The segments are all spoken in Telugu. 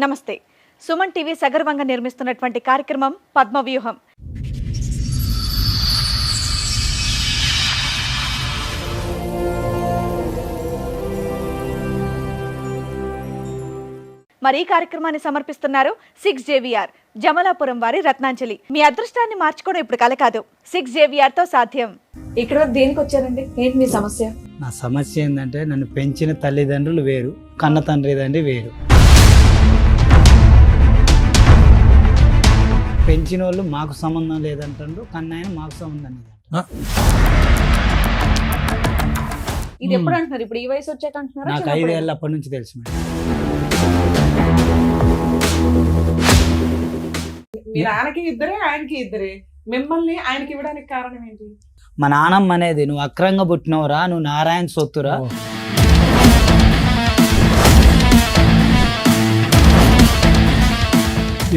నమస్తే. సుమన్ టీవీ సగర్వంగా నిర్మిస్తున్నటువంటి కార్యక్రమం పద్మవ్యూహం. మరి ఈ కార్యక్రమాన్ని సమర్పిస్తున్నారు 6JVR జమలాపురం వారి రత్నాంజలి. మీ అదృష్టాన్ని మార్చుకోవడం ఇప్పుడు కల కాదు, 6JVR తో సాధ్యం. ఇక్కడ దేనికి వచ్చారండి? ఏంటి మీ సమస్య? నా సమస్య ఏంటంటే నన్ను పెంచిన తల్లిదండ్రులు వేరు, కన్న తండ్రిదండ్రి వేరు. పెంచిన వాళ్ళు మాకు సంబంధం లేదంటారు, కన్నాయన మాకు సంబంధం లేదంటారు. ఇది ఎప్పుడు అంటున్నారు? ఇప్పుడు ఈ వయసు వచ్చాక అంటున్నారు? నాకు 5 ఏళ్ళ అప్పటి నుంచి తెలుసు మేడం. మీ నాన్నకి ఇద్దరే, ఆయనకి ఇద్దరే. మిమ్మల్ని ఆయనకి ఇవ్వడానికి కారణం ఏంటి? మా నాన్నమ్మ అనేది నువ్వు అక్రంగా పుట్టినవురా, నువ్వు నారాయణ సొత్తురా.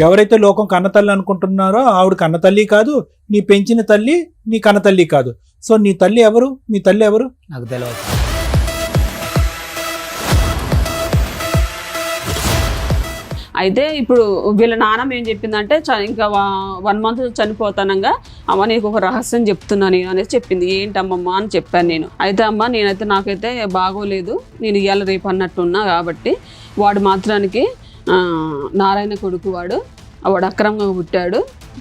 ఎవరైతే లోకం కన్నతల్లి అనుకుంటున్నారో ఆవిడ కన్నతల్లి కాదు, నీ పెంచిన తల్లి నీ కన్నతల్లి కాదు. సో నీ తల్లి ఎవరు? మీ తల్లి ఎవరు? నాకు తెలియదు. అయితే ఇప్పుడు వీళ్ళ నాన్నమ్మ ఏం చెప్పిందంటే ఇంకా 1 month చనిపోతానంగా అమ్మ నీకు ఒక రహస్యం చెప్తున్నాను అనేసి చెప్పింది. ఏంటమ్మమ్మ అని చెప్పాను నేను. అయితే అమ్మ నేనైతే నాకైతే బాగోలేదు, నేను ఇవాళ రేపు అన్నట్టున్నా కాబట్టి వాడు మాత్రానికి నారాయణ కొడుకు వాడు అక్రమంగా పుట్టాడు,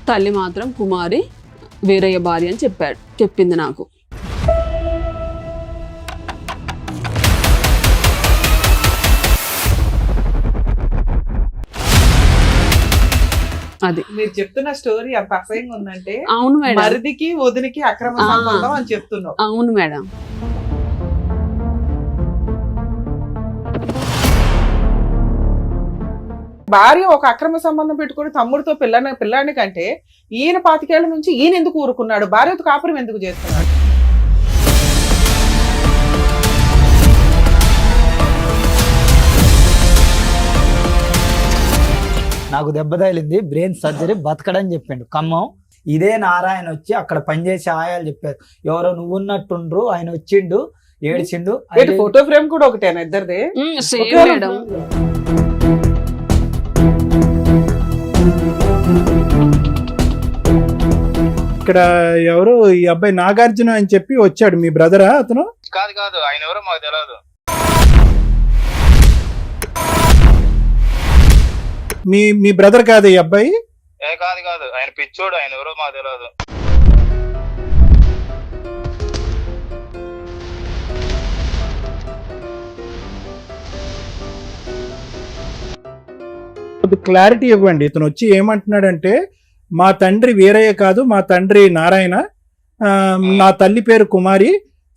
తల్లి మాత్రం కుమారి వీరయ్య భార్య అని చెప్పింది నాకు. అది మీరు చెప్తున్న స్టోరీ అంత అసహ్యంగా ఉందంటే. అవును మేడం, మరిదికి వదినికి అక్రమ సంబంధం అని చెప్తున్నావు. అవును మేడం. భార్య ఒక అక్రమ సంబంధం పెట్టుకుని తమ్ముడితో పిల్లాడిని కంటే ఈయన 25 ఏళ్ల నుంచి ఈయన ఎందుకు ఊరుకున్నాడు? భార్యతో కాపురం ఎందుకు చేస్తున్నాడు? నాకు దెబ్బ తగిలింది, బ్రెయిన్ సర్జరీ, బతకడని చెప్పిండు ఖమ్మం. ఇదే నారాయణ వచ్చి అక్కడ పనిచేసే ఆయాలు చెప్పారు, ఎవరో నువ్వున్నట్టుండ్రు, ఆయన వచ్చిండు ఏడిచిండు. ఫోటో ఫ్రేమ్ కూడా ఒకటేనా ఇద్దరిదే? మేడం ఇక్కడ ఎవరు ఈ అబ్బాయి నాగార్జున అని చెప్పి వచ్చాడు, మీ బ్రదరా అతను? కాదు ఆయన ఎవరో మాకు తెలియదు. మీ బ్రదర్ కాదు ఈ అబ్బాయి? కాదు ఆయన పిచ్చోడు, ఆయన ఎవరో మాకు తెలియదు. క్లారిటీ ఇవ్వండి. ఇతను వచ్చి ఏమంటున్నాడంటే మా తండ్రి వీరయ్య కాదు, మా తండ్రి నారాయణ, నా తల్లి పేరు కుమారి.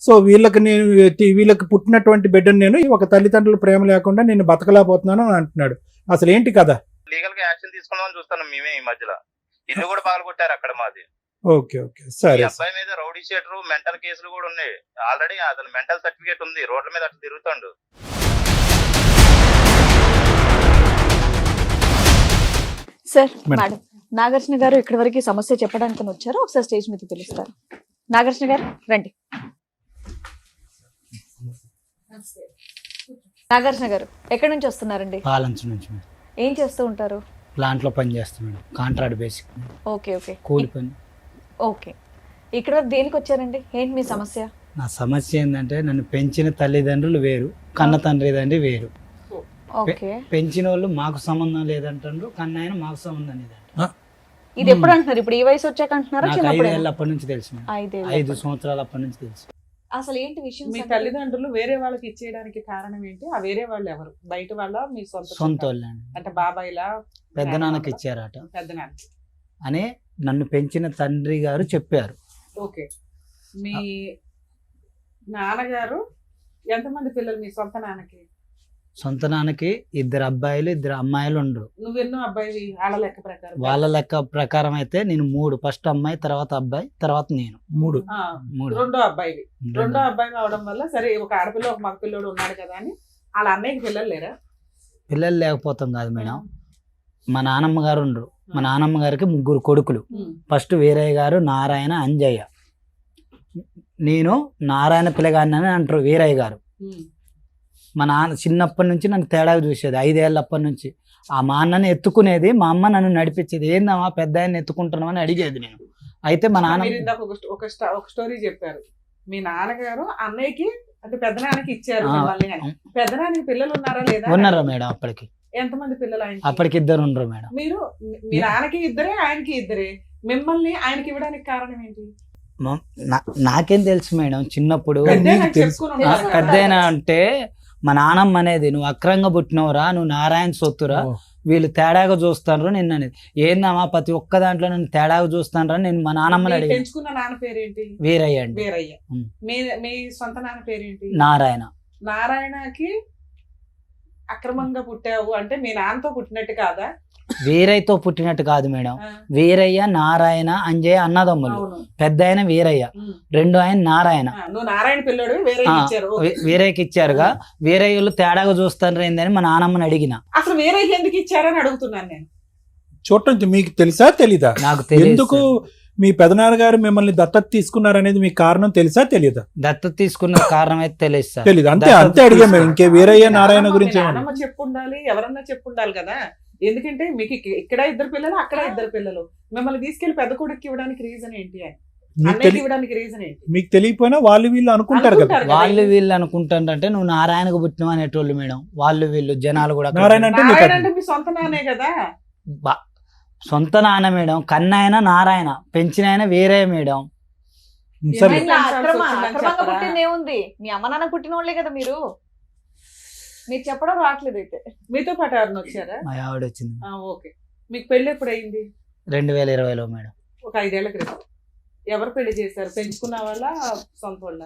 సో వీళ్ళకి పుట్టినటువంటి బిడ్డను నేను ఒక తల్లిదండ్రుల ప్రేమ లేకుండా నేను బతకలేకపోతున్నాను అని అంటున్నాడు. అసలు ఏంటి కదా? లీగల్ గా యాక్షన్ తీసుకుందామని చూస్తాను మేమే. ఈ మధ్యలో ఇల్లు కూడా పగలగొట్టారు అక్కడ మాది. ఓకే సరే. అబ్బాయి మీద రౌడీ షీటర్, మెంటల్ కేసులు కూడా ఉన్నాయి ఆల్రెడీ. అతను మెంటల్ సర్టిఫికేట్ ఉంది, రోడ్ల మీద అట్లా తిరుగుతాడు. సార్, మేడం నాగార్జున గారు ఇక్కడి వరకు సమస్య చెప్పడానికి వచ్చారు. ఒకసారి స్టేజ్ మీద పిలుస్తారు. నాగార్జున గారు రండి. నాగార్జున గారు ఎక్కడి నుంచి వస్తున్నారండి? పాలంచు నుంచి. ఏం చేస్తూ ఉంటారు? ప్లాంట్ లో పని చేస్తున్నాడు, కాంట్రాక్ట్ బేసిక్. ఓకే కూలి పని. ఓకే, ఇక్కడ వరకు దేనికి వచ్చారండి? ఏంటి మీ సమస్య? నా సమస్య ఏంటంటే నన్ను పెంచిన తల్లిదండ్రులు వేరు, కన్న తండ్రిదండ్రి వేరు. ఓకే, పెంచిన వాళ్ళు మాకు సంబంధం లేదంటారు, కన్నాయన మాకు సంబంధం లేదంటారు. ఇది ఎప్పుడు అంటున్నారు? ఇప్పుడు ఈ వయసు వచ్చాక అంటున్నారా? నాకు 5 ఏళ్ళ అప్పటి నుంచి తెలుసు. 5 సంవత్సరాల అప్పటి నుంచి తెలుసు. అసలు ఏంటి విషయం? మీ తల్లిదండ్రులు వేరే వాళ్ళకి ఇచ్చేయడానికి కారణం ఏంటి? ఆ వేరే వాళ్ళు ఎవరు? బయట వాళ్ళ, మీ సొంత వాళ్ళండి. అంటే బాబాయిలా? పెద్ద నాన్నకి ఇచ్చారట పెద్ద నాన్న అని నన్ను పెంచిన తండ్రి గారు చెప్పారు. ఓకే, మీ నాన్నగారు ఎంతమంది పిల్లలు మీ సొంత నాన్నకి? సొంత నాన్నకి 2 అబ్బాయిలు 2 అమ్మాయిలు ఉండరు. నువ్వెన్నో అబ్బాయి వాళ్ళ లెక్క ప్రకారం? వాళ్ళ లెక్క ప్రకారం అయితే నేను 3, ఫస్ట్ అమ్మాయి, తర్వాత అబ్బాయి, తర్వాత నేను 3. రెండో అబ్బాయి అవడం వల్ల సరే ఒక ఆడపిల్ల ఒక మగ పిల్లోడు ఉన్నాడు కదా అని వాళ్ళ అన్నయ్యకి పిల్లలు లేరా? పిల్లలు లేకపోతాం కాదు మేడం, మా నానమ్మ గారు ఉండరు. మా నానమ్మ గారికి 3 కొడుకులు. ఫస్ట్ వీరయ్య గారు, నారాయణ, అంజయ్య. నేను నారాయణ పిల్లగాడిని అంటారు వీరయ్య గారు. మా నాన్న చిన్నప్పటి నుంచి నన్ను తేడాగా చూసేది, 5 ఏళ్ళప్పటి నుంచి. మా అన్నని ఎత్తుకునేది, మా అమ్మ నన్ను నడిపించేది. ఏందమ్మా పెద్ద ఆయన ఎత్తుకుంటున్నావు అని అడిగేది నేను. అయితే మా నాన్న మీరు ఇందాక ఒక స్టోరీ చెప్పారు, మీ నాన్నగారు అన్నయ్యకి అంటే పెద్దనాన్నకి ఇచ్చారు మిమ్మల్ని అని. పెద్దనాన్నకి పిల్లలు ఉన్నారా లేదా? ఉన్నారా మేడం? అప్పటికి ఎంతమంది పిల్లలు ఆయనకి? అప్పటికి 2 ఉండరు మేడం. మీరు మీ నాన్నకి ఇద్దరే, ఆయనకి ఇద్దరే, మిమ్మల్ని ఆయనకి ఇవ్వడానికి కారణం ఏంటి? నాకేం తెలుసు మేడం చిన్నప్పుడు. పెద్దయినా చెప్పుకుని ఉండాలి కదా. పెద్దయినా అంటే మా నాన్నమ్మ అనేది, నువ్వు అక్రంగా పుట్టినవురా, నువ్వు నారాయణ సొత్తురా, వీళ్ళు తేడాగా చూస్తాను నిన్న అనేది. ఏందమ్మా ప్రతి ఒక్క దాంట్లో నన్ను తేడాగా చూస్తాను రా నేను మా నాన్నమ్మని మీరు అడిగి. పెంచుకున్న నాన్న పేరేంటి? వీరయ్య అండి. వీరయ్య. ఉం. మీ సొంత నాన్న పేరేంటి? నారాయణ. నారాయణకి అక్రమంగా పుట్టావు అంటే మీ నాన్నతో పుట్టినట్టు కాదా? వీరయ్యతో పుట్టినట్టు కాదు మేడం. ఆ, వీరయ్య నారాయణ అంజయ్య అన్నదమ్ములు. అవును. పెద్ద ఆయన వీరయ్య, ఉం. రెండో ఆయన నారాయణ. నువ్వు నారాయణ పిల్లడు వేరే ఆ, ఇచ్చారు. వీరయ్యకి ఇచ్చారుగా. వీరయ్యలు తేడాగా చూస్తాను ఏందని మా నాన్నమ్మని అడిగిన. అసలు వేరే ఎందుకు ఇచ్చారని అడుగుతున్నాను నేను. చూడటం మీకు తెలుసా తెలీదా? నాకు తెలియదు ఎందుకు మీ పెదనాన్నగారు మిమ్మల్ని దత్తత తీసుకున్నారనేది మీకు కారణం తెలుసా తెలీదా? దత్తత తీసుకున్న కారణం అయితే తెలియదు సార్. తెలీదు. అంతే దత్తత అంతే అడిగా మేము. ఇంకే వీరయ్య నారాయణ నాన్నమ్మ, గురించి మీ ఏమన్నా? నాన్నమ్మ చెప్పుండాలి, ఎవరన్నా చెప్పుండాలి కదా. ఎందుకంటే మీకు ఇక్కడ 2 పిల్లలు, అక్కడ 2 పిల్లలు, మిమ్మల్ని తీసుకెళ్లి పెద్ద కొడుకు ఇవ్వడానికి రీజన్ ఏంటి అని, మీకు అన్నయ్యకి ఇవ్వడానికి రీజన్ ఏంటి? మీకు తెలియకపోయినా వాళ్ళు వీళ్ళు అనుకుంటారు కదా. అనుకుంటారు. వాళ్ళు వీళ్ళు అనుకుంటారంటే నువ్వు నారాయణకు పుట్టినవు అనేటోళ్ళు మేడం. వాళ్ళు వీళ్ళు జనాలు కూడా నారాయణ అంటే మీకు నారాయణ అంటే మీ సొంత నాన్నే కదా. సొంత నాన్న మేడం. కన్నాయన నారాయణ, పెంచిన ఆయన వేరే మేడం. సరే ఏమైంది? అక్రమంగా పుట్టింది ఏముంది? మీ అమ్మ నాన్న పుట్టిన వాళ్ళే కదా మీరు. మీరు చెప్పడం రావట్లేదు అయితే. మీతో పాటు ఎవరిని వచ్చారా? మా ఆవిడ వచ్చింది ఓకే. మీకు పెళ్లి ఎప్పుడు అయింది? 2020లో మేడం. ఒక 5 ఏళ్ల క్రితం. ఎవరు పెళ్లి చేశారు? పెంచుకున్న వాళ్ళ, సొంత వాళ్ళ?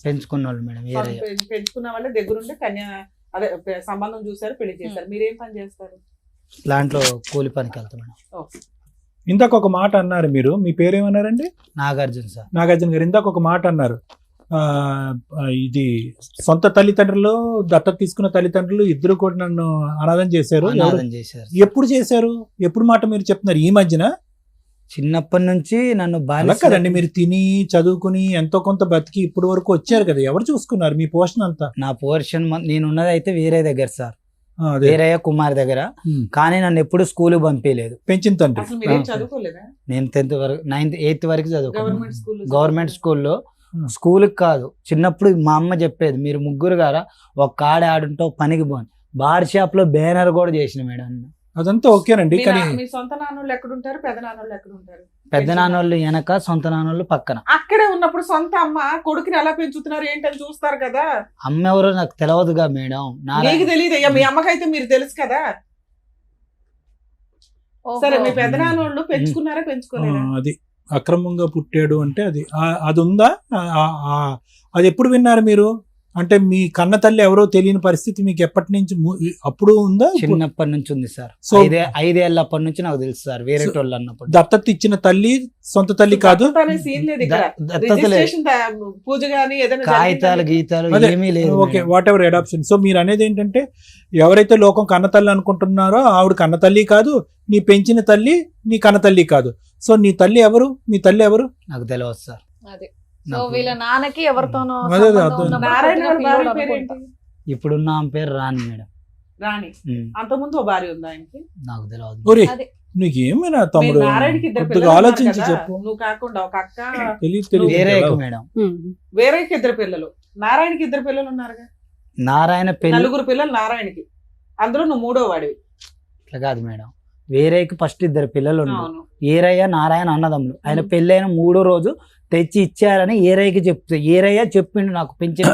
పెంచుకున్న వాళ్ళు మేడం. వీరయ్య. పెంచుకున్న వాళ్ళ దగ్గరుండి అదే సంబంధం చూసారు, పెళ్లి చేశారు. మీరేం పని చేస్తారు? దాంట్లో కూలి పనికి వెళ్తాం మేడం. ఓకే. ఇందాక ఒక మాట అన్నారు మీరు. మీ పేరేమన్నారండి? నాగార్జున సార్. నాగార్జున గారు ఇందాక ఒక మాట అన్నారు. ఇది సొంత తల్లిదండ్రులు, దత్తత తీసుకున్న తల్లిదండ్రులు ఇద్దరు కూడా నన్ను అనాథం చేశారు. అనాథం చేశారు. ఎప్పుడు చేశారు? ఎప్పుడు మాట మీరు చెప్తున్నారు? ఈ మధ్యన? చిన్నప్పటి నుంచి నన్ను అలా బాగా కదండి, మీరు తిని చదువుకుని ఎంతో కొంత బతికి ఇప్పుడు వరకు వచ్చారు కదా. ఎవరు చూసుకున్నారు మీ పోషణ అంతా? నా పోర్షన్ నేను ఉన్నది అయితే వేరే దగ్గర సార్. అదే. వీరయ్య కుమార్ దగ్గర. ఉమ్. కానీ నన్ను ఎప్పుడు స్కూల్ పంపించలేదు. పెంచిన తండ్రి. అసలు మీరేం చదువుకోలేదా? నేను 10th వరకు, 9th 8th వరకు చదువుకున్నాను గవర్నమెంట్ స్కూల్? గవర్నమెంట్ స్కూల్లో. Hmm. స్కూల్కి కాదు, చిన్నప్పుడు మా అమ్మ చెప్పేది, మీరు ముగ్గురు గారా ఒక కాడ ఆడుంటావు పనికి పోని. బార్ షాప్ లో బ్యానర్ కూడా చేసిన మేడం. అదంతా ఓకేనండి. కానీ మీ సొంత నాన్నోళ్ళు ఎక్కడుంటారు, పెద్ద నాన్నోళ్ళు ఎక్కడుంటారు? పెద్ద నాన్నోళ్ళు వెనక, సొంత నాన్నోళ్ళు పక్కన. అక్కడే ఉన్నప్పుడు సొంత అమ్మ కొడుకుని ఎలా పెంచుతున్నారు ఏంటని చూస్తారు కదా. అమ్మ ఎవరో నాకు తెలియదుగా మేడం. మీకు తెలియదు అయ్యా, మీ అమ్మకైతే మీరు తెలుసు కదా. సరే, మీ పెద్ద నాన్నోళ్ళు పెంచుకున్నారా, పెంచుకోలేదా? అది అక్రమంగా పుట్టాడు అంటే అది ఉందా? అది ఎప్పుడు విన్నారు మీరు? అంటే మీ కన్న తల్లి ఎవరో తెలియని పరిస్థితి మీకు ఎప్పటి నుంచి అప్పుడు ఉందా? చిన్నప్పటి నుంచి ఉంది సార్. సో 5 ఏళ్ళప్పటి నుంచి నాకు తెలుసు సార్. వేరే వాళ్ళు అన్నప్పుడు. దత్తత ఇచ్చిన తల్లి సొంత తల్లి కాదు. దత్తత అనే సీన్ లేదు ఇక్కడ. దత్తత లేదు. రిజిస్ట్రేషన్ పూజ గానీ ఏదైనా కాగితాలు జరిగిందా? గీతాలు అదే. ఏమీ లేదు okay, madam. Whatever adoption. So మీరు అనేది ఏంటంటే ఎవరైతే లోకం కన్న తల్లి అనుకుంటున్నారో ఆవిడ కన్న తల్లి కాదు, నీ పెంచిన తల్లి నీ కన్న తల్లి కాదు. సో నీ తల్లి ఎవరు? మీ తల్లి ఎవరు? నాకు తెలియదు సార్. అదే. సో వీళ్ళ నాన్నకి ఎవరితోనో అదే, సంబంధం అదే. ఉన్నప్పుడు నారాయణ పుట్టిన గారి భార్య పిల్లోడు పేరేంటి? అనుకుంటా. ఇప్పుడున్న ఆమె పేరు రాణి మేడం. రాణి. ఉమ్, అంతకుముందు ఓ భార్య ఉందా ఆయనకి? నాకు తెలియదు. ఒరే అదే. నీకు ఏమైనా తమ్ముడు? మీరు నారాయణకి 2 కొద్దిగా పిల్లలు ఉన్నారు ఆలోచించి కదా. చెప్పు. నువ్వు కాకుండా ఒక అక్క, తెలియదు వేరే తెలియదు. మేడం. వేరేకి 2 పిల్లలు, నారాయణకి 2 పిల్లలు ఉన్నారుగా. నారాయణ పెళ్లి 4 పిల్లలు నారాయణకి, అందులో నువ్వు 3వ వాడివి. అట్లా కాదు మేడం. వేరేకి ఫస్ట్ 2 పిల్లలు ఉన్నారు. అవును. ఏరయ్య నారాయణ అన్నదమ్ములు. ఆయన పెళ్ళైన 3వ రోజు తెచ్చి ఇచ్చారని ఏరయ్యకి చెప్తే, ఏరయ్య చెప్పిండు నాకు పెంచిన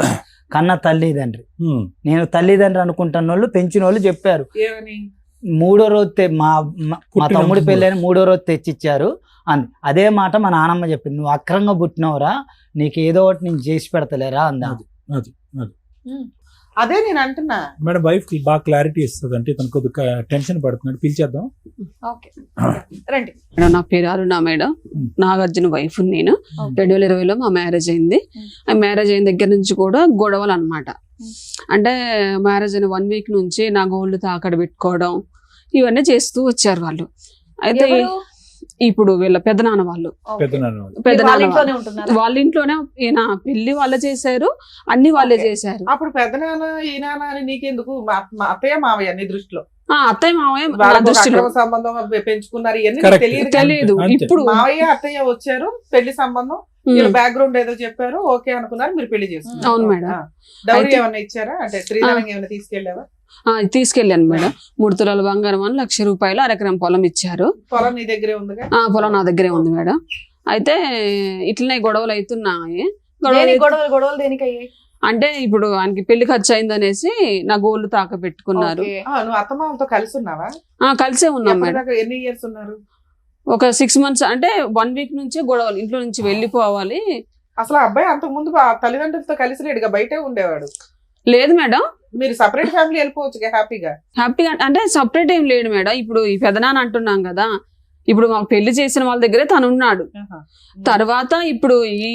కన్న తల్లిదండ్రి. ఉమ్. నేను తల్లిదండ్రి అనుకుంటున్న వాళ్ళు పెంచిన వాళ్ళు చెప్పారు. ఏమని? 3వ రోజు మా పుట్టిన తమ్ముడి ముందు. పెళ్ళైన 3వ రోజు తెచ్చిచ్చారు అంది. అదే మాట మా నాన్నమ్మ చెప్పింది. నువ్వు అక్రంగా పుట్టినవరా, నీకు ఏదో ఒకటి నేను చేసి పెడతలేరా అందా. అది అదే నేను అంటున్నా. మేడం వైఫ్ కి బాగా క్లారిటీ ఇస్తుంది. అంటే తనకు కొద్దిగా టెన్షన్ పడుతున్నాడు. పిలిచేద్దాం. ఓకే. రండి. మేడం, నా పేరు అరుణ మేడం. నాగార్జున వైఫ్ నేను. 2020లో మా మ్యారేజ్ అయింది. ఆ మ్యారేజ్ అయిన దగ్గర నుంచి కూడా గొడవలు అన్నమాట. అంటే మ్యారేజ్ అయిన 1 వీక్ నుంచి నా గోల్డ్ తాకడ పెట్టుకోవడం ఇవన్నీ చేస్తూ వచ్చారు వాళ్ళు. అయితే ఎవరు? ఇప్పుడు వీళ్ళ పెద్దనాన్న వాళ్ళు పెద్దనాన్న వాళ్ళు. వాళ్ళ పెద్దనాన్న ఇంట్లోనే ఉంటున్నారు. వాళ్ళ ఇంట్లోనే ఈయన పెళ్లి వాళ్ళే చేశారు, అన్ని వాళ్ళే Okay. చేశారు. అప్పుడు పెద్దనాన్న ఈ నాన్న అని నీకెందుకు? మా అత్తయ్య మావయ్య నీ దృష్టిలో అత్తయ్య మావయ్య నా వాళ్ళకు ఒక దృష్టిలో అక్రమ సంబంధం పెంచుకున్నారు, ఇవన్నీ Correct. తెలియదు. తెలియదు. అంతే. ఇప్పుడు మావయ్య అత్తయ్య వచ్చారు, పెళ్లి సంబంధం, వీళ్ళ బ్యాక్గ్రౌండ్ ఏదో చెప్పారు, ఓకే అనుకున్నారు, మీరు పెళ్లి చేసుకున్నారు. అవును మేడం. డౌరీ అయితే- ఏమన్నా ఇచ్చారా? అంటే శ్రీధరం ఏమైనా తీసుకెళ్ళావా? తీసుకెళ్ళాను మేడం. 3 తులాల బంగారం అని 1,00,000 రూపాయలు 1 ఎకరం పొలం ఇచ్చారు. పొలం నీ దగ్గరే ఉందిగా? పొలం నా దగ్గరే ఉంది మేడం. అయితే ఇట్లనే గొడవలు అవుతున్నాయి. దేనికి గొడవలు దేనికి అయ్యాయి? అంటే ఇప్పుడు ఆయనకి పెళ్లి ఖర్చు అయిందనేసి నా గోల్డ్ తాక పెట్టుకున్నారు. Okay. నువ్వు అత్తమామతో కలిసి ఉన్నావా? కలిసే ఉన్నాం మేడం. ఎప్పటిదాకా ఎన్ని ఇయర్స్ ఉన్నారు? ఒక 6 months, అంటే 1 week నుంచే గొడవలు, ఇంట్లో నుంచి వెళ్ళిపోవాలి. అసలు ఆ అబ్బాయి అంతకు ముందు తల్లిదండ్రులతో కలిసి లేడుగా, బయటే ఉండేవాడు. లేదు మేడం, మీరు సపరేట్ ఫ్యామిలీ వెళ్ళిపోవచ్చు హ్యాపీగా. హ్యాపీగా. అంటే సపరేట్ ఏం లేడు మేడం. ఇప్పుడు ఈ పెదనాన్న అంటున్నాం కదా, ఇప్పుడు మాకు పెళ్లి చేసిన వాళ్ళ దగ్గరే తను ఉన్నాడు. తర్వాత ఇప్పుడు ఈ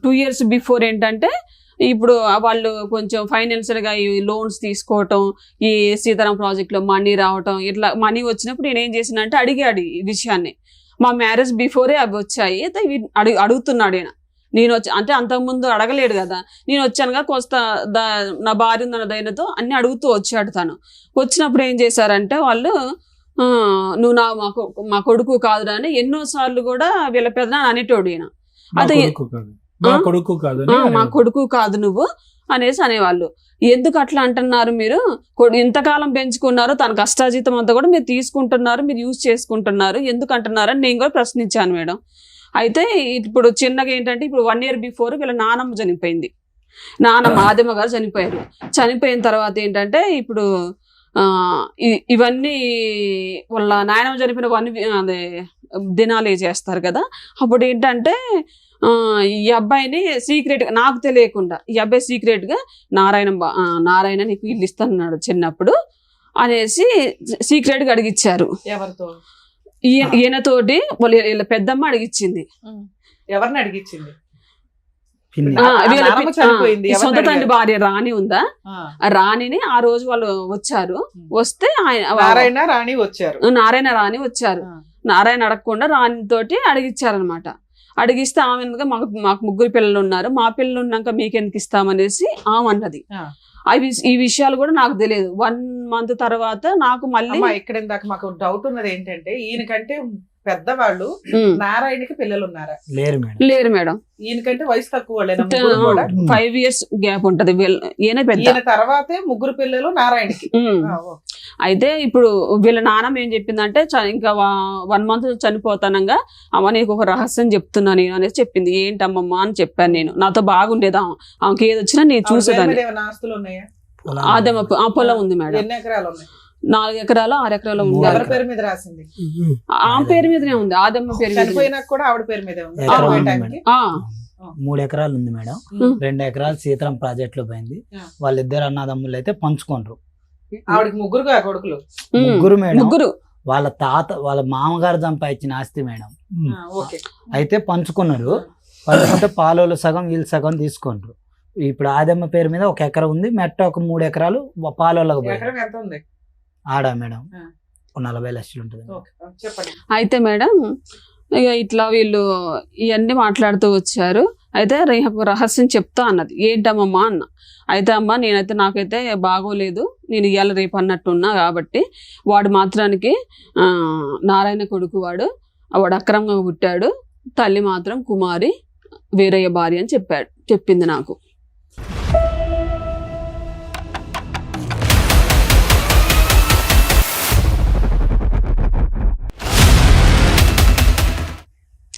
2 years బిఫోర్ ఏంటంటే ఇప్పుడు వాళ్ళు కొంచెం ఫైనాన్షియల్ గా ఈ లోన్స్ తీసుకోవటం, ఈ సీతారాం ప్రాజెక్ట్ లో మనీ రావటం, ఇట్లా మనీ వచ్చినప్పుడు నేను ఏం చేసినంటే అడిగాడు ఈ విషయాన్ని. మా మ్యారేజ్ బిఫోరే అవి వచ్చాయి, అయితే ఇవి అడుగుతున్నాడు ఈయన. నేను వచ్చి అంటే అంతకుముందు అడగలేడు కదా, నేను వచ్చానుగా కొస్త నా భార్య ఉందన్న ధైర్యంతో అన్ని అడుగుతూ వచ్చాడు తను. వచ్చినప్పుడు ఏం చేశారంటే వాళ్ళు నువ్వు మా కొడుకు కాదురా అని ఎన్నోసార్లు కూడా వీళ్ళ పెద్దనాన్న అనేటోడు ఈయన. అదే మా కొడుకు కాదు మా కొడుకు కాదు నువ్వు అనేసి అనేవాళ్ళు. ఎందుకు అట్లా అంటున్నారు మీరు? ఇంతకాలం పెంచుకున్నారు, తన కష్టాజీతం అంతా కూడా మీరు తీసుకుంటున్నారు, మీరు యూజ్ చేసుకుంటున్నారు, ఎందుకు అంటున్నారు అని నేను కూడా ప్రశ్నించాను మేడం. అయితే ఇప్పుడు చిన్నగా ఏంటంటే ఇప్పుడు 1 year బిఫోర్ వీళ్ళ నానమ్మ చనిపోయింది. నానమ్మ ఆదిమ గారు చనిపోయారు. చనిపోయిన తర్వాత ఏంటంటే ఇప్పుడు ఇవన్నీ వాళ్ళ నాయనమ్మ చనిపోయిన అదే దినాలు చేస్తారు కదా. అప్పుడు ఏంటంటే ఈ అబ్బాయిని సీక్రెట్ గా, నాకు తెలియకుండా ఈ అబ్బాయి సీక్రెట్ గా నారాయణ నీకు ఇల్లు ఇస్తానన్నాడు చిన్నప్పుడు అనేసి సీక్రెట్ గా అడిగిచ్చారు. ఎవరితో? ఈయనతోటి వీళ్ళ పెద్దమ్మ అడిగిచ్చింది. ఎవరిని అడిగిచ్చింది? సొంత తండ్రి భార్య రాణి ఉందా, ఆ రాణిని ఆ రోజు వాళ్ళు వచ్చారు. వస్తే నారాయణ రాణి వచ్చారు. నారాయణ రాణి వచ్చారు. నారాయణ అడగకుండా రాణి తోటి అడిగిచ్చారనమాట. అడిగిస్తే ఆమె మాకు 3 పిల్లలు ఉన్నారు, మా పిల్లలు ఉన్నాక మీకెందుకు ఇస్తామనేసి ఆమె అన్నది. ఈ విషయాలు కూడా నాకు తెలియదు. 1 month తర్వాత నాకు మళ్ళీ ఇక్కడ ఇందాక మాకు డౌట్ ఉన్నది ఏంటంటే, ఈయనకంటే పెద్దవాళ్ళు నారాయణకి పిల్లలు ఉన్నారా? లేరు మేడం. ఈయనకంటే వయసు తక్కువ 5 years గ్యాప్ ఉంటది. ఈయన పెద్ద. ఈయన తర్వాతే 3 పిల్లలు నారాయణకి. అయితే ఇప్పుడు వీళ్ళ నాన్నమ్మ ఏం చెప్పిందంటే ఇంకా 1 month చనిపోతానంగా అమ్మ నీకు ఒక రహస్యం చెప్తున్నా నేను అనేసి చెప్పింది. ఏంటమ్మమ్మ అని చెప్పాను నేను. నాతో బాగుండేదా, ఆమెకి ఏది వచ్చినా నేను చూసేదాన్ని. ఆస్తులు ఉన్నాయా? ఆదమ పొలం ఉంది మేడం. ఎన్ని ఎకరాలు ఉన్నాయి? 4 ఎకరాలు 6 ఎకరాలు ఉంది. ఎవరి పేరు మీద రాసింది? ఆమె పేరు మీదనే ఉంది. ఆదమ్మ పేరు మీద. చనిపోయినాక కూడా ఆవిడ పేరు మీదే ఉంది. 3 ఎకరాలు ఉంది మేడం. 2 ఎకరాలు సీతారాం ప్రాజెక్ట్ లో పోయింది. వాళ్ళిద్దరు అన్నదమ్ములు అయితే పంచుకోండ్రు. ఆవిడకి 3 కొడుకులు. 3 మేడం. 3 వాళ్ళ మామగారు సంపాదించిన ఆస్తి మేడం. అయితే పంచుకున్నారు. పంచుకుంటే పాలోలు సగం వీళ్ళు సగం తీసుకుంటారు. ఇప్పుడు ఆదమ్మ పేరు మీద 1 ఎకరం ఉంది, మెట్ట ఒక 3 ఎకరాలు పాలోళ్ళకు పోయి ఆడా మేడం 40 లక్షలు ఉంటుంది. అయితే మేడం ఇక ఇట్లా వీళ్ళు ఇవన్నీ మాట్లాడుతూ వచ్చారు. అయితే రహస్యం చెప్తా అన్నది. ఏంటమ్మమ్మా అన్న. అయితే అమ్మ నేనైతే నాకైతే బాగోలేదు, నేను ఇవాళ రేపు అన్నట్టున్నా కాబట్టి వాడు మాత్రానికి నారాయణ కొడుకు వాడు అక్రమంగా పుట్టాడు, తల్లి మాత్రం కుమారి వీరయ్య భార్య అని చెప్పింది నాకు.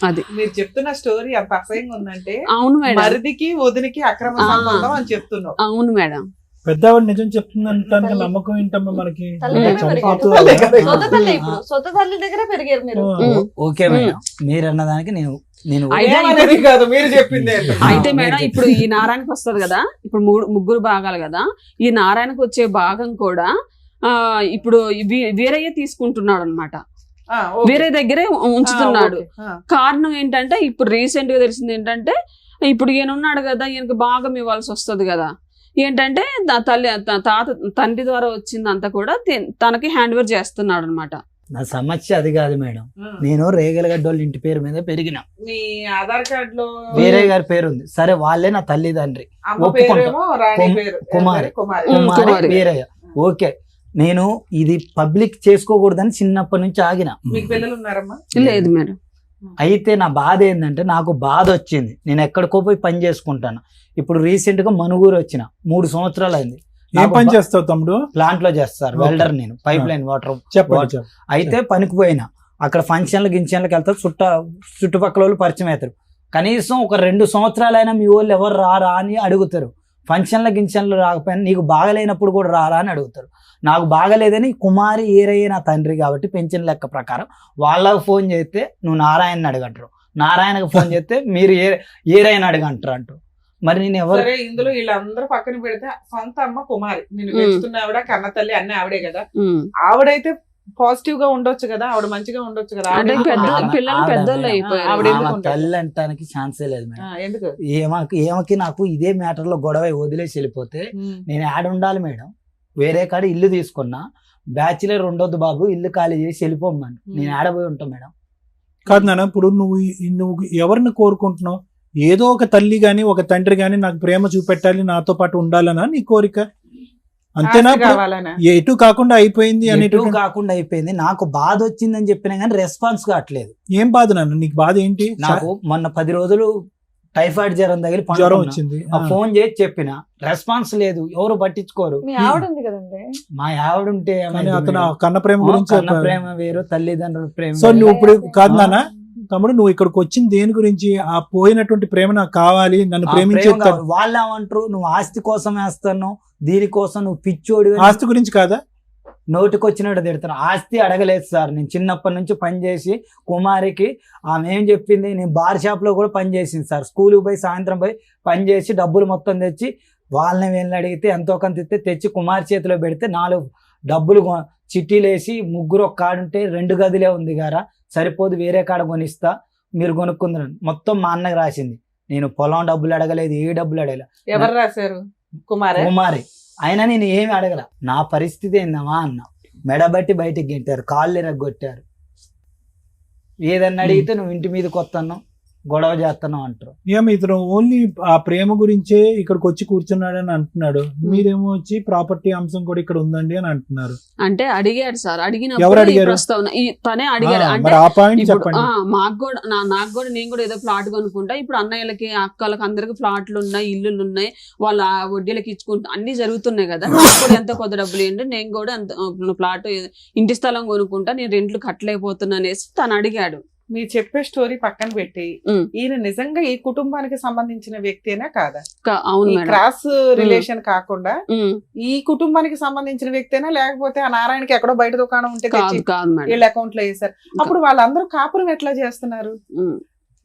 అది మీరు చెప్తున్న స్టోరీ అంత అసహ్యంగా ఉందంటే. అవును మేడం. మరిదికి వదినికి అక్రమ సంబంధం అని చెప్తున్నావు. అవును మేడం. పెద్దవాడు నిజం చెప్తుందంటే నమ్మకం ఏంటమ్మా మనకి? సొంత తల్లి దగ్గర పెరిగారు మీరు. ఓకే మేడం, మీరు అన్నదానికి నేను కాదు మీరు చెప్పింది. అయితే మేడం ఇప్పుడు ఈ నారాయణకి వస్తుంది కదా, ఇప్పుడు 3 భాగాలు కదా, ఈ నారాయణకు వచ్చే భాగం కూడా ఇప్పుడు వీరయ్య తీసుకుంటున్నాడు అనమాట. వేరే దగ్గరే ఉంచుతున్నాడు. కారణం ఏంటంటే ఇప్పుడు రీసెంట్ గా తెలిసింది ఏంటంటే, ఇప్పుడు ఈయన ఉన్నాడు కదా, ఈయనకి భాగం ఇవ్వాల్సి వస్తుంది కదా. ఏంటంటే తండ్రి ద్వారా వచ్చిందంతా కూడా తనకి హ్యాండ్ ఓవర్ చేస్తున్నాడు అనమాట. నా సమస్య అది కాదు మేడం. నేను రేగలగడ్డ వాళ్ళ ఇంటి పేరు మీద పెరిగిన, మీ ఆధార్ కార్డ్ లో వేరే గారి పేరు ఉంది. సరే వాళ్ళే నా తల్లిదండ్రి, అమ్మ ఒప్పుకుంటా. పేరేమో రాణి పేరు కుమారి. కుమారి. కుమారి కుమారి. వీరయ్య. ఓకే, నేను ఇది పబ్లిక్ చేసుకోకూడదని చిన్నప్పటి నుంచి ఆగిన. మీకు పిల్లలు ఉన్నారమ్మా? లేదు మేడం. అయితే నా బాధ ఏంటంటే నాకు బాధ వచ్చింది, నేను ఎక్కడికో పోయి పని చేసుకుంటాను. ఇప్పుడు రీసెంట్ గా మనుగూరు వచ్చిన 3 సంవత్సరాలు అయింది. ఏం పని చేస్తావు తమ్ముడు? ప్లాంట్ లో చేస్తారు, Okay. వెల్డర్. నేను పైప్ లైన్ వాటర్. చెప్పండి. అయితే పనికి పోయినా, అక్కడ ఫంక్షన్లు గింక్షన్లకు వెళ్తారు, చుట్టుపక్కల వాళ్ళు పరిచయం అవుతారు. కనీసం ఒక 2 సంవత్సరాలైనా మీ వాళ్ళు ఎవరు రారా అని అడుగుతారు. ఫంక్షన్ల గింక్షన్లు రాకపోయినా నీకు బాగలేనప్పుడు కూడా రారా అని అడుగుతారు. నాకు బాగలేదని కుమారి ఏరయ్య నా తండ్రి కాబట్టి పెన్షన్ లెక్క ప్రకారం వాళ్ళకు ఫోన్ చేస్తే నువ్వు నారాయణని అడగంటారు, నారాయణకు ఫోన్ చేస్తే మీరు ఏరయ్యని అడగంటారు అంటారు. మరి నేను ఎవరు? సరే, ఇందులో వీళ్ళందరూ పక్కన పెడితే సొంత అమ్మ కుమారి, నేను పెంచుతున్న ఆవిడ, కన్న తల్లి అన్నీ ఆవిడే కదా. ఆవిడైతే పాజిటివ్ గా ఉండొచ్చు కదా, ఆవిడ మంచిగా ఉండొచ్చు కదా. అంటే ఆవిడ పెద్ద ఆవిడ- పిల్లలు ఆవిడ పెద్దోళ్ళు మేడం. అయిపోయారు. ఆవిడ ఎందుకు ఆమె ఉంటాడు? తల్లి అంటానికి ఛాన్సే లేదు మేడం. ఎందుకు? ఏమకి నాకు ఇదే మ్యాటర్ లో గొడవ వదిలేసి వెళ్ళిపోతే నేను యాడ్ ఉండాలి మేడం. వేరే కాడ ఇల్లు తీసుకున్నా, బ్యాచులర్ ఉండొద్దు బాబు, ఇల్లు ఖాళీ చేసి వెళ్ళిపోమ్మను. నేను ఆడపోయి ఉంటాను మేడం. కాదు నాన్న, ఇప్పుడు నువ్వు ఎవరిని కోరుకుంటున్నావు? ఏదో ఒక తల్లి గాని ఒక తండ్రి గాని నాకు ప్రేమ చూపెట్టాలి, నాతో పాటు ఉండాలనా నీ కోరిక? అంతేనా? ఆస్తి కావాలనా? ఎటు కాకుండా అయిపోయింది ఎటు అనేటువంటి కాకుండా అయిపోయింది. నాకు బాధ వచ్చిందని చెప్పినా కానీ రెస్పాన్స్ కావట్లేదు. ఏం బాధ నాన్న? నీకు బాధ ఏంటి? నాకు మొన్న 10 రోజులు టైఫాయిడ్ జ్వరం తగిలి జ్వరం పండుకున్నా. వచ్చింది. ఆ ఫోన్ చేసి చెప్పిన, రెస్పాన్స్ లేదు, ఎవరు పట్టించుకోరు. మీ ఆవిడ ఉంది కదండి. మా ఆవిడ ఉంటే కానీ ఏమైంది అతను మేడం? కన్న ప్రేమ గురించి కన్న చెప్పాడు. ప్రేమ వేరు, తల్లిదండ్రుల ప్రేమ సో వేరు. నువ్వు ఇప్పుడు కాదు నాన్న తమ్ముడు, నువ్వు ఇక్కడికి వచ్చింది దేని గురించి? ఆ పోయినటువంటి ప్రేమ నాకు కావాలి, నన్ను ఆ ప్రేమించే ప్రేమ కావాలి. వాళ్ళు ఏమంటారు, నువ్వు ఆస్తి కోసం వేస్తున్నావు, దీనికోసం నువ్వు పిచ్చోడి ఆస్తి గురించి కాదా? నోటికొచ్చినట్టు తిడతాను. ఆస్తి అడగలేదు సార్, నేను చిన్నప్పటి నుంచి పనిచేసి కుమారికి ఆమె ఏం చెప్పింది, నేను బార్ షాప్ లో కూడా పని చేసింది సార్. స్కూల్కి పోయి సాయంత్రం పోయి పని చేసి డబ్బులు మొత్తం తెచ్చి వాళ్ళని వీళ్ళని అడిగితే ఎంతో కొంత తెచ్చి కుమారి చేతిలో పెడితే 4 డబ్బులు చిట్టీలు వేసి, 3 ఒక కాడుంటే 2 గదిలే ఉంది గారా, సరిపోదు వేరే కాడ కొనిస్తా, మీరు కొనుక్కుందరు. మొత్తం మా అన్నకి రాసింది. నేను పొలం డబ్బులు అడగలేదు, ఏ డబ్బులు అడగలేదు. ఎవరు రాశారు? కుమారే. కుమారి. అయినా నేను ఏమి అడగల. నా పరిస్థితి ఏందమ్మా అన్న, మెడబట్టి బయటికి గెంటారు, కాళ్ళు ఎరగొట్టారు. ఏదన్నా అడిగితే నువ్వు ఇంటి మీదకి వస్తున్నావు, గొడవ చేస్తున్నావు అంటారు. ఏమి ఇతను ఓన్లీ ఆ ప్రేమ గురించే ఇక్కడికి వచ్చి కూర్చున్నాడని అంటున్నాడు, మీరేమో వచ్చి ప్రాపర్టీ అంశం కూడా ఇక్కడ ఉందండి అని అంటున్నారు. అంటే అడిగాడు సార్, ఎవరు అడిగినప్పుడు ఈ అడిగారు? ప్రస్తావన తనే అడిగాడు. అంటే మరి ఆ పాయింట్ ఇప్పుడు చెప్పండి. నాకు కూడా నేను కూడా ఏదో ఫ్లాట్ కొనుక్కుంటా, ఇప్పుడు అన్నయ్యలకి అక్కలకి అందరికి ఫ్లాట్లు ఉన్నాయి, ఇల్లులు ఉన్నాయి, వాళ్ళ వడ్డీలకి ఇచ్చుకుంటా అన్ని జరుగుతున్నాయి కదా. నాకు కూడా ఎంత కొద్ది డబ్బులు ఏంటి, నేను కూడా అంత ఫ్లాట్ ఇంటి స్థలం కొనుక్కుంటా, నేను రెంట్లు కట్టలేకపోతున్నా అనేసి తను అడిగాడు. మీరు చెప్పే స్టోరీ పక్కన పెట్టి ఈయన నిజంగా ఈ కుటుంబానికి సంబంధించిన వ్యక్తేనా కాదా? అవును ఈ మేడం. క్రాస్ రిలేషన్ కాకుండా ఈ కుటుంబానికి సంబంధించిన వ్యక్తేనా, లేకపోతే ఆ నారాయణకి ఎక్కడో బయట దుకాణం ఉంటే కాదు తెచ్చి కాదు మేడం. వీళ్ళ అకౌంట్ లో వేసారు? అప్పుడు వాళ్ళందరూ కాపురం ఎట్లా చేస్తున్నారు?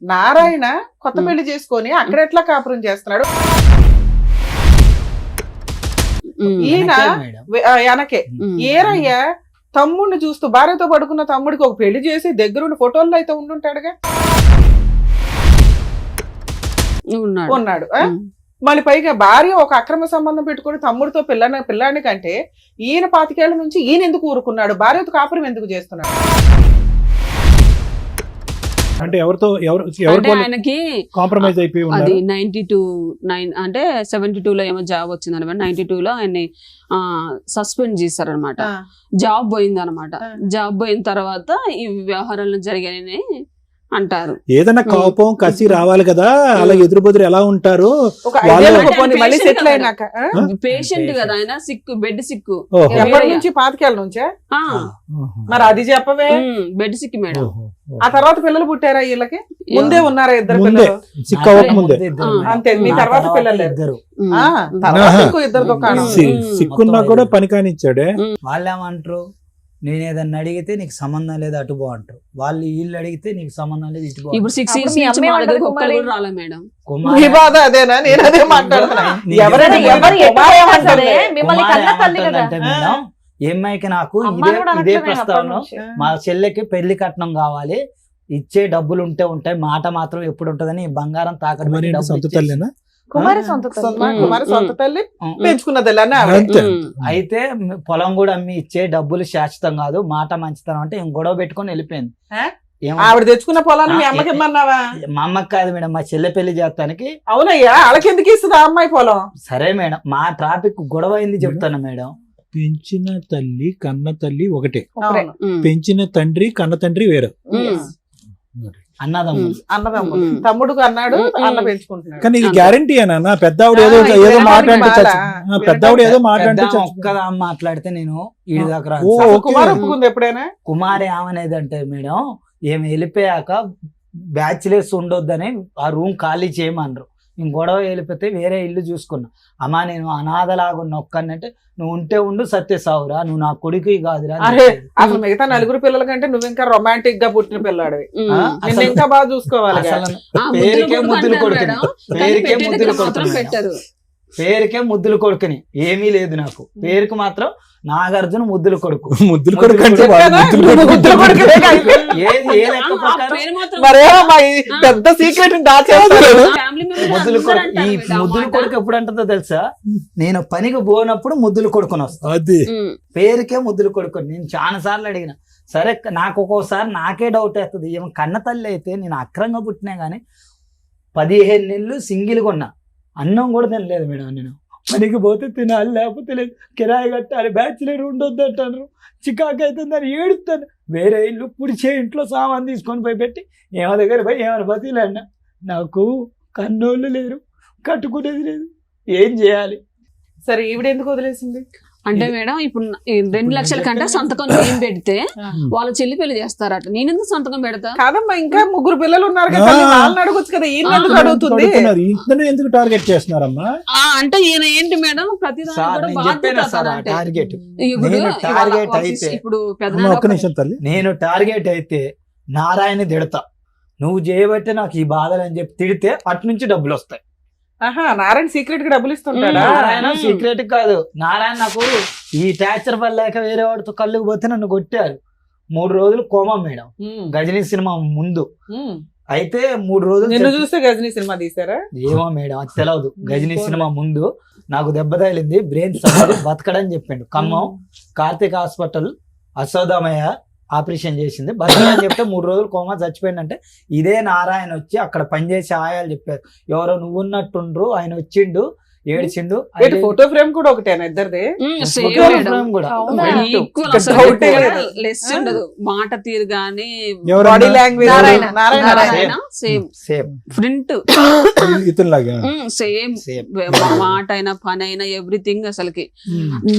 నారాయణ కొత్త పెళ్లి చేసుకొని అక్కడ ఎట్లా కాపురం చేస్తున్నాడు? ఈయన మేడం వెనకే ఏరయ్య తమ్ముడిని చూస్తూ భార్యతో పడుకున్న తమ్ముడికి ఒక పెళ్లి చేసి దగ్గరుండి ఫోటోల్లో అయితే ఉండుంటాడుగా, ఉన్నాడు. మళ్ళీ పైగా భార్య ఒక అక్రమ సంబంధం పెట్టుకుని తమ్ముడితో పిల్లాడిని కంటే ఈయన 25 ఏళ్ల నుంచి ఈయన ఎందుకు ఊరుకున్నాడు? భార్యతో కాపురం ఎందుకు చేస్తున్నాడు? అంటే ఎవరితో అంటే ఆయనకి కాంప్రమైజ్ అయిపోయి అది ఉన్నారు? 92 అంటే 72లో ఏమో జాబ్ వచ్చింది అనమాట. 92లో ఆయన్ని సస్పెండ్ చేశారనమాట. జాబ్ పోయింది అనమాట. జాబ్ పోయిన తర్వాత ఈ వ్యవహారాలు జరిగాయని అంటారు. ఏదైనా కోపం కసి రావాలి కదా, అలా ఎదురు బెదురు ఎలా ఉంటారు? ఒక 5 ఏళ్ళకు పోనీ మళ్ళీ సెటిల్ అయినాక పేషెంట్ కదా ఆయన, సిక్కు, బెడ్ సిక్కు. ఓహో. ఎప్పటి నుంచి 25 ఏళ్ళ నుంచే? మరి అది చెప్పవే. Bed Sikh madam. ఆ తర్వాత పిల్లలు పుట్టారా వీళ్ళకి? ముందే ఉన్నారా ఇద్దరు ముందే. పిల్లలు? సిక్ అవ్వక ముందే. అంతే. మీ నా తర్వాత పిల్లలు లేరు. ఇద్దరు. తర్వాత ఇంకో ఇద్దరు దుకాణం. సిక్కున్నా కూడా పని కానిచ్చాడే. వాళ్ళు ఏమంటారు, నేను ఏదన్నా అడిగితే నీకు సంబంధం లేదు అటు పో అంటారు. వాళ్ళు వీళ్ళు అడిగితే నీకు సంబంధం లేదు ఇటు పో ఇప్పుడు 6 అప్పుడు years మీ నుంచి అమ్మే మా దగ్గరికి ఉండదు ఒక్కరు కుమారి. కూడా రాలే మేడం. మీ బాధ అదేనా? నేను అదే మాట్లాడుతున్నా. ఎవరైనా ఎవరు ఎక్కడ అయినా సరే మిమ్మల్ని కన్న తల్లి కదా. అంటే మేడం ఏమ్మాయికి నాకు అమ్మాని కూడా ఇదే అనట్లేదు నేను ప్రస్తావన, అప్పటి నుంచి. మా చెల్లెకి పెళ్లి కట్నం కావాలి, ఇచ్చే డబ్బులు ఉంటే ఉంటాయి, మాట మాత్రం ఎప్పుడు ఉంటదని బంగారం తాకట్టు మరి పెట్టి ఏంటి, డబ్బులు సొంత ఇచ్చేసి- తల్లినా? కుమారి సొంత తల్లి. కుమారి సొంత తల్లి పెంచుకున్న తల్లి అని అంతే. అయితే పొలం కూడా అమ్మి ఇచ్చే డబ్బులు శాశ్వతం కాదు, మాట మంచితనం అంటే ఏం గొడవ పెట్టుకొని వెళ్ళిపోయింది. ఆ? ఏమో ఆవిడ తెచ్చుకున్న పొలాన్ని మీ అమ్మకి ఇమ్మన్నావా? మా అమ్మకి కాదు మేడం, మా చెల్లె పెళ్లి చేస్తానికి. అవునయ్యా, వాళ్ళకి ఎందుకు ఇస్తుంది ఆ అమ్మాయి పొలం? సరే మేడం, మా ట్రాఫిక్ గొడవ అయింది చెప్తాను మేడం. పెంచిన తల్లి కన్న తల్లి ఒకటే, అవును. పెంచిన తండ్రి కన్న తండ్రి వేరే. అన్నదమ్ములు. అన్నదమ్ముడు తమ్ముడుకు అన్నాడు, అన్న పెంచుకుంటున్నాడు. కానీ ఇది గ్యారంటీ అన్న పెద్దవాడు ఏదో ఆ, ఏదో ఇది మాట్లాడితే బాగా పెద్దవాడు ఏదో మాట్లాడితే పెద్ద ఒక్కదా మాట్లాడితే నేను ఈడి దాకా రాను. ఓ, అసలు ఓకే. కుమార్ ఒప్పుకుంది ఎప్పుడైనా? కుమారి ఏమనేది అంటే మేడం, ఏమి వెళ్ళిపోయాక బ్యాచిలర్స్ ఉండొద్దని ఆ రూమ్ ఖాళీ చేయమన్నారు. నేను గొడవ వెళ్ళిపోతే వేరే ఇల్లు చూసుకున్నా. అమ్మా నేను అనాథలాగా ఉన్న ఒక్కనంటే, నువ్వు ఉంటే ఉండు సత్య సావురా, నువ్వు నా కొడుకు కాదురా అని అరే చెప్పేది. అసలు మిగతా నలుగురు పిల్లల కంటే నువ్వు ఇంకా రొమాంటిక్ గా పుట్టిన పిల్లాడివి. ఆ, నిన్ను అసలు- ఇంకా బాగా చూసుకోవాలి. అసలు పేరుకే ముద్దులు కొడుకుని, పేరుకే ముద్దులు కొడుకుని మేడం. పెట్టారు. పేరుకే ముద్దులు కొడుకుని, ఏమీ లేదు నాకు. పేరుకి మాత్రం నాగార్జున ముద్దుల కొడుకు. ముద్దులు కొడుకు అంటే చెప్పానా? వాడు ముద్దులు కొడుకు. ముద్దుల కొడుకునే కాదు. ఏది ఏ లెక్క ప్రకారం మరేమో మా ఈ పెద్ద సీక్రెట్ దాచేస్తారు. ముద్దులు కొడుకు. ఈ ముద్దుల కొడుకు ఎప్పుడు అంటుందో తెలుసా, నేను పనికి పోనప్పుడు ముద్దులు కొడుకుని వస్తా. అది పేరుకే ముద్దులు కొడుకుని. నేను చాలా సార్లు అడిగిన. సరే నాకు ఒక్కోసారి నాకే డౌట్ వేస్తుంది, ఏమో కన్న తల్లి అయితే నేను అక్రంగా పుట్టినా గానీ 15 నెలలు సింగిల్గా ఉన్నా, అన్నం కూడా తినలేదు మేడం. నేను పనికి పోతే తినాలి, లేకపోతే లేదు, కిరాయి కట్టాలి, బ్యాచులర్ ఉండొద్దు అంటారు, చికాకు అవుతుందని ఏడుస్తాను. వేరే ఇల్లు పుడిచే ఇంట్లో సామాన్ తీసుకొని పోయి పెట్టి ఏమ దగ్గర పోయి ఏమైనా బతిలేండి, నాకు కన్నోళ్ళు లేరు, కట్టుకునేది లేదు, ఏం చేయాలి? సరే ఈవిడ ఎందుకు వదిలేసింది? అంటే మేడం ఇప్పుడు 2 లక్షల కంటే సంతకం నేను పెడితే వాళ్ళ చెల్లి పెళ్లి చేస్తారట, నేను ఎందుకు సంతకం పెడతా? కాదమ్మా, ఇంకా 3 పిల్లలు ఉన్నారు కదా, వాళ్ళని అడగొచ్చు కదా, ఈయన ఎందుకు అడుగుతుంది? అడుగుతున్నారు. ఇతను ఎందుకు టార్గెట్ చేస్తున్నారమ్మా? అంటే ఈయన ఏంటి మేడం ప్రతి సార్ నేను చెప్పాను సార్, ఆ టార్గెట్ నేను టార్గెట్ అయితే, ఇప్పుడు అమ్మ, ఒక్క నిమిషం తల్లి. నేను టార్గెట్ అయితే నారాయణ తిడతా, నువ్వు చేయబట్టే నాకు ఈ బాధలు అని చెప్పి తిడితే అటు నుంచి డబ్బులు వస్తాయి. ఆహా, నారాయణ సీక్రెట్ గా డబ్బులు ఇస్తుంటాడా? నారాయణ సీక్రెట్ కాదు, నారాయణ నాకు ఈ టార్చర్ వల్ల లేక వేరే వాడితో కళ్ళుకు పోతే నన్ను కొట్టారు. 3 రోజులు కోమా మేడం, గజనీ సినిమా ముందు. అయితే 3 రోజులు నిన్ను చూస్తే గజనీ సినిమా తీసారా? ఏమో మేడం అది తెలియదు. గజనీ సినిమా ముందు నాకు దెబ్బ తగిలింది, బ్రెయిన్ సర్జరీ, బతకడని చెప్పిండు. ఖమ్మం కార్తీక్ హాస్పిటల్ అశోదమయ్య ఆపరేషన్ చేసింది, బతకడని చెప్తే 3 రోజులు కోమా, చచ్చిపోయిందంటే ఇదే నారాయణ వచ్చి అక్కడ పనిచేసే ఆయాలు చెప్పారు, ఎవరో నువ్వు ఉన్నట్టుండ్రు, ఆయన వచ్చిండు, ఏడ్చిండు. ఫోటో ఫ్రేమ్ కూడా ఒకటేనా ఇద్దరిది? ఫ్రేమ్ కూడా లెస్ ఉండదు, మాట తీరు గానీ body language Narayana. Narayana same same print ఇతను లాగా సేమ్ సేమ్ మాట అయినా పని అయినా ఎవ్రీథింగ్. అసలుకి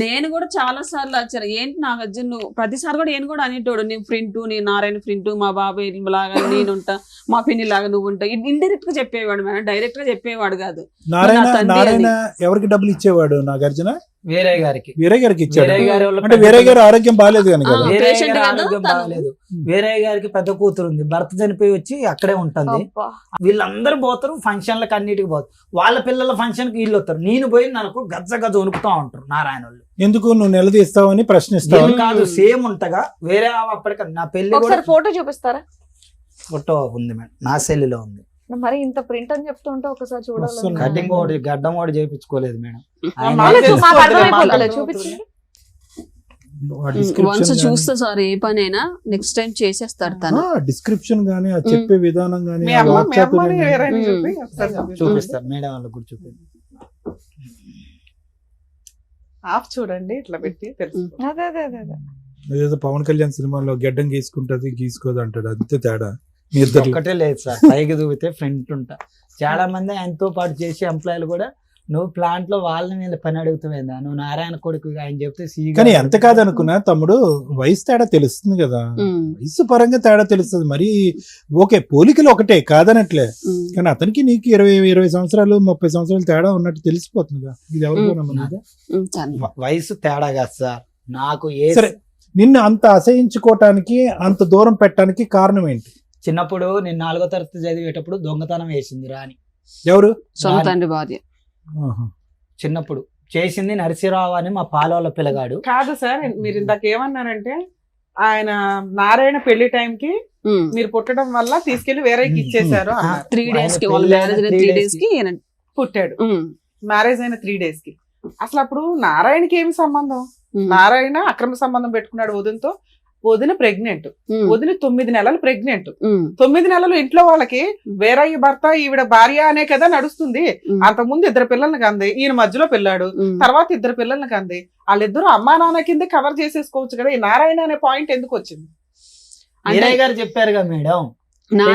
నేను కూడా చాలా సార్లు వచ్చాను, ఏంటి నాగార్జున నువ్వు ప్రతిసారి కూడా నేను కూడా అనేటోడు, నేను ప్రింట్, నీ నారాయణ ప్రింట్, మా బాబాయ్ లాగా నేనుంటా, మా పిన్ని లాగా నువ్వు ఉంటా, ఇండైరెక్ట్ గా చెప్పేవాడు మేడం, డైరెక్ట్ గా చెప్పేవాడు కాదు. నారాయణ ఎవరికి డబ్బులు ఇచ్చేవాడు? నాగార్జున వేరే గారికి, వేరే గారికి ఇచ్చాడు. వేరే గారి వాళ్ళ అంటే వేరే గారి ఆరోగ్యం బాగాలేదు కనుక కదా. వేరే patient గారి కదా ఆరోగ్యం తను. బాగాలేదు. వేరే గారికి పెద్ద కూతురు ఉంది, భర్త చనిపోయి వచ్చి అక్కడే ఉంటుంది. వీళ్ళందరూ పోతారు ఫంక్షన్లకు, అన్నిటికి పోతారు. వాళ్ళ పిల్లల ఫంక్షన్ కి వీళ్ళు వస్తారు, నేను పోయి నాకు గజ్జ గజ్జ వణుకుతా ఉంటారు నారాయణ వాళ్ళు. ఎందుకు నువ్వు నిలదీస్తావని ప్రశ్నిస్తావు? ఏం కాదు, సేమ్ ఉంటగా. వేరే అప్పటికి నా పెళ్లి కూడా ఒకసారి ఫోటో చూపిస్తారా? ఫోటో ఉంది మేడం, నా సెల్లులో ఉంది. మరి ఇంత ప్రింట్ అని చెప్తుంటే ఒకసారి చూడాలి. వస్తుంది. కటింగ్ ఒకటి గడ్డం ఒకటి చేయించుకోలేదు మేడం. ఆయన మాకు తెలుసు. మాకు అర్థమైపోతలే, చూపించండి. వన్స్ చూస్తే సార్ ఏ పని అయినా నెక్స్ట్ టైం చేసేస్తాడు తను. డిస్క్రిప్షన్ గానీ, ఆ చెప్పే విధానం గానీ, మీ ఆ అమ్మ మీ వాక్చాతుర్యం అమ్మని గానీ. ఎవరైనా చెప్పి ఒకసారి చూపించు. చూపిస్తారు మేడం వాళ్ళకి కూడా చూపించారు. ఆఫ్ చూడండి ఇట్లా పెట్టి తెలుసు. అదే అదే అదే అదే. ఏదో పవన్ కళ్యాణ్ సినిమాలో గడ్డం గీసుకుంటది గీసుకోదు అంటాడు, అంతే తేడా మీ ఇద్దరు. ఒక్కటే లేదు సార్, పైకి దూకితే ఫ్రంట్ ఉంటా. చాలా మంది ఆయనతో పాటు చేసే ఎంప్లాయీలు కూడా, నువ్వు ప్లాంట్ లో వాళ్ళని వీళ్ళ పని అడుగుతావేందా, నువ్వు నారాయణ కొడుకు ఆయన చెప్తే కానీ ఎంత కాదనుకున్నా తమ్ముడు, వయసు తేడా తెలుస్తుంది కదా, వయసు పరంగా తేడా తెలుస్తుంది. మరి ఓకే పోలికలు ఒకటే కాదనట్లే, కానీ అతనికి నీకు 20 సంవత్సరాలు 30 సంవత్సరాలు తేడా ఉన్నట్టు తెలిసిపోతుంది కదా. ఇది ఎవరికో నమ్మదు. వయసు తేడా కాదు సార్, నాకు ఏ సరే, నిన్ను అంత అసహించుకోవటానికి, అంత దూరం పెట్టడానికి కారణం ఏంటి? చిన్నప్పుడు నేను 4వ తరగతి చదివేటప్పుడు దొంగతనం వేసింది రాని. ఎవరు? సొంత తండ్రి భార్య. చిన్నప్పుడు చేసింది నరసింహరావు అని మా పాలవాళ్ళ పిల్లగాడు. కాదు సార్, మీరు ఇందాక ఏమన్నారంటే ఆయన నారాయణ పెళ్లి టైంకి మీరు పుట్టడం వల్ల తీసుకెళ్లి వేరేకి ఇచ్చేసారు అన్నారు. 3 days కి వాళ్ళ మ్యారేజ్ 3 days కి పుట్టాడు ఉమ్, మ్యారేజ్ అయిన 3 days కి. అసలు అప్పుడు నారాయణకి ఏమి సంబంధం? ఉమ్, నారాయణ అక్రమ సంబంధం పెట్టుకున్నాడు వదినతో. వదిన ప్రెగ్నెంట్, ఉమ్, వదిన 9 నెలలు ప్రెగ్నెంట్. ఉమ్, 9 నెలలు ఇంట్లో వాళ్ళకి వేరయ్య భర్త ఈవిడ భార్య అనే కదా నడుస్తుంది. ఉమ్, అంతకుముందు 2 పిల్లల్ని కంది, ఈయన మధ్యలో పిల్లాడు, ఉమ్. తర్వాత 2 పిల్లల్ని కంది. వాళ్ళిద్దరూ అమ్మా నాన్న కింద కవర్ చేసేసుకోవచ్చు కదా. ఈ నారాయణ అనే పాయింట్ ఎందుకు వచ్చింది? అంటే వీరయ్య గారు చెప్పారుగా మేడం,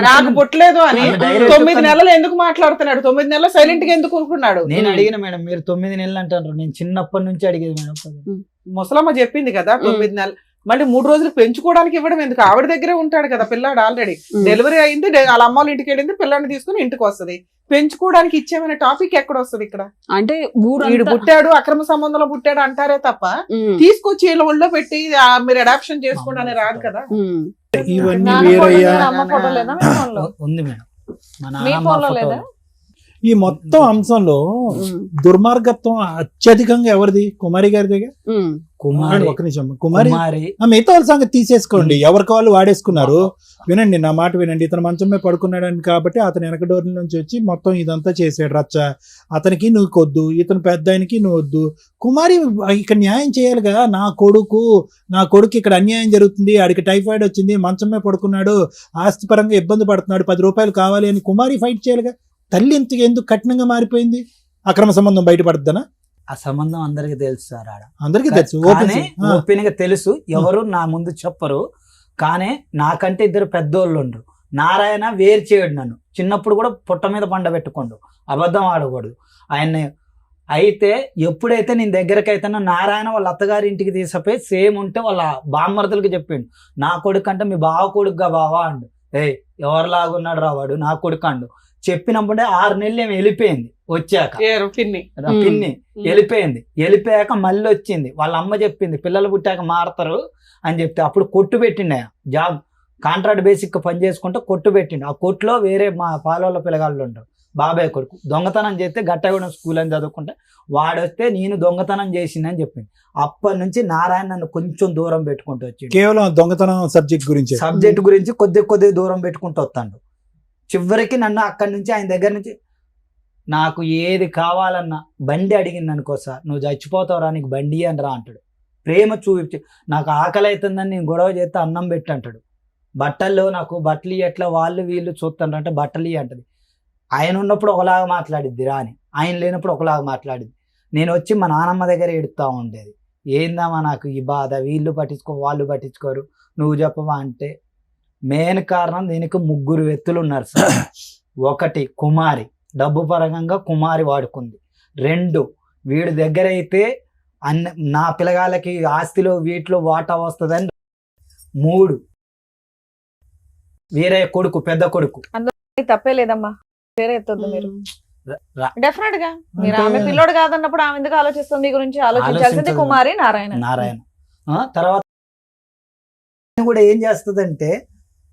నాకు పుట్టలేదు అని ఆమె direct 9 నెలలు ఎందుకు మాట్లాడుతున్నాడు? 9 నెలలు సైలెంట్ గా ఎందుకు ఊరుకున్నాడు? నేను అడిగిన మేడం, మీరు 9 నెలలు అంటారు, నేను చిన్నప్పటి నుంచి అడిగేది మేడం. ముసలమ్మ చెప్పింది కదా 9 నెలలు. మళ్ళీ 3 రోజులు పెంచుకోవడానికి ఇవ్వడం ఎందుకు? ఆవిడ దగ్గరే ఉంటాడు కదా పిల్లాడు. ఆల్రెడీ డెలివరీ అయింది, వాళ్ళ అమ్మ వాళ్ళ ఇంటికి వెళ్ళింది, పిల్లాడిని తీసుకుని ఇంటికి వస్తది. పెంచుకోవడానికి ఇచ్చేమనే టాపిక్ ఎక్కడ వస్తుంది ఇక్కడ? అంటే వీడు పుట్టాడు అక్రమ సంబంధంలో పుట్టాడు అంటారే తప్ప తీసుకొచ్చి వీళ్ళ ఒళ్ళో పెట్టి మీరు అడాప్షన్ చేసుకోండి అని రాదు కదా. ఇవన్నీ నాన్న వీరయ్య ఫోటో లేదా, అమ్మ ఫోటో లేదా మీ ఫోన్లో? ఉంది మేడం, మా మీ నాన్నమ్మ ఫోన్లో ఫోటో. లేదా? ఈ మొత్తం అంశంలో దుర్మార్గత్వం అత్యధికంగా ఎవరిది? కుమారి గారి దగ్గర. కుమారి, ఒక నిమిషం, కుమారి కుమారి మిగతా వాళ్ళ సంగతి తీసేసుకోండి, ఎవరికి వాళ్ళు వాడేసుకున్నారు. వినండి, నా మాట వినండి. ఇతను మంచం మీద పడుకున్నాడని కాబట్టి అతను వెనక డోర్ నుంచి వచ్చి మొత్తం ఇదంతా చేసాడు రచ్చ. అతనికి నువ్వు కొద్దు, ఇతను పెద్ద ఆయనకి నువ్వు వద్దు. కుమారి ఇక్కడ న్యాయం చేయాలిగా. నా కొడుకు ఇక్కడ అన్యాయం జరుగుతుంది, ఆడికి టైఫాయిడ్ వచ్చింది, మంచం మీద పడుకున్నాడు, ఆస్తి పరంగా ఇబ్బంది పడుతున్నాడు, 10 రూపాయలు కావాలి అని కుమారి ఫైట్ చేయాలిగా. తల్లి ఎందుకు కఠినంగా మారిపోయింది? అక్రమ సంబంధం బయటపడుతుందనా? ఆ సంబంధం అందరికి తెలుసు సార్, ఆడ అందరికీ తెలుసు. కానీ ఓపెన్ గా తెలుసు, ఎవరు నా ముందు చెప్పరు. కానీ నాకంటే 2 పెద్దోళ్ళు ఉండరు. నారాయణ వేరు చేయడు నన్ను. చిన్నప్పుడు కూడా పుట్ట మీద పండ పెట్టుకోండు, అబద్ధం ఆడకూడదు ఆయన్ని. అయితే ఎప్పుడైతే నేను దగ్గరకు అయితేనో నారాయణ వాళ్ళ అత్తగారి ఇంటికి తీసుకుపోయి సేమ్ ఉంటే వాళ్ళ బామ్మర్దులకి చెప్పిండు, నా కొడుకు అంటే మీ బావ కొడుకుగా బావా అండు. ఎవరిలాగున్నాడు రావాడు, నా కొడుకు అండు. చెప్పినప్పుడే 6 నెలలు ఏమి వెళ్ళిపోయింది. వచ్చాక పిన్ని వెళ్ళిపోయాక మళ్ళీ వచ్చింది. వాళ్ళ అమ్మ చెప్పింది పిల్లలు పుట్టాక మారతారు అని చెప్తే అప్పుడు కొట్టు పెట్టిండు. జాబ్ కాంట్రాక్ట్ బేసిక్ పని చేసుకుంటే కొట్టు పెట్టిండు. ఆ కొట్టులో వేరే మా పాలవాళ్ళ పిల్లగాళ్ళు ఉంటారు, బాబాయ్ కొడుకు. దొంగతనం చేస్తే గట్టగూడెం స్కూల్ అని చదువుకుంటే వాడొస్తే నేను దొంగతనం చేసిందని చెప్పింది. అప్పటి నుంచి నారాయణ నన్ను కొంచెం దూరం పెట్టుకుంటూ వచ్చింది. కేవలం దొంగతనం సబ్జెక్ట్ గురించి కొద్ది దూరం పెట్టుకుంటూ వస్తాడు. చివరికి నన్ను అక్కడి నుంచి ఆయన దగ్గర నుంచి నాకు ఏది కావాలన్నా బండి అడిగింది అనుకో, సార్ నువ్వు చచ్చిపోతావురా నీకు బండి అని రా అంటాడు. ప్రేమ చూపించి నాకు ఆకలి అవుతుందని నేను గొడవ చేస్తే అన్నం పెట్టి అంటాడు. బట్టల్లో నాకు బట్టలు ఎట్లా వాళ్ళు వీళ్ళు చూస్తాను అంటే బట్టలు అంటది. ఆయన ఉన్నప్పుడు ఒకలాగా మాట్లాడిద్ది రాని, ఆయన లేనప్పుడు ఒకలాగా మాట్లాడిద్ది. నేను వచ్చి మా నాన్నమ్మ దగ్గర ఎడుతూ ఉండేది, ఏందమ్మా నాకు ఈ బాధ, వీళ్ళు పట్టించుకో వాళ్ళు పట్టించుకోరు, నువ్వు చెప్పవా అంటే. మెయిన్ కారణం దీనికి 3 వ్యక్తులు ఉన్నారు సార్. 1 కుమారి, డబ్బు పరంగా కుమారి వాడుకుంది. 2 వీడి దగ్గర అయితే నా పిల్లగాళ్ళకి ఆస్తిలో వీటిలో వాటా వస్తుందని. 3 వీరయ్య కొడుకు, పెద్ద కొడుకు. తప్పే లేదమ్మా, వేరే ఎత్తొద్దు మీరు. రా- డెఫినెట్ గా మీరు ఆమె పిల్లోడు కాదన్నప్పుడు ఆమె ఎందుకు ఆలోచిస్తుంది? మీ గురించి ఆలోచించాల్సింది కుమారి నారాయణ. తర్వాత కూడా ఏం చేస్తుందంటే,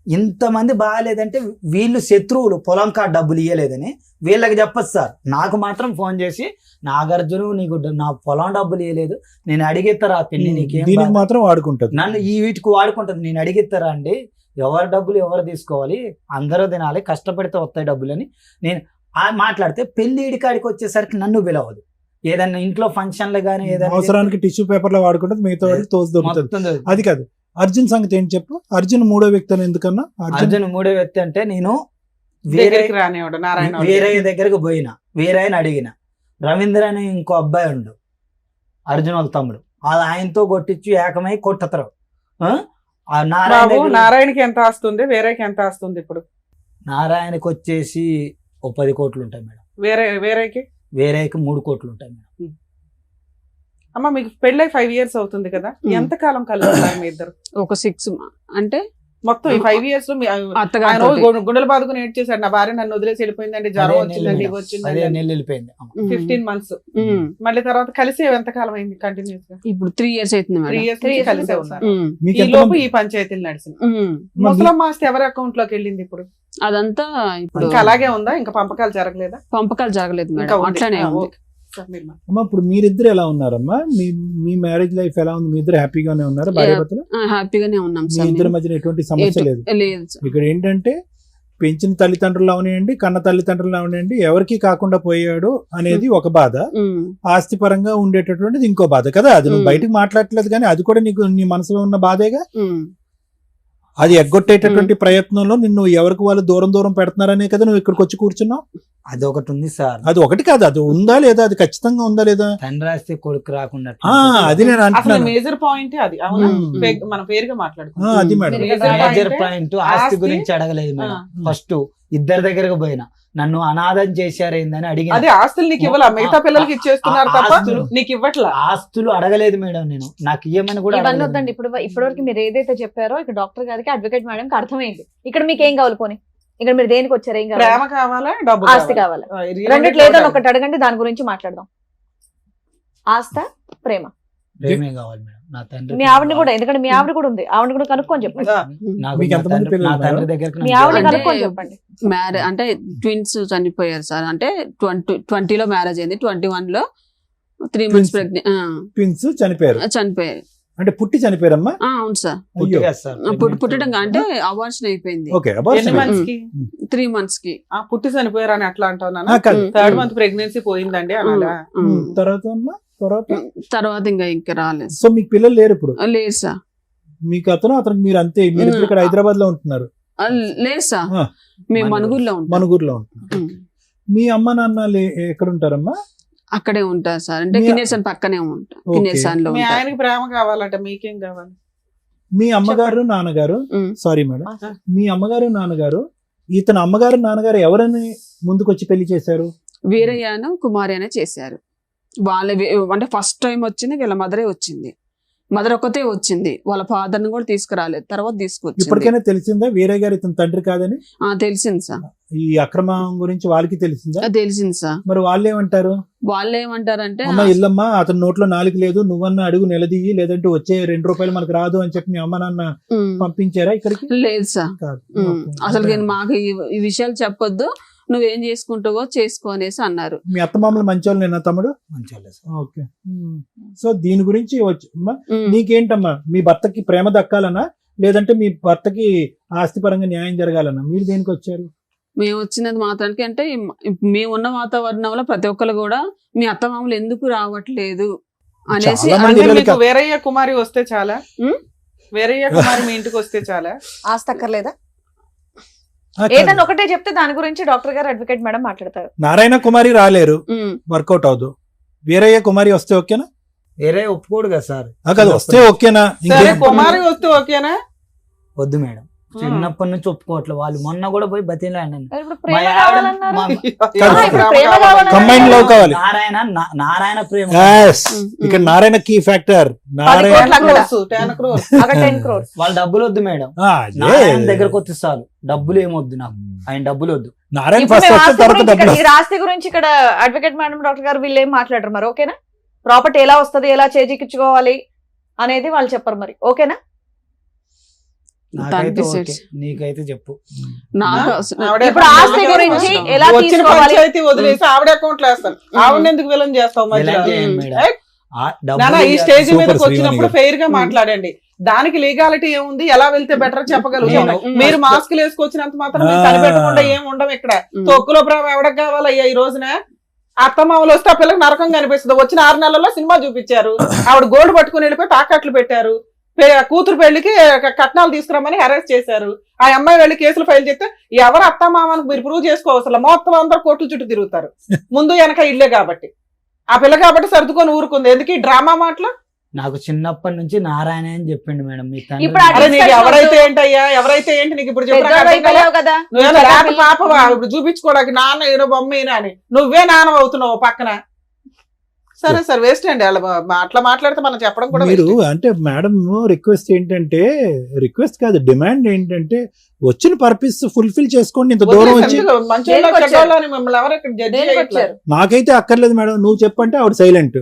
ఇంతమంది బాగాలేదంటే వీళ్ళు శత్రువులు, పొలం కాడ డబ్బులు ఇవ్వలేదని వీళ్ళకి చెప్పచ్చు సార్. నాకు మాత్రం ఫోన్ చేసి, నాగార్జున నీకు నా పొలం డబ్బులు ఇవ్వలేదు, నేను అడిగిస్తారా పిన్ని నీకేం మాత్రం వాడుకుంటుంది, నన్ను ఈ వీటికి వాడుకుంటుంది, నేను అడిగిస్తారా అండి, ఎవరి డబ్బులు ఎవరు తీసుకోవాలి, అందరూ తినాలి, కష్టపడితే వస్తాయి డబ్బులు అని నేను మాట్లాడితే, పెళ్లి ఇడికాడికి వచ్చేసరికి నన్ను పిలవదు. ఏదన్నా ఇంట్లో ఫంక్షన్లు కానీ ఏదైనా అవసరానికి టిష్యూ పేపర్ లో వాడుకుంటుంది, మిగతా తోసి దొరుకుతుంది. అది కాదు, అర్జున్ సంగతి ఏంటి చెప్పు. అర్జున్ 3వ వ్యక్తి అని ఎందుకన్నా? అర్జున్ 3వ వ్యక్తి అంటే, నేను వీరయ్య దగ్గరకు పోయినా, వీరయ్యని అడిగిన, రవీంద్ర అని ఇంకో అబ్బాయి ఉండు అర్జున్ వాళ్ళ తమ్ముడు, ఆయనతో కొట్టించి ఏకమై కొట్టతరు. నారాయణకి ఎంత ఆస్తుంది, వేరేకి ఎంత ఆస్తుంది? ఇప్పుడు నారాయణకి వచ్చేసి 10 కోట్లు ఉంటాయి మేడం. వేరేకి 3 కోట్లు ఉంటాయి మేడం. అమ్మ మీకు పెళ్ళై 5 years అవుతుంది కదా, ఎంత కాలం కలుగుతారు మీ ఇద్దరు? ఒక 6 అంటే మొత్తం ఈ 5 years లో గుండెలు బాదుకుని ఏడ్ చేశాడు, నా భార్య నన్ను వదిలేసి వెళ్ళిపోయిందండి, జ్వరం వచ్చిందండి, ఇవి వచ్చిందండి, 15 months. మళ్ళీ తర్వాత కలిసి ఎంత కాలం అయింది కంటిన్యూస్ గా? ఇప్పుడు 3 years అవుతుంది. 3 years కలిసే ఉన్నారు. ఈ లోపు ఈ పంచాయతీలు నడిచింది. ముసలమ్మ ఆస్తి ఎవరి అకౌంట్ లోకి వెళ్ళింది ఇప్పుడు? అదంతా ఇప్పుడు అలాగే ఉందా? ఇంకా పంపకాలు జరగలేదా? పంపకాలు జరగలేదు మేడం, అట్లానే ఉంది. అమ్మా ఇప్పుడు మీరిద్దరు ఎలా ఉన్నారమ్మా? మీ మ్యారేజ్ లైఫ్ ఎలా ఉంది? మీ ఇద్దరు హ్యాపీగానే ఉన్నారా? భార్య భర్తలు హ్యాపీగానే ఉన్నాం మీ సార్. ఇద్దరి మధ్యన ఎటువంటి సమస్య లేదు. లేదు ఇక్కడ ఏంటంటే పెంచిన తల్లిదండ్రులు అవనివ్వండి, కన్న తల్లిదండ్రులు అవనివ్వండి, ఎవరికి కాకుండా పోయాడు అనేది ఒక బాధ, ఆస్తి పరంగా ఉండేటటువంటిది ఇంకో బాధ కదా. అది నువ్వు బయటకు మాట్లాడట్లేదు కానీ అది కూడా నీకు నీ మనసులో ఉన్న బాధేగా. అది ఎగ్గొట్టేటటువంటి ప్రయత్నంలో నిన్ను ఎవరికి వాళ్ళు దూరం దూరం పెడుతున్నారనే కదా నువ్వు ఇక్కడికి వచ్చి కూర్చున్నావు. అది ఒకటి ఉంది సార్. అది ఒకటి కాదు, అది ఉందా లేదా, అది ఖచ్చితంగా ఉందా లేదా. తండ్రి ఆస్తి కొడుకు రాకుండా అది నేను అసలు అంటున్నాను. మేజర్ పాయింట్ అది. అవునా, Hmm. మనం పేరుగా మాట్లాడుకుంటాం. అది మేడం. మేజర్ పాయింట్ ఆస్తి ఆస్తి- గురించి అడగలేదు మేడం. ఫస్ట్ ఇద్దరి దగ్గరకు పోయినా నన్ను అనాథం చేశారేందని అడిగిన. అదే ఆస్తులు నీకు ఇవ్వాల, మిగతా పిల్లలకి ఇచ్చేస్తున్నారు తప్ప నీకు ఇవ్వట్లా. ఆస్తులు అడగలేదు మేడం నేను, నాకు ఇయ్యమని కూడా ఇవన్నీ అడగలేదు. వద్దండి. ఇప్పటివరకు మీరు ఏదైతే చెప్పారో ఇక్కడ డాక్టర్ గారికి అడ్వకేట్ మేడం కి అర్థమైంది. ఇక్కడ మీకు ఏం కావాలి పోనీ, ఇక్కడ మీరు దేనికి వచ్చారు, ఏం ప్రేమ కావాలి, కావాలా, డబ్బు ఆస్తి కావాలా, కావాలా? రెండిట్లో ఏదో ఒకటి అడగండి, దాని గురించి మాట్లాడదాం. ఆస్త, ప్రేమ. ప్రేమే కావాలి మేడం. నా తండ్రి మీ ఆవిడని కూడా, ఎందుకంటే మీ ఆవిడ కూడా ఉంది, ఆవిడ కూడా కనుక్కొని చెప్పండి. నాకు మీకు నా ఎంతమంది తండ్రి- పిల్లలు నా తండ్రి ఉన్నారు? దగ్గరకు మీ నన్ను ఆవిడని అంటే- కనుక్కొని చెప్పండి. మ్యారేజ్ అంటే ట్విన్స్ చనిపోయారు సార్. అంటే 2020లో మ్యారేజ్ అయింది, 21లో 3 months ప్రెగ్నెంట్ ట్విన్స్ చనిపోయారు చనిపోయారు. అంటే పుట్టి చనిపోయారమ్మా. అవును సార్. పుట్టిగా సార్. పుట్టడం అంటే అవార్షన్ అయిపోయింది ఓకే, ఎన్ని months కి? 3 months కి. పుట్టి చనిపోయారు అని అట్లా అంటావు నాన్న. కాదు. 3rd month ప్రెగ్నెన్సీ పోయిందండి అనాలా? తర్వాత అమ్మా, తర్వాత ఇంకా రాలేదు. సో మీకు పిల్లలు లేరు ఇప్పుడు. లేదు సార్. మీకు అతనికి మీరు అంతే, మీరు ఇప్పుడు ఇక్కడ హైదరాబాద్ లో ఉంటున్నారు. లేదు సార్, ఆ. మేము మనుగురులో ఉంటాం. మనుగురులో ఉంటున్నారు. మీ అమ్మ నాన్న ఎక్కడ ఉంటారమ్మా? అక్కడే ఉంటారు సార్. అంటే కిన్నెర్సన్ పక్కనే ఉంటాం. ఓకే. కిన్నెర్సన్ లో మీ ఉంటారు. ఆయనకి ప్రేమ కావాలంట, మీకేం కావాలి? మీ అమ్మగారు నాన్నగారు, సారీ మేడం, మీ అమ్మగారు నాన్నగారు, ఇతను అమ్మగారు నాన్నగారు ఎవరని ముందుకొచ్చి పెళ్లి చేశారు? వీరయ్యను కుమారి అనే చేశారు. వాళ్ళ అంటే ఫస్ట్ టైం వచ్చింది వీళ్ళ మదరే వచ్చింది. మదర్ ఒక్కతే వచ్చింది, వాళ్ళ ఫాదర్ ని కూడా తీసుకురాలేదు. తర్వాత తీసుకొచ్చింది. ఇప్పటికైనా తెలిసిందా వీరయ్య గారు ఇతని తండ్రి కాదని? తెలిసింది సార్. ఈ అక్రమం గురించి వాళ్ళకి తెలిసిందా? తెలిసింది సార్. మరి వాళ్ళు ఏమంటారు? వాళ్ళు ఏమంటారంటే అమ్మ ఇల్లమ్మా, అతని నోట్లో నాలుగు లేదు, నువ్వన్నా అడుగు నిలదీయి, లేదంటే వచ్చే 2 రూపాయలు మనకు రాదు అని చెప్పి మీ అమ్మ నాన్న పంపించారా ఇక్కడికి? లేదు సార్. కాదు. అసలు మాకు ఈ విషయాలు చెప్పొద్దు, నువ్వేం చేసుకుంటావో చేసుకో అనేసి అన్నారు. మీ అత్తమామలు మంచోళ్ళు నేనా తమ్ముడు? మంచిగా సార్. ఓకే. సో దీని గురించి నీకేంటమ్మా, మీ భర్తకి ప్రేమ దక్కాలనా, లేదంటే మీ భర్తకి ఆస్తిపరంగా న్యాయం జరగాలన్నా? మీరు దేనికి వచ్చారు? మేము వచ్చినది మాత్రానికి అంటే మేము ఉన్న వాతావరణంలో ప్రతి ఒక్కరు కూడా మీ అత్తమామలు ఎందుకు రావట్లేదు అనేసి చాలా మంది అంటే పిల్లలకి మీకు వేరయ్య కుమారి వస్తే చాలా? వేరయ్య కుమారి మీ ఇంటికి వస్తే చాలా? ఆస్తి అక్కర్లేదా? కాదు. ఏదన్నా ఒకటే చెప్తే దాని గురించి డాక్టర్ గారు అడ్వకేట్ మేడం మాట్లాడతారు. నారాయణ కుమారి రాలేరు, వర్కౌట్ అవదు. వీరయ్య కుమారి వస్తే ఓకేనా? వేరే ఒప్పుకోడు కదా సార్. కాదు, వస్తే ఓకేనా? సరే, కుమారి వస్తే ఓకేనా? వద్దు మేడం, చిన్నప్పటి నుంచి ఒప్పుకోవట్లేదు. వాళ్ళు మొన్న కూడా పోయి బతిలాడినాను. ఇప్పుడు ప్రేమ మా కావాలన్నారు. మా- ఇప్పుడు ప్రేమ కావాలన్నారు. కంబైన్ లవ్ కావాలి. నారాయణ ప్రేమ. Yes. ఇక్కడ నారాయణ కీ ఫ్యాక్టర్. 10 నారాయణ కోట్ల అక్కడ. 10 crores. అక్కడ 10 crores. వాళ్ళ డబ్బులు వద్దు మేడం. అదే. నారాయణ దగ్గరకు వచ్చి చాలు, డబ్బులు ఏమొద్దు నాకు, ఆయన డబ్బులు వద్దు. నారాయణ ఇప్పుడు ఫస్ట్ మేము వస్తే ఆస్తి తర్వాత గురించి డబ్బులు. ఇక్కడ ఈ ఆస్తి గురించి ఇక్కడ అడ్వకేట్ మేడం డాక్టర్ గారు వీళ్ళు ఏం మాట్లాడరు మరి, ఓకేనా? ప్రాపర్టీ ఎలా వస్తది, ఎలా చేజిక్కించుకోవాలి అనేది వాళ్ళు చెప్పరు మరి, ఓకేనా? నాకైతే ఓకే, నీకైతే చెప్పు. నాకు ఆవిడ ఇప్పుడు ఆస్తి గురించి ఎలా వచ్చిన తీసుకోవాలి? పంచాయతీ వదిలేసి ఆవిడ అకౌంట్ లో వేస్తారు. ఆవిడ ఎందుకు విలన్ చేస్తావు మధ్యలో? ఎలా చేయండి మేడం? ఏయ్, ఆ డబ్బులు నానా ఈ ఇయ్యాలి. స్టేజ్ సూపర్ మీదకి శ్రీవాణి వచ్చినప్పుడు గారు. ఫెయిర్ గా మాట్లాడండి. దానికి లీగాలిటీ ఏముంది, ఎలా వెళ్తే బెటర్ చెప్పగలుగుతాం. మీరు మాస్కులు వేసుకొచ్చినంత మాత్రం మీరు కనిపెట్టకుండా ఏం ఉండవు ఇక్కడ. తొక్కులో ప్రేమ ఎవడకు కావాలయ్యా ఈ రోజున? అత్తమామలు వస్తే ఆ పిల్లకి నరకం కనిపిస్తుంది. వచ్చిన 6 నెలల్లో సినిమా చూపించారు. ఆవిడ గోల్డ్ పట్టుకుని వెళ్ళిపోయి తాకట్లు పెట్టారు. కూతురు పెళ్లికి కట్నాలు తీసుకురమ్మని అరెస్ట్ చేశారు. ఆ అమ్మాయి వెళ్ళి కేసులు ఫైల్ చేస్తే ఎవరు అత్తమామను మీరు ప్రూవ్ చేసుకోవసరం, మొత్తం అందరూ కోర్టుల చుట్టూ తిరుగుతారు. ముందు వెనక ఇల్లే కాబట్టి, ఆ పిల్ల కాబట్టి సర్దుకొని ఊరుకుంది. ఎందుకు ఈ డ్రామా మాటలు? నాకు చిన్నప్పటి నుంచి నారాయణ అని చెప్పిండు మేడం. మీ ఇప్పుడు తండ్రి అరే నీకు ఎవరైతే ఏంటయ్యా, ఎవరైతే ఏంటి నీకు ఇప్పుడు పెద్దోడు అయిపోయావు కదా. నువ్వేనా రాత పాపవా ఇప్పుడు చూపించుకోవడానికి? నాన్న ఏదో బొమ్మ ఈయన అని నువ్వే నాన్న అవుతున్నావు పక్కన. సరే సార్, వేస్ట్ అండి వాళ్ళ అట్లా మాట్లాడితే మనం చెప్పడం కూడా మీరు అంటే మేడం రిక్వెస్ట్ ఏంటంటే, రిక్వెస్ట్ కాదు, డిమాండ్ ఏంటంటే వచ్చిన పర్పస్ ఫుల్ఫిల్ చేసుకోండి. ఇంత దూరం వచ్చి మంచి మిమ్మల్ని ఎవరు ఇక్కడ జడ్జి దేనికి చేయట్లేదు. వచ్చారు? నాకైతే అక్కర్లేదు మేడం, నువ్వు చెప్పంటే ఆవిడ సైలెంట్.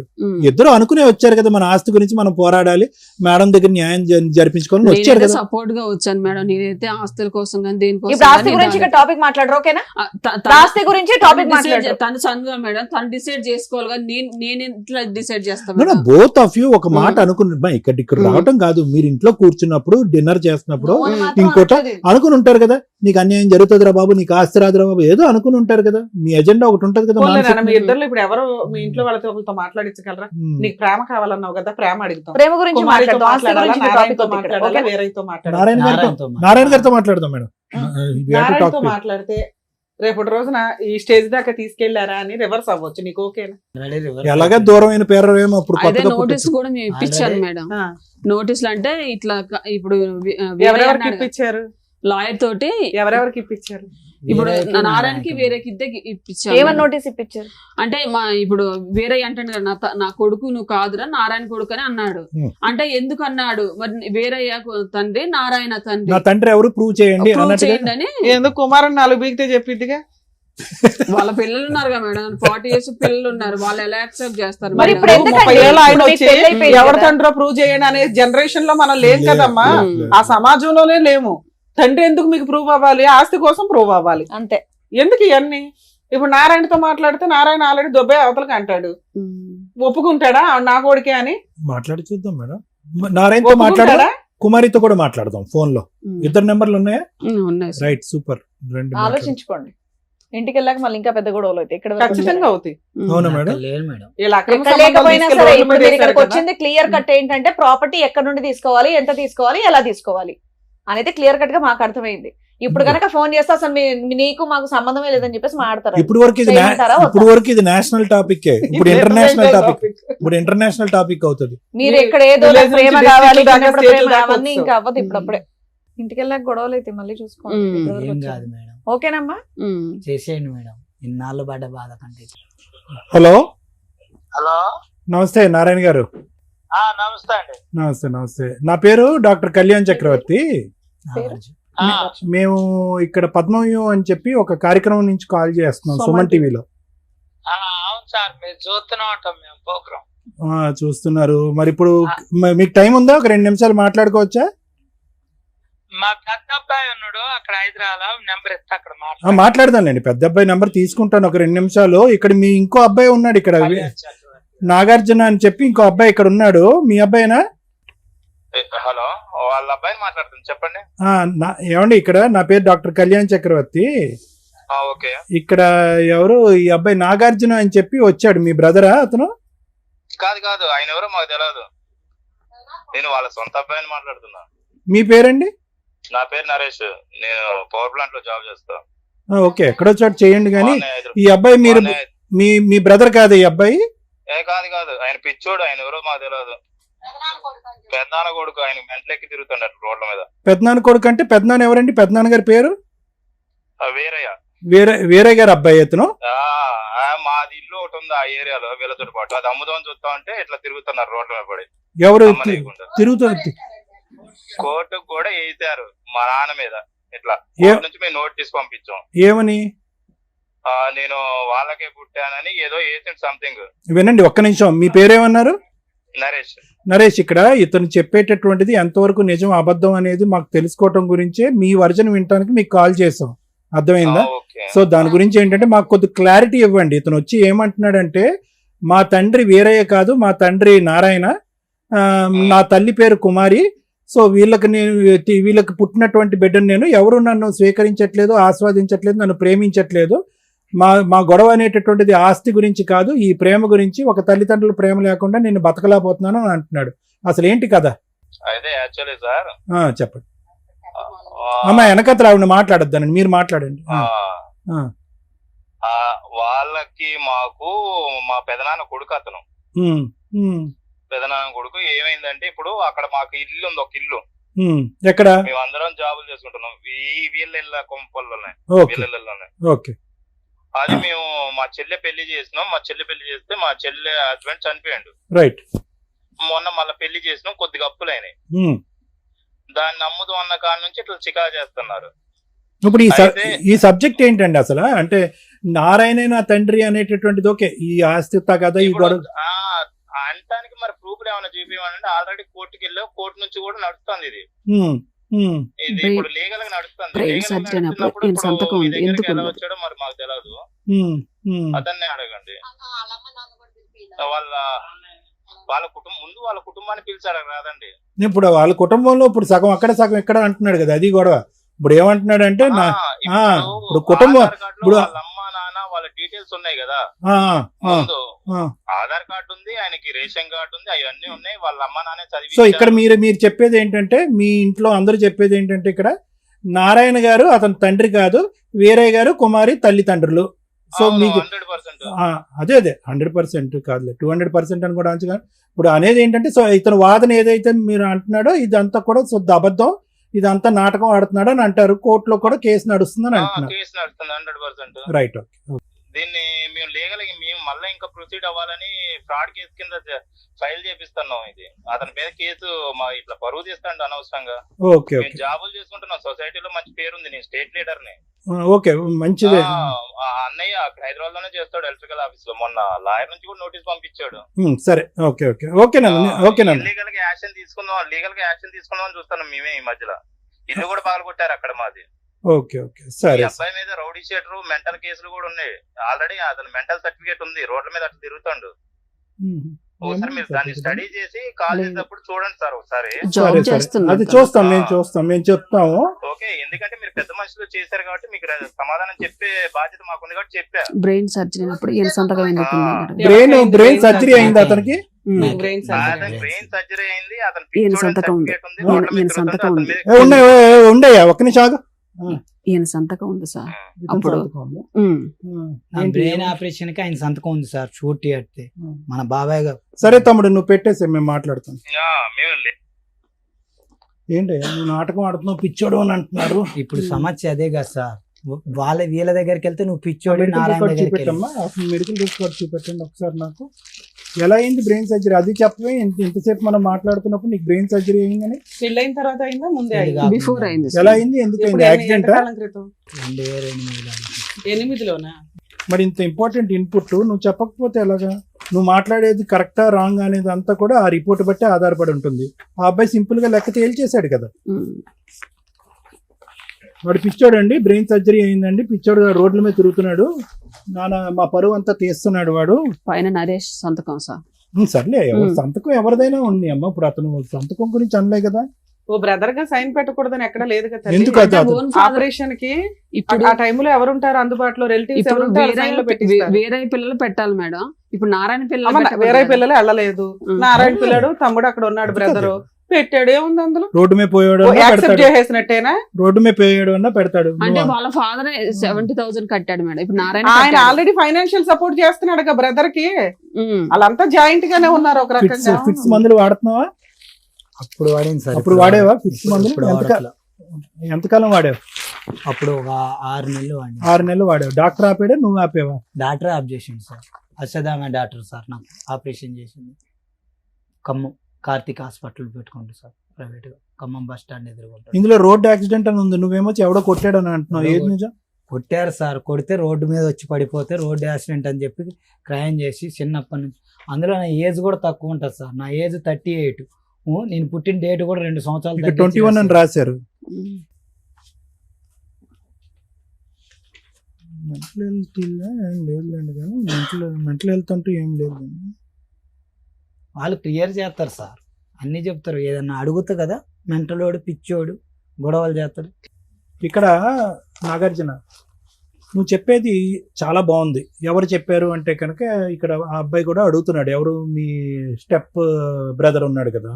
ఇద్దరు అనుకునే వచ్చారు కదా, మన ఆస్తి గురించి మనం పోరాడాలి, మేడం దగ్గర న్యాయం జరిపించుకోవాలని వచ్చారు నేనైతే కదా. సపోర్ట్ గా వచ్చాను మేడం. నేనైతే ఆస్తుల కోసం కానీ దేనికోసం ఇప్పుడు ఆస్తి గురించి ఇక్కడ టాపిక్ మాట్లాడరు, ఓకేనా? ఆస్తి గురించి టాపిక్ మాట్లాడరు. తను సన్గా మేడం, తను డిసైడ్ చేసుకోవాలి కానీ నేనే ఇట్లా డిసైడ్ చేస్తాం బోత్ ఆఫ్ యూ ఒక మాట అనుకున్న ఇక్కడ రావటం కాదు, మీరు ఇంట్లో కూర్చున్నప్పుడు డిన్నర్ చేస్తున్నప్పుడు ఇంకోట అనుకుని ఉంటారు కదా, నీకు అన్యాయం జరుగుతుందిరా బాబు, నీకు ఆస్తి రాదురా బాబు, ఏదో అనుకుని ఉంటారు కదా, మీ ఎజెండా ఒకటి ఉంటది కదా. మీ ఇద్దరు ఇప్పుడు ఎవరు మీ ఇంట్లో వాళ్ళతో ఒకరితో మాట్లాడించగలరా? నీకు ప్రేమ కావాలన్నావు కదా, ప్రేమ అడుగుతాం. ప్రేమ గురించి కుమారితో మాట్లాడదాం, ఆస్తి మాట్లాడాలా, గురించి నారాయణతో topic వద్దు ఇక్కడ. మాట్లాడాలా, ఓకేనా? వేరేతో మాట్లాడాలా? నారాయణ గారితో మాట్లాడదాం మేడం. నారాయణతో మాట్లాడితే రేపటి రోజున ఈ స్టేజ్ దాకా తీసుకెళ్లారా అని రివర్స్ అవ్వచ్చు. నీకు ఓకేనా? ఎలాగా దూరమైన పేరేమో అప్పుడు అదే కొత్తగా నోటీస్ కూడా మేము ఇప్పించాను మేడం. నోటీసులు అంటే ఇట్లా ఇప్పుడు ఎవరెవరికి ఇప్పించారు? లాయర్ తోటి ఎవరెవరికి ఇప్పించారు? ఇప్పుడు నారాయణకి వేరేకి ఇద్దరికి ఇప్పించాను. ఏమని నోటీస్ ఇప్పించారు అంటే మా ఇప్పుడు వేరే అంటాడు కదా, నా కొడుకు నువ్వు కాదురా నారాయణ కొడుకు అని అన్నాడు. అంటే ఎందుకు అన్నాడు మరి, వేరయ్య తండ్రి నారాయణ తండ్రి, నా తండ్రి ఎవరు ప్రూవ్ చేయండి చేయండి అని. ఎందుకు కుమారుని 4 బీగితే చెప్పిద్దిగా. వాళ్ళ పిల్లలు ఉన్నారు కదా మేడం, 40 years పిల్లలు ఉన్నారు, వాళ్ళు ఎలా యాక్సెప్ట్ చేస్తారు మరి మేడం? ఇప్పుడు ఎందుకంటే 30 ఏళ్ళ ఆయన ఇప్పుడు వచ్చి మీకు పెళ్ళైపోయింది ఎవరి కదా. తండ్రో ప్రూవ్ చేయండి అనే జనరేషన్ లో మనం లేం కదమ్మా, ఆ సమాజంలోనే లేము. తండ్రి ఎందుకు మీకు ప్రూవ్ అవ్వాలి? ఆస్తి కోసం ప్రూవ్ అవ్వాలి అంతే. ఎందుకు ఇవన్నీ? ఇప్పుడు నారాయణతో మాట్లాడితే నారాయణ ఆల్రెడీ దొబ్బే అవతలకి అంటాడు, ఒప్పుకుంటాడా నా కొడుకే అని? మాట్లాడి చూద్దాం మేడం. నారాయణతో మాట్లాడదా, కుమారితో కూడా మాట్లాడదాం ఫోన్ లో. ఇద్దరు నెంబర్లు ఉన్నాయా? ఉన్నాయి సార్. Right, super. రెండు ఆలోచించుకోండి, ఇంటికి వెళ్ళాక మళ్ళీ ఇంకా పెద్ద గొడవలు అవుతాయి. ఇక్కడ ఖచ్చితంగా అవుతాయి. అవునా మేడం? లేదు మేడం. ఇలా అక్రమ ఎక్కడ సంబంధాలు లేకపోయినా తీసుకెళ్ళి సరే రోడ్ల ఇప్పుడు మీద మీరు ఇక్కడికి వేశారు కదా. వచ్చింది క్లియర్ కట్ ఏంటంటే ప్రాపర్టీ ఎక్కడ నుండి తీసుకోవాలి, ఎంత తీసుకోవాలి, ఎలా తీసుకోవాలి అనేది క్లియర్ కట్ గా మాకు అర్థమైంది. ఇప్పుడు కనుక ఫోన్ చేస్తే అసలు నీకు మాకు సంబంధమే లేదని చెప్పేసి మాట్లాడతారు. ఇప్పుడు వరకు ఇది నేషనల్ టాపిక్, ఇప్పుడు ఇంటర్నేషనల్ టాపిక్, ఇప్పుడు ఇంటర్నేషనల్ టాపిక్ అవుతుంది. మీరు ఇక్కడ ఏదో Village ప్రేమ నుంచి కావాలి, district దాకా, చిన్నప్పుడు state ప్రేమ దాకా అవన్నీ వస్తావు. ఇంకా అవ్వదు. ఇప్పుడప్పుడే ఇంటికి వెళ్ళాక గొడవలు అయితే మళ్ళీ చూసుకోండి. ఇప్పటివరకు ఏం వచ్చారు. కాదు మేడం, ఓకేనమ్మా? చేసేయండి మేడం, ఇన్నాళ్ళు పడ్డ బాధ కంటే. హలో హలో, నమస్తే నారాయణ గారు. నమస్తే అండి. నమస్తే. నా పేరు డాక్టర్ కళ్యాణ్ చక్రవర్తి. నాగార్జున. మేము ఇక్కడ పద్మవ్యూహం అని చెప్పి ఒక కార్యక్రమం నుంచి కాల్ చేస్తున్నాం, సుమన్ టీవీలో. అవును సార్, మీరు చూస్తూనే ఉంటాం మేము ప్రోగ్రామ్. చూస్తున్నారు. మరి ఇప్పుడు మీకు టైం ఉందా? ఒక 2 నిమిషాలు మాట్లాడుకోవచ్చా? మా పెద్ద అబ్బాయి ఉన్నాడు అక్కడ హైదరాబాద్, నెంబర్ ఇస్తే అక్కడ మాట్లాడదాంలేండి. పెద్ద అబ్బాయి నెంబర్ తీసుకుంటాను ఒక 2 నిమిషాలు. ఇక్కడ మీ ఇంకో అబ్బాయి ఉన్నాడు ఇక్కడ, నాగార్జున అని చెప్పి ఇంకో అబ్బాయి ఇక్కడ ఉన్నాడు. మీ అబ్బాయినా? హలో, వాళ్ళ అబ్బాయిని మాట్లాడుతుంది, చెప్పండి. ఏమండి, ఇక్కడ నా పేరు డాక్టర్ కళ్యాణ్ చక్రవర్తి. ఓకే. ఇక్కడ ఎవరు ఈ అబ్బాయి నాగార్జున అని చెప్పి వచ్చాడు, మీ బ్రదరా అతను? కాదు, ఆయన ఎవరో మాకు తెలియదు. నేను వాళ్ళ సొంత అబ్బాయిని మాట్లాడుతున్నా. మీ పేరండి? నా పేరు నరేష్, నేను పవర్ ప్లాంట్ లో జాబ్ చేస్తా. ఓకే, ఎక్కడో చోట చేయండి. కానీ ఈ అబ్బాయి మీరు మీ బ్రదర్ కాదు ఈ అబ్బాయి? కాదు, ఆయన పిచ్చోడు, ఆయన ఎవరో మాకు తెలియదు. పెద్దనాన్న కొడుకు, ఆయన మెంటలెక్కి తిరుగుతున్నాడు రోడ్ల మీద. పెద్దనాన్న కొడుకు అంటే పెద్దనాన్న ఎవరండి? పెద్దనాన్న గారి పేరు వీరయ్య. వేరే గారు అబ్బాయి అతను? మాది ఇల్లు ఒకటి ఉంది ఆ ఏరియాలో, వీళ్ళతో పాటు. అది అమ్ముదామని చూస్తా ఉంటే ఇట్లా తిరుగుతున్నారు రోడ్ల మీద పడి. ఎవరు తిరుగుతారు? కోర్టుకు కూడా వేసారు మా నాన్న మీద. ఇట్లా కోర్టు నుంచి మేము నోటీస్ పంపించాం. ఏమని? నేను వాళ్ళకే పుట్టానని ఏదో వేసింది సంథింగ్. వినండి ఒక్క నిమిషం, మీ పేరేమన్నారు? నరేష్. ఇక్కడ ఇతను చెప్పేటటువంటిది ఎంతవరకు నిజం అబద్ధం అనేది మాకు తెలుసుకోవటం గురించే మీ వర్జన్ వినటానికి మీకు కాల్ చేసాం, అర్థమైందా? సో దాని గురించి ఏంటంటే మాకు కొద్ది క్లారిటీ ఇవ్వండి. ఇతను వచ్చి ఏమంటున్నాడంటే, మా తండ్రి వీరయ్య కాదు, మా తండ్రి నారాయణ, నా తల్లి పేరు కుమారి. సో వీళ్ళకి పుట్టినటువంటి బిడ్డను నేను, ఎవరు నన్ను స్వీకరించట్లేదు, ఆస్వాదించట్లేదు, నన్ను ప్రేమించట్లేదు. మా గొడవ అనేటటువంటిది ఆస్తి గురించి కాదు, ఈ ప్రేమ గురించి. ఒక తల్లిదండ్రుల ప్రేమ లేకుండా నేను బతకలేకపోతున్నాను అని అంటున్నాడు. అసలు ఏంటి కదా? అయితే యాక్చువల్లీ సార్, చెప్పండి అమ్మా. వెనకత్ర ఆవిడ మాట్లాడొద్దానండి, మీరు మాట్లాడండి. వాళ్ళకి మాకు మా పెదనాన్న కొడుకు అతను. పెదనాన్న కొడుకు ఏమైందంటే, ఇప్పుడు అక్కడ మాకు ఇల్లు ఉంది, ఒక ఇల్లు. ఎక్కడ? మేము అందరం జాబులు చేసుకుంటున్నాం వీళ్ళ కొంపల్లోనే. ఓకే. అది మేము మా చెల్లె పెళ్లి చేసినాం. మా చెల్లె పెళ్లి చేస్తే మా చెల్లె హస్బెండ్ చనిపోయాడు. రైట్. మొన్న మళ్ళీ పెళ్లి చేసినాం, కొద్దిగా అప్పులైనాయి. దాన్ని నమ్ముదు అన్న కాడ నుంచి ఇట్లా చికా చేస్తున్నారు. ఇప్పుడు ఈ సబ్జెక్ట్ ఏంటండి అసలు? అంటే నారాయణ నా తండ్రి అనేటటువంటిది ఓకే, ఈ ఆస్తి కదా ఈ గొడవ అంటానికి మరి ప్రూఫ్లు ఏమైనా చూపించమంటే, ఆల్రెడీ కోర్టుకి వెళ్ళావు, కోర్టు నుంచి కూడా నడుస్తుంది ఇది. ఇది ఇప్పుడు లీగల్ గా నడుస్తుంది. ఎలా వచ్చాడో మరి మాకు తెలియదు, అతన్ని అడగండి. వాళ్ళ కుటుంబం ముందు వాళ్ళ కుటుంబాన్ని పిలిచాడు కాదండి. ఇప్పుడు వాళ్ళ కుటుంబంలో ఇప్పుడు సగం అక్కడ సగం ఇక్కడ అంటున్నాడు కదా, అది గొడవ. ఇప్పుడు ఏమంటున్నాడు అంటే ఇప్పుడు కుటుంబం ఇప్పుడు వాళ్ళ అమ్మ నాన్న వాళ్ళ డీటెయిల్స్ ఉన్నాయి కదా, ముందు ఆధార్ కార్డు ఉంది, ఆయనకి రేషన్ కార్డు ఉంది, అవన్నీ ఉన్నాయి. వాళ్ళ అమ్మ నాన్నే చదివి. సో ఇక్కడ మీరు చెప్పేది ఏంటంటే, మీ ఇంట్లో అందరూ చెప్పేది ఏంటంటే, ఇక్కడ నారాయణ గారు అతని తండ్రి కాదు, వీరయ్య గారు కుమారి తల్లిదండ్రులు. సో మీకు 100%. అదే 100% కాదులే, 200% అని కూడా అంచగా. ఇప్పుడు అనేది ఏంటంటే, సో ఇతను వాదన ఏదైతే మీరు అంటున్నాడో ఇదంతా కూడా శుద్ధ అబద్ధం, ఇదంతా నాటకం ఆడుతున్నాడు అని అంటారు. కోర్టులో కూడా కేసు నడుస్తుందని అంటున్నారు. కేసు నడుస్తుంది 100%. రైట్. దీన్ని మేము లీగల్ మేము మళ్ళీ ఇంకా ప్రొసీడ్ అవ్వాలని ఫ్రాడ్ కేసు కింద ఫైల్ చేపిస్తున్నాం. ఇది అతని మీద కేసు ఇట్లా పరువు తీస్తాడు అనవసరంగా. ఓకే, మేము జాబులు చేసుకుంటున్నాం, సొసైటీలో మంచి పేరుంది, నేను స్టేట్ లీడర్ ని. ఓకే, మంచిదే. అన్నయ్య హైదరాబాద్ లోనే చేస్తాడు ఎలక్ట్రికల్ ఆఫీస్ లో. మొన్న లాయర్ నుంచి కూడా నోటీస్ పంపించాడు. సరే, ఓకేనండి. లీగల్ గా యాక్షన్ తీసుకుందాం అని చూస్తున్నాం మేమే. ఈ మధ్యలో ఇల్లు కూడా పగలగొట్టారు అక్కడ మాది. ఓకే, సరే. అబ్బాయి మీద రౌడీ షీటర్, మెంటల్ కేసులు కూడా ఉన్నాయి ఆల్రెడీ. అతను మెంటల్ సర్టిఫికేట్ ఉంది, రోడ్ల మీద అట్లా తిరుగుతాడు. ఒకసారి మీరు దాన్ని స్టడీ చేసి కాల్ చేసినప్పుడు చూడండి సార్ ఒకసారి. అది చూస్తాం, మేము చెప్తాము. ఓకే, ఎందుకంటే మీరు పెద్ద మనుషులు చేశారు కాబట్టి మీకు సమాధానం చెప్పే బాధ్యత మాకుంది కాబట్టి చెప్పా. బ్రెయిన్ సర్జరీ అయినప్పుడు ఈయన సంతకం ఎందుకు? బ్రెయిన్ సర్జరీ అయింది అతనికి. బ్రెయిన్ సర్జరీ అయింది, అతను ఈయన సంతకం ఉంది. ఈయన సంతకం ఉంది. ఉండయా ఒక్క నిమిషం. ఈయన సంతకం ఉంది సార్. అప్పుడు బ్రెయిన్ ఆపరేషన్ కి ఆయన సంతకం ఉంది సార్. షూట్ అంటే మన బాబాయ్ గారు. సరే తమ్ముడు, నువ్వు పెట్టేసే, మేము మాట్లాడుతాం. ఏంటి నువ్వు నాటకం ఆడుతున్నావు, పిచ్చోడు అని అంటున్నారు. ఇప్పుడు సమస్య అదే కదా సార్. వీళ్ళ దగ్గరికి వెళ్తే నువ్వు పిచ్చోడు, చూపెట్టమ్మా, మెడికల్ రికార్డ్ చూపెట్టండి ఒకసారి నాకు. ఎలా అయింది బ్రెయిన్ సర్జరీ అది చెప్పవే. ఇంతసేపు మనం మాట్లాడుతున్నప్పుడు నీకు బ్రెయిన్ సర్జరీ అయిందని. పెళ్ళైన తర్వాత అయిందా, ముందే అయిందా? బిఫోర్ అయింది. ఎలా అయింది, ఎందుకు అయింది? యాక్సిడెంట్? 2008లోనా? మరి ఇంత ఇంపార్టెంట్ ఇన్పుట్ నువ్వు చెప్పకపోతే ఎలాగా? నువ్వు మాట్లాడేది కరెక్టా రాంగ్ అనేది అంతా కూడా ఆ రిపోర్ట్ బట్టి ఆధారపడి ఉంటుంది. ఆ అబ్బాయి సింపుల్ గా లెక్క తేల్చేశాడు కదా. వాడు పిచ్చోడు అండి, బ్రెయిన్ సర్జరీ అయిందండి, పిచ్చోడు రోడ్ల మీద తిరుగుతున్నాడు, మా పరువు అంతా తీస్తున్నాడు వాడు. పైన నరేష్ సంతకం సార్. సర్లే, సంతకం ఎవరిదైనా ఉంది అమ్మ. ఇప్పుడు అతను సంతకం గురించి అనలే కదా. ఓ బ్రదర్ గా సైన్ పెట్టకూడదని ఎక్కడ లేదు కదా. ఎందుకు ఆపరేషన్ కి ఇప్పుడు ఆ టైంలో ఎవరు ఉంటారు అందుబాటులో? రిలేటివ్స్ ఎవరు ఉంటారు? వేరే పిల్లలు పెట్టాలి మేడం. ఇప్పుడు నారాయణ పిల్లలు వేరే పిల్లలు వెళ్ళలేదు. నారాయణ పిల్లడు తమ్ముడు అక్కడ ఉన్నాడు, బ్రదరు పెట్టాడు. ఏముంది అందులో? రోడ్డు మీద పోయాడు, యాక్సెప్ట్ చేసేసినట్టేనా? రోడ్డు మీద పోయాడు అన్న పెడతాడు. అంటే వాళ్ళ ఫాదర్ 70,000 కట్టాడు మేడం. ఇప్పుడు నారాయణ ఆయన ఆల్రెడీ ఫైనాన్షియల్ సపోర్ట్ చేస్తున్నాడు కదా బ్రదర్ కి. వాళ్ళంతా జాయింట్ గానే ఉన్నారు ఒక రకంగా. ఫిక్స్ మందులు వాడుతున్నావా? అప్పుడు వాడింది సార్. అప్పుడు వాడేవా ఫిక్స్ మందులు? ఎంతకాలం వాడావు? అప్పుడు ఒక 6 నెలలు వాడి. 6 నెలలు వాడావు. డాక్టర్ ఆపాడా, నువ్వు ఆపేవా? డాక్టర్ ఆప్ చేసింది సార్. అశ్వదామ డాక్టర్ సార్ నాకు ఆపరేషన్ చేసింది. ఖమ్మం కార్తిక్ హాస్పిటల్ పెట్టుకోండి సార్, ప్రైవేట్ గా, ఖమ్మం బస్ స్టాండ్ ఎదురుకుంటారు. ఇందులో రోడ్డు యాక్సిడెంట్ అని ఉంది, నువ్వేమో ఎవడో కొట్టాడని అంటున్నావు. ఏది నిజం? కొట్టారు సార్. కొడితే రోడ్డు మీద వచ్చి పడిపోతే రోడ్డు యాక్సిడెంట్ అని చెప్పి క్రైమ్ చేసి చిన్నప్పటి నుంచి. అందులో నా ఏజ్ కూడా తక్కువ ఉంటుంది సార్. నా ఏజ్ 38. నేను పుట్టిన డేట్ కూడా 2 సంవత్సరాలు 21 అని రాశారు. మెంటల్ హెల్త్ లేదులేండి, కానీ మెంటల్ హెల్త్ అంటూ ఏం లేదు. వాళ్ళు క్లియర్ చేస్తారు సార్, అన్నీ చెప్తారు. ఏదన్నా అడుగుతా కదా, మెంటలోడు పిచ్చోడు గొడవలు చేస్తాడు. ఇక్కడ నాగార్జున, నువ్వు చెప్పేది చాలా బాగుంది. ఎవరు చెప్పారు అంటే కనుక ఇక్కడ ఆ అబ్బాయి కూడా అడుగుతున్నాడు, ఎవరు మీ స్టెప్ బ్రదర్ ఉన్నాడు కదా,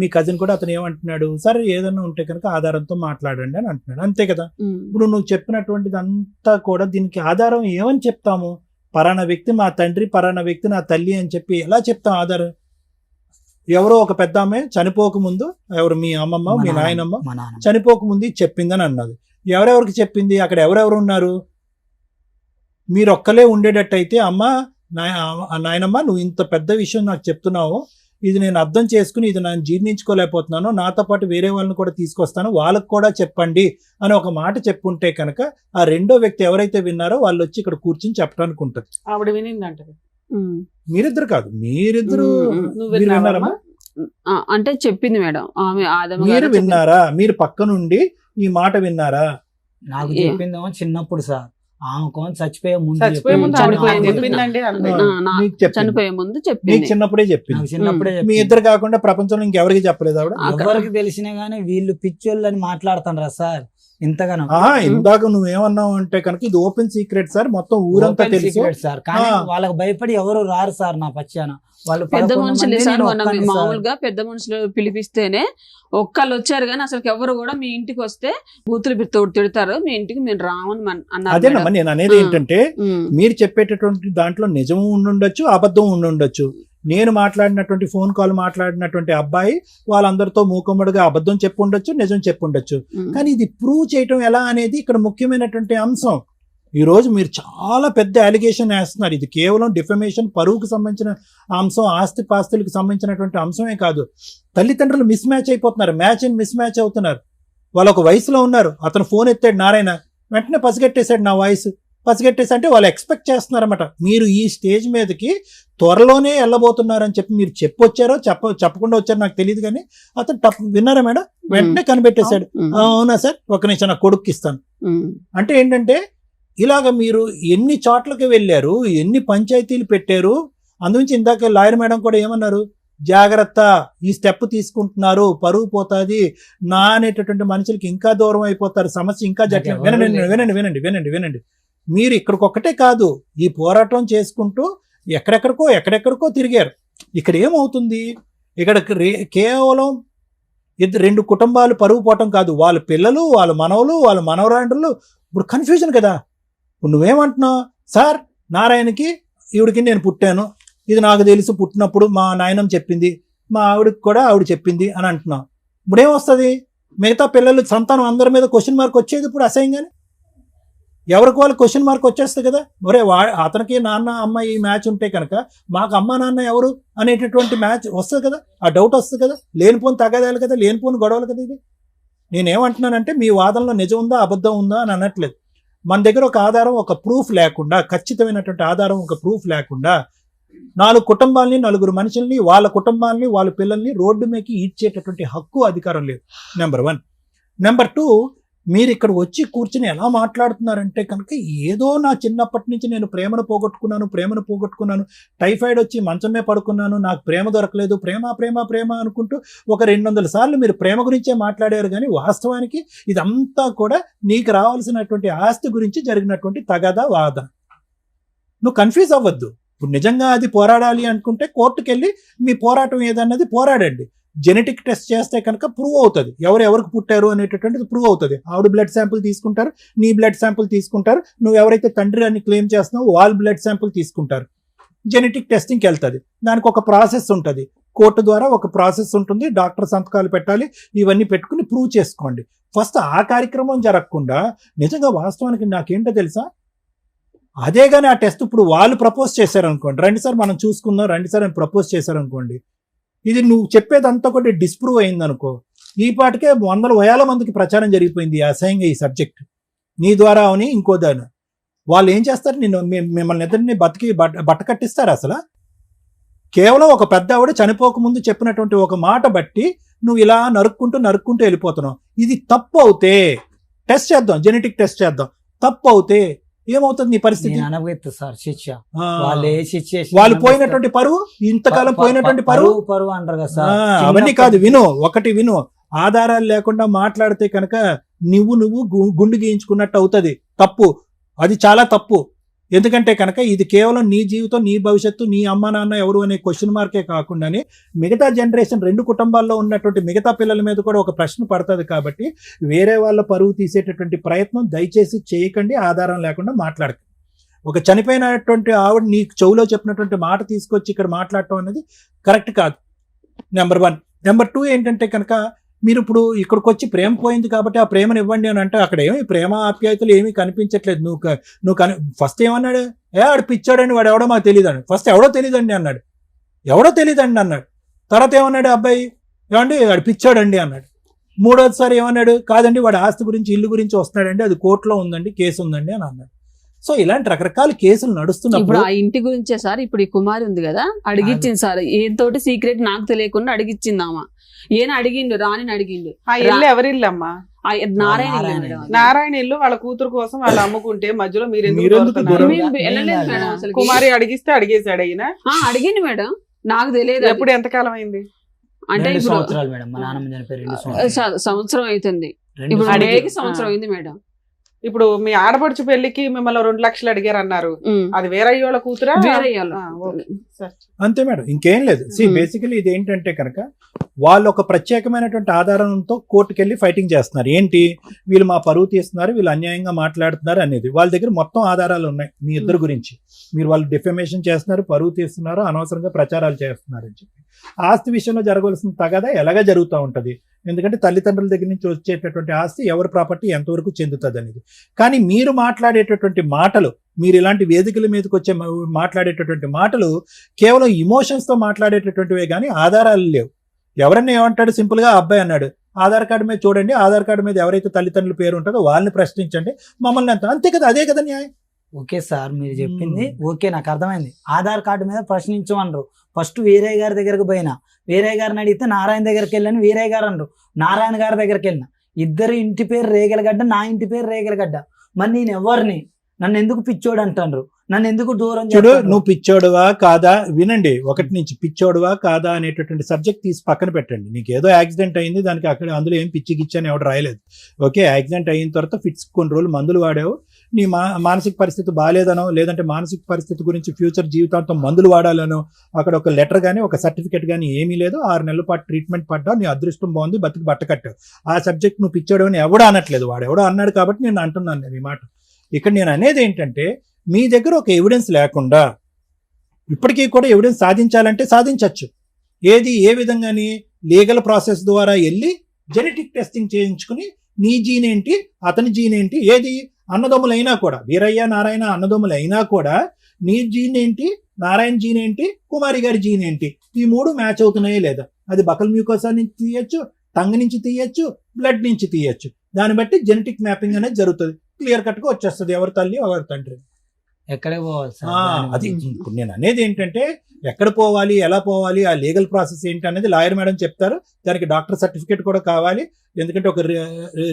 మీ కజిన్ కూడా. అతను ఏమంటున్నాడు, సరే ఏదన్నా ఉంటే కనుక ఆధారంతో మాట్లాడండి అని అంటున్నాడు. అంతే కదా. ఇప్పుడు నువ్వు చెప్పినటువంటిది అంతా కూడా దీనికి ఆధారం ఏమని చెప్తాము? పరానా వ్యక్తి మా తండ్రి, పరానా వ్యక్తి నా తల్లి అని చెప్పి ఎలా చెప్తాం ఆధారం? ఎవరో ఒక పెద్ద ఆమె చనిపోకముందు, ఎవరు మీ అమ్మమ్మ మీ నాయనమ్మ చనిపోకముందు చెప్పిందని అన్నది. ఎవరెవరికి చెప్పింది? అక్కడ ఎవరెవరు ఉన్నారు? మీరు ఒక్కలే ఉండేటట్టయితే, అమ్మ నాయనమ్మ నువ్వు ఇంత పెద్ద విషయం నాకు చెప్తున్నావు, ఇది నేను అర్థం చేసుకుని ఇది నేను జీర్ణించుకోలేకపోతున్నాను, నాతో పాటు వేరే వాళ్ళని కూడా తీసుకొస్తాను, వాళ్ళకు కూడా చెప్పండి అని ఒక మాట చెప్పుంటే కనుక ఆ రెండో వ్యక్తి ఎవరైతే విన్నారో వాళ్ళు వచ్చి ఇక్కడ కూర్చుని చెప్పడానికి ఉంటుంది. ఆవిడ వినిందంట. మీరిద్దరు కాదు, మీరిద్దరు విన్నారమ్మా? అంటే చెప్పింది మేడం ఆమె. మీరు విన్నారా? మీరు పక్క నుండి ఈ మాట విన్నారా? నాకు చెప్పిందేమో చిన్నప్పుడు సార్. ఆమె కోన్ చచ్చిపోయే ముందు చచ్చిపోయే ముందు ఆవిడ చనిపోయే ముందు చెప్పిందండి అంతే. నీకు చెప్పింది. చనిపోయే ముందు నీకు చెప్పింది. చిన్నప్పుడే చెప్పింది. నాకు చిన్నప్పుడే మీ చెప్పింది. ఇద్దరు కాకుండా ప్రపంచంలో ఇంకెవరికి చెప్పలేదు ఆవిడ? ఎవరికి తెలిసినా గానీ వీళ్ళు పిచ్చోళ్ళు అని మాట్లాడుతారా సార్ ఇంతగానో? ఇందాక నువ్వేమన్నావు అంటే కనుక ఇది ఓపెన్ సీక్రెట్ సార్, మొత్తం ఊరంతా Open తెలుసు secret సార్. కానీ ఆ. వాళ్ళకి భయపడి ఎవరు రారు సార్ నా పచ్చాన. వాళ్ళు పెద్ద 11 మనుషులే మంది, సార్, నేను మొన్న ఒక్కడిని సార్. మామూలుగా పెద్ద మనుషులు పిలిపిస్తేనే ఒక్కళ్ళు వచ్చారు కానీ అసలు ఎవరు కూడా మీ ఇంటికి వస్తే బూతులు తిడతారు, మీ ఇంటికి మేము రామని అన్నారు అదేనమ్మా మేడం. నేను అనేది ఆ. ఏంటంటే మీరు చెప్పేటటువంటి దాంట్లో నిజం ఉండుండొచ్చు, అబద్ధం ఉండుండొచ్చు. నేను మాట్లాడినటువంటి ఫోన్ కాల్ మాట్లాడినటువంటి అబ్బాయి వాళ్ళందరితో మూకుమ్మడిగా అబద్ధం చెప్పుండొచ్చు, నిజం చెప్పుండొచ్చు. కానీ ఇది ప్రూవ్ చేయటం ఎలా అనేది ఇక్కడ ముఖ్యమైనటువంటి అంశం. ఈ రోజు మీరు చాలా పెద్ద అలిగేషన్ వేస్తున్నారు. ఇది కేవలం డిఫమేషన్, పరువుకు సంబంధించిన అంశం, ఆస్తి పాస్తులకు సంబంధించినటువంటి అంశమే కాదు. తల్లిదండ్రులు మిస్ మ్యాచ్ అయిపోతున్నారు, మ్యాచ్ అండ్ మిస్ మ్యాచ్ అవుతున్నారు. వాళ్ళు ఒక వయసులో ఉన్నారు, అతను ఫోన్ ఎత్తాడు నారాయణ, వెంటనే పసిగట్టేశాడు నా వాయిస్. పసిగట్టేసి అంటే వాళ్ళు ఎక్స్పెక్ట్ చేస్తున్నారన్నమాట. మీరు ఈ స్టేజ్ మీదకి త్వరలోనే వెళ్ళబోతున్నారని చెప్పి మీరు చెప్పొచ్చారో చెప్పకుండా వచ్చారో నాకు తెలియదు, కానీ అతను విన్నారా మేడం? వెంటనే కనిపెట్టేశాడు. అవునా సార్, ఒక నిమిషం నా కొడుక్కి ఇస్తాను. అంటే ఏంటంటే ఇలాగ మీరు ఎన్ని చోట్లకి వెళ్ళారు, ఎన్ని పంచాయతీలు పెట్టారు. అందుగురించి ఇందాక లాయర్ మేడం కూడా ఏమన్నారు, జాగ్రత్త, ఈ స్టెప్ తీసుకుంటున్నారు, పరువు పోతుంది, నా అనేటటువంటి మనుషులకి ఇంకా దూరం అయిపోతారు, సమస్య ఇంకా జటిలం. వినండి వినండి వినండి వినండి వినండి. మీరు ఇక్కడికొక్కటే కాదు, ఈ పోరాటం చేసుకుంటూ ఎక్కడెక్కడికో తిరిగారు. ఇక్కడ ఏమవుతుంది, ఇక్కడ కేవలం రెండు కుటుంబాలు పరువు పోవటం కాదు, వాళ్ళ పిల్లలు, వాళ్ళ మనవలు, వాళ్ళ మనవరాండ్రులు. ఇప్పుడు కన్ఫ్యూజన్ కదా. ఇప్పుడు నువ్వేమంటున్నావు, సార్ నారాయణకి ఈవిడికి నేను పుట్టాను, ఇది నాకు తెలుసు, పుట్టినప్పుడు మా నాయనం చెప్పింది, మా ఆవిడకి కూడా ఆవిడ చెప్పింది అని అంటున్నావు. ఇప్పుడేమొస్తుంది, మిగతా పిల్లలు సంతానం అందరి మీద క్వశ్చన్ మార్క్ వచ్చేది ఇప్పుడు అసహ్యంగానే. ఎవరికి వాళ్ళు క్వశ్చన్ మార్క్ వచ్చేస్తుంది కదా. ఒరే అతనికి నాన్న అమ్మ ఈ మ్యాచ్ ఉంటే కనుక మాకు అమ్మ నాన్న ఎవరు అనేటటువంటి మ్యాచ్ వస్తుంది కదా, ఆ డౌట్ వస్తుంది కదా. లేనిపోని తగాదాలు కదా, లేనిపోని గొడవలు కదా. ఇది నేనేమంటున్నానంటే మీ వాదనలో నిజం ఉందా అబద్ధం ఉందా అని అనట్లేదు. మన దగ్గర ఒక ఆధారం, ఒక ప్రూఫ్ లేకుండా, ఖచ్చితమైనటువంటి ఆధారం, ఒక ప్రూఫ్ లేకుండా 4 కుటుంబాలని, 4 మనుషుల్ని, వాళ్ళ కుటుంబాలని, వాళ్ళ పిల్లల్ని రోడ్డు మీదకి ఈడ్చేటటువంటి హక్కు, అధికారం లేదు. నెంబర్ 1. నెంబర్ 2, మీరు ఇక్కడ వచ్చి కూర్చుని ఎలా మాట్లాడుతున్నారంటే కనుక ఏదో నా చిన్నప్పటి నుంచి నేను ప్రేమను పోగొట్టుకున్నాను, టైఫాయిడ్ వచ్చి మంచమే పడుకున్నాను, నాకు ప్రేమ దొరకలేదు, ప్రేమ అనుకుంటూ ఒక 200 సార్లు మీరు ప్రేమ గురించే మాట్లాడారు. కానీ వాస్తవానికి ఇదంతా కూడా నీకు రావాల్సినటువంటి ఆస్తి గురించి జరిగినటువంటి తగాదా వాదన. నువ్వు కన్ఫ్యూజ్ అవ్వద్దు. ఇప్పుడు నిజంగా అది పోరాడాలి అనుకుంటే కోర్టుకు వెళ్ళి మీ పోరాటం ఏదన్నది పోరాడండి. జెనెటిక్ టెస్ట్ చేస్తే కనుక ప్రూవ్ అవుతుంది, ఎవరికి పుట్టారు అనేటటువంటిది ప్రూవ్ అవుతుంది. ఆవిడ బ్లడ్ శాంపుల్ తీసుకుంటారు, నీ బ్లడ్ శాంపుల్ తీసుకుంటారు, నువ్వు ఎవరైతే తండ్రి అని క్లెయిమ్ చేస్తున్నావో వాళ్ళ బ్లడ్ శాంపుల్ తీసుకుంటారు. జెనెటిక్ టెస్టింగ్కి వెళ్తుంది. దానికి ఒక ప్రాసెస్ ఉంటుంది, కోర్టు ద్వారా ఒక ప్రాసెస్ ఉంటుంది, డాక్టర్ సంతకాలు పెట్టాలి, ఇవన్నీ పెట్టుకుని ప్రూవ్ చేసుకోండి. ఫస్ట్ ఆ కార్యక్రమం జరగకుండా నిజంగా వాస్తవానికి నాకేంటో తెలుసా, అదే కానీ ఆ టెస్ట్ ఇప్పుడు వాళ్ళు ప్రపోజ్ చేశారనుకోండి, రండి సార్ మనం చూసుకుందాం, రండి సార్ అని ప్రపోజ్ చేశారనుకోండి, ఇది నువ్వు చెప్పేదంతా కూడా డిస్ప్రూవ్ అయిందనుకో, ఈ పాటికే 100,000 మందికి ప్రచారం జరిగిపోయింది అసహ్యంగా ఈ సబ్జెక్ట్ నీ ద్వారా అని ఇంకో దాని. వాళ్ళు ఏం చేస్తారు, మిమ్మల్ని ఇద్దరిని బట్ట కట్టిస్తారు. అసలు కేవలం ఒక పెద్ద ఆవిడ చనిపోకముందు చెప్పినటువంటి ఒక మాట బట్టి నువ్వు ఇలా నరుక్కుంటూ వెళ్ళిపోతున్నావు. ఇది తప్పు అవుతే టెస్ట్ చేద్దాం, జెనెటిక్ టెస్ట్ చేద్దాం. తప్పు అవుతే ఏమవుతుంది నీ పరిస్థితి? సార్ శిక్ష, వాళ్ళు పోయినటువంటి పరువు, ఇంతకాలం పోయినటువంటి పరువు అంటారు కదా సార్. అవన్నీ కాదు, విను. ఆధారాలు లేకుండా మాట్లాడితే కనుక నువ్వు గుండు గీయించుకున్నట్టు అవుతుంది. తప్పు, అది చాలా తప్పు. ఎందుకంటే కనుక ఇది కేవలం నీ జీవితం, నీ భవిష్యత్తు, నీ అమ్మ నాన్న ఎవరు అనే క్వశ్చన్ మార్కే కాకుండానే మిగతా జనరేషన్ 2 కుటుంబాల్లో ఉన్నటువంటి మిగతా పిల్లల మీద కూడా ఒక ప్రశ్న పడుతుంది. కాబట్టి వేరే వాళ్ళ పరువు తీసేటటువంటి ప్రయత్నం దయచేసి చేయకండి, ఆధారం లేకుండా మాట్లాడకండి. ఒక చనిపోయినటువంటి ఆవిడ నీ చెవులో చెప్పినటువంటి మాట తీసుకొచ్చి ఇక్కడ మాట్లాడటం అనేది కరెక్ట్ కాదు. నెంబర్ 1. నెంబర్ 2 ఏంటంటే కనుక మీరు ఇప్పుడు ఇక్కడికి వచ్చి ప్రేమ పోయింది కాబట్టి ఆ ప్రేమను ఇవ్వండి అని అంటే అక్కడ ఏమి ప్రేమ ఆప్యాయతలు ఏమీ కనిపించట్లేదు. నువ్వు ఫస్ట్ ఏమన్నాడు, ఆడు పిచ్చాడని, వాడు ఎవడో మాకు తెలియదండి. ఫస్ట్ ఎవడో తెలియదండి అన్నాడు, తర్వాత ఏమన్నాడు అబ్బాయి, ఏమండి వాడు పిచ్చాడండి అన్నాడు. 3వసారి ఏమన్నాడు, కాదండి వాడు ఆస్తి గురించి, ఇల్లు గురించి వస్తున్నాడండి, అది కోర్టులో ఉందండి, కేసు ఉందండి అని అన్నాడు. సో ఇలాంటి రకరకాల కేసులు ఇప్పుడు నడుస్తున్నప్పుడు ఆ ఇంటి గురించే సార్, ఇప్పుడు ఈ కుమారి ఉంది కదా, అడిగిచ్చింది సార్, ఏంతోటి సీక్రెట్ నాకు తెలియకుండా అడిగిచ్చింది ఆమె. ఏం అడిగిండు, రాణిని అడిగిండు. ఆ ఇల్లు ఎవరి ఇల్లు అమ్మా? నారాయణ ఇల్లు నారాయణ మేడం అది. నారాయణ ఇల్లు వాళ్ళ కూతురు కోసం వాళ్ళు అమ్ముకుంటే మధ్యలో మీరు ఎందుకు మీరెందుకు దూరుతున్నారు? దూరం? మేము వెళ్ళలేదు మేడం అసలు. కుమారి అడిగిస్తే అడిగేశాడు అయిన. అడిగింది మేడం, నాకు తెలియదు. ఎప్పుడు ఎంతకాలం అయింది? అంటే 2 ఇప్పుడు సంవత్సరాలు మేడం, మా నాన్నమ్మ చనిపోయి 2 సంవత్సరాలు. సంవత్సరం అవుతుంది. 2 ఇప్పుడు అడిగి- మేకి సంవత్సరం అయింది మేడం. ఇప్పుడు మీ ఆడపడుచు పెళ్లికి మిమ్మల్ని 2 లక్షలు అడిగారు అన్నారు. అది వేరయ్య వాళ్ళ కూతురా? వేరే వాళ్ళు. ఆ, ఓకే. సరే. అంతే మేడం, ఇంకేం లేదు. బేసికలీ ఇది ఏంటంటే కనుక వాళ్ళు ఒక ప్రత్యేకమైనటువంటి ఆధారంతో కోర్టుకెళ్ళి ఫైటింగ్ చేస్తున్నారు. ఏంటి, వీళ్ళు మా పరువు తీస్తున్నారు, వీళ్ళు అన్యాయంగా మాట్లాడుతున్నారు అనేది. వాళ్ళ దగ్గర మొత్తం ఆధారాలు ఉన్నాయి మీ ఇద్దరు గురించి. మీరు వాళ్ళు డిఫమేషన్ చేస్తున్నారు, పరువు తీస్తున్నారు, అనవసరంగా ప్రచారాలు చేస్తున్నారు అని చెప్పి. ఆస్తి విషయంలో జరగవలసిన తగదా ఎలాగా జరుగుతూ ఉంటది. ఎందుకంటే తల్లిదండ్రుల దగ్గర నుంచి వచ్చేటటువంటి ఆస్తి ఎవరి ప్రాపర్టీ ఎంతవరకు చెందుతుంది అనేది. కానీ మీరు మాట్లాడేటటువంటి మాటలు, మీరు ఇలాంటి వేదికల మీదకి వచ్చే మాట్లాడేటటువంటి మాటలు కేవలం ఇమోషన్స్ తో మాట్లాడేటటువంటివే కానీ ఆధారాలు లేవు. ఎవరన్నా ఏమంటాడు, సింపుల్ గా అబ్బాయి అన్నాడు, ఆధార్ కార్డు మీద చూడండి, ఆధార్ కార్డు మీద ఎవరైతే తల్లిదండ్రుల పేరు ఉంటుందో వాళ్ళని ప్రశ్నించండి, మమ్మల్ని అంతే కదా, అదే కదా న్యాయం. ఓకే సార్, మీరు చెప్పింది ఓకే, నాకు అర్థమైంది. ఆధార్ కార్డు మీద ప్రశ్నించమన్నారు. ఫస్ట్ వీరయ్య గారి దగ్గరకు పోయినా, వీరయ్య గారిని అడిగితే నారాయణ దగ్గరికి వెళ్ళాను, వీరయ్య గారు అన్నారు. నారాయణ గారి దగ్గరికి వెళ్ళిన, ఇద్దరు ఇంటి పేరు రేగలగడ్డ, నా ఇంటి పేరు రేగలగడ్డ. మరి నేను ఎవరిని, నన్ను ఎందుకు పిచ్చోడు అంటారు, నన్ను ఎందుకు దూరం చూడు, చేస్తారు? నువ్వు పిచ్చోడువా కాదా వినండి. 1 నుంచి పిచ్చోడువా కాదా అనేటటువంటి సబ్జెక్ట్ తీసి పక్కన పెట్టండి. నీకు ఏదో యాక్సిడెంట్ అయింది, దానికి అక్కడ అందులో ఏం పిచ్చి గిచ్చి అని ఎవడు రాయలేదు. ఓకే, యాక్సిడెంట్ అయిన తర్వాత ఫిట్స్ కొన్ని రోజులు మందులు వాడావు, నీ మానసిక పరిస్థితి బాగాలేదనో, లేదంటే మానసిక పరిస్థితి గురించి ఫ్యూచర్ జీవితాంతం మందులు వాడాలనో అక్కడ ఒక లెటర్ కానీ ఒక సర్టిఫికేట్ కానీ ఏమీ లేదు. 6 నెలల పాటు ట్రీట్మెంట్ పడ్డావు, నీ అదృష్టం బాగుంది, బతికి బట్ట కట్టావు. ఆ సబ్జెక్ట్ నువ్వు పిచ్చోడు అని ఎవడో అనట్లేదు, వాడు ఎవడో అన్నాడు కాబట్టి నేను అంటున్నాను నేను ఈ మాట. ఇక్కడ నేను అనేది ఏంటంటే, మీ దగ్గర ఒక ఎవిడెన్స్ లేకుండా ఇప్పటికీ కూడా ఎవిడెన్స్ సాధించాలంటే సాధించవచ్చు. ఏది ఏ విధంగాని లీగల్ ప్రాసెస్ ద్వారా వెళ్ళి జెనెటిక్ టెస్టింగ్ చేయించుకుని నీ జీన్ ఏంటి, అతని జీన్ ఏంటి, ఏది అన్నదమ్ములైనా కూడా, వీరయ్య నారాయణ అన్నదమ్ములైనా కూడా నీ జీన్ ఏంటి, నారాయణ జీన్ ఏంటి, కుమారి గారి జీన్ ఏంటి, ఈ 3 మ్యాచ్ అవుతున్నాయో లేదా. అది బకల్ మ్యూకోసా నుంచి తీయచ్చు, టంగ్ నుంచి తీయచ్చు, బ్లడ్ నుంచి తీయచ్చు. దాన్ని బట్టి జెనెటిక్ మ్యాపింగ్ అనేది జరుగుతుంది. క్లియర్ కట్ గా వచ్చేస్తుంది ఎవరి తల్లి ఎవరి తండ్రి. ఎక్కడే పోవాలి సార్? అది ఇప్పుడు నేను అనేది ఏంటంటే, ఎక్కడ పోవాలి, ఎలా పోవాలి, ఆ లీగల్ ప్రాసెస్ ఏంటి అనేది లాయర్ మేడం చెప్తారు. దానికి డాక్టర్ సర్టిఫికేట్ కూడా కావాలి. ఎందుకంటే ఒక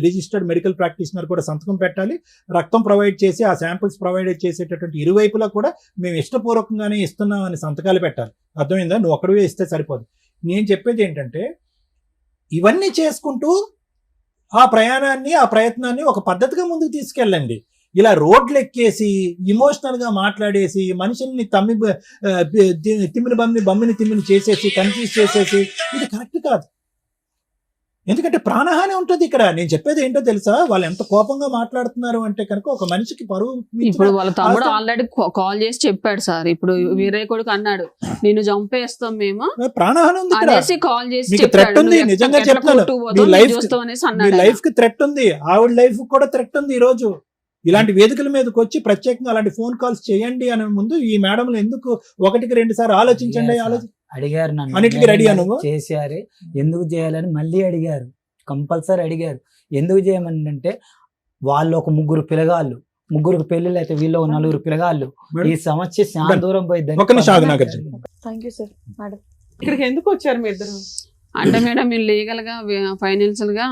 రిజిస్టర్డ్ మెడికల్ ప్రాక్టీషనర్ కూడా సంతకం పెట్టాలి. రక్తం ప్రొవైడ్ చేసి ఆ శాంపిల్స్ ప్రొవైడ్ చేసేటటువంటి ఇరువైపులా కూడా మేము ఇష్టపూర్వకంగానే ఇస్తున్నాం అని సంతకాలు పెట్టాలి. అర్థమైందా? నువ్వు ఒక్కడివే ఇస్తే సరిపోదు. నేను చెప్పేది ఏంటంటే, ఇవన్నీ చేసుకుంటూ ఆ ప్రయాణాన్ని, ఆ ప్రయత్నాన్ని ఒక పద్ధతిగా ముందుకు తీసుకెళ్ళండి. ఇలా రోడ్లు ఎక్కేసి ఇమోషనల్ గా మాట్లాడేసి మనుషుల్ని బమ్మిని తిమ్మిని చేసేసి కన్ఫ్యూజ్ చేసేసి ఇది కరెక్ట్ కాదు. ఎందుకంటే ప్రాణహాని ఉంటుంది ఇక్కడ. నేను చెప్పేది ఏంటో తెలుసా, వాళ్ళు ఎంత కోపంగా మాట్లాడుతున్నారు అంటే కనుక ఒక మనిషికి పరువు. ఇప్పుడు వాళ్ళ తమ్ముడు ఆల్రెడీ కాల్ చేసి చెప్పాడు సార్. ఇప్పుడు వీరయ్య కొడుకు అన్నాడు, నిన్ను చంపేస్తాం మేము, ప్రాణహాని ఉంది ఇక్కడ. అనేసి కాల్ చేసి మీకు థ్రెట్ ఉంది, నిజంగా చెప్తాను. మీ లైఫ్ కి థ్రెట్ ఉంది, ఆవిడ లైఫ్ కూడా థ్రెట్ ఉంది. ఈ రోజు ఇలాంటి వేదికల మీదకి వచ్చి ప్రత్యేకంగా అలాంటి ఫోన్ కాల్స్ చేయండి అనే ముందు ఈ మేడంలు ఎందుకు 1-2 సార్లు ఆలోచించండి. అడిగారు నన్ను, అన్నిటికీ రెడీ నువ్వు చేశారు, ఎందుకు చేయాలని మళ్ళీ అడిగారు, కంపల్సరీ అడిగారు. ఎందుకు చేయమని అంటే, వాళ్ళు ఒక 3 పిల్లగాళ్ళు, 3 పెళ్ళిళ్ళు అయితే వీళ్ళు 4 పిల్లగాళ్ళు. ఈ సమస్య చాలా దూరం పోయింది. Thank you sir. మేడం, ఇక్కడికి ఎందుకు వచ్చారు మీ ఇద్దరు? అంటే మేడం మీరు లీగల్ గా ఫైనాన్షియల్ గా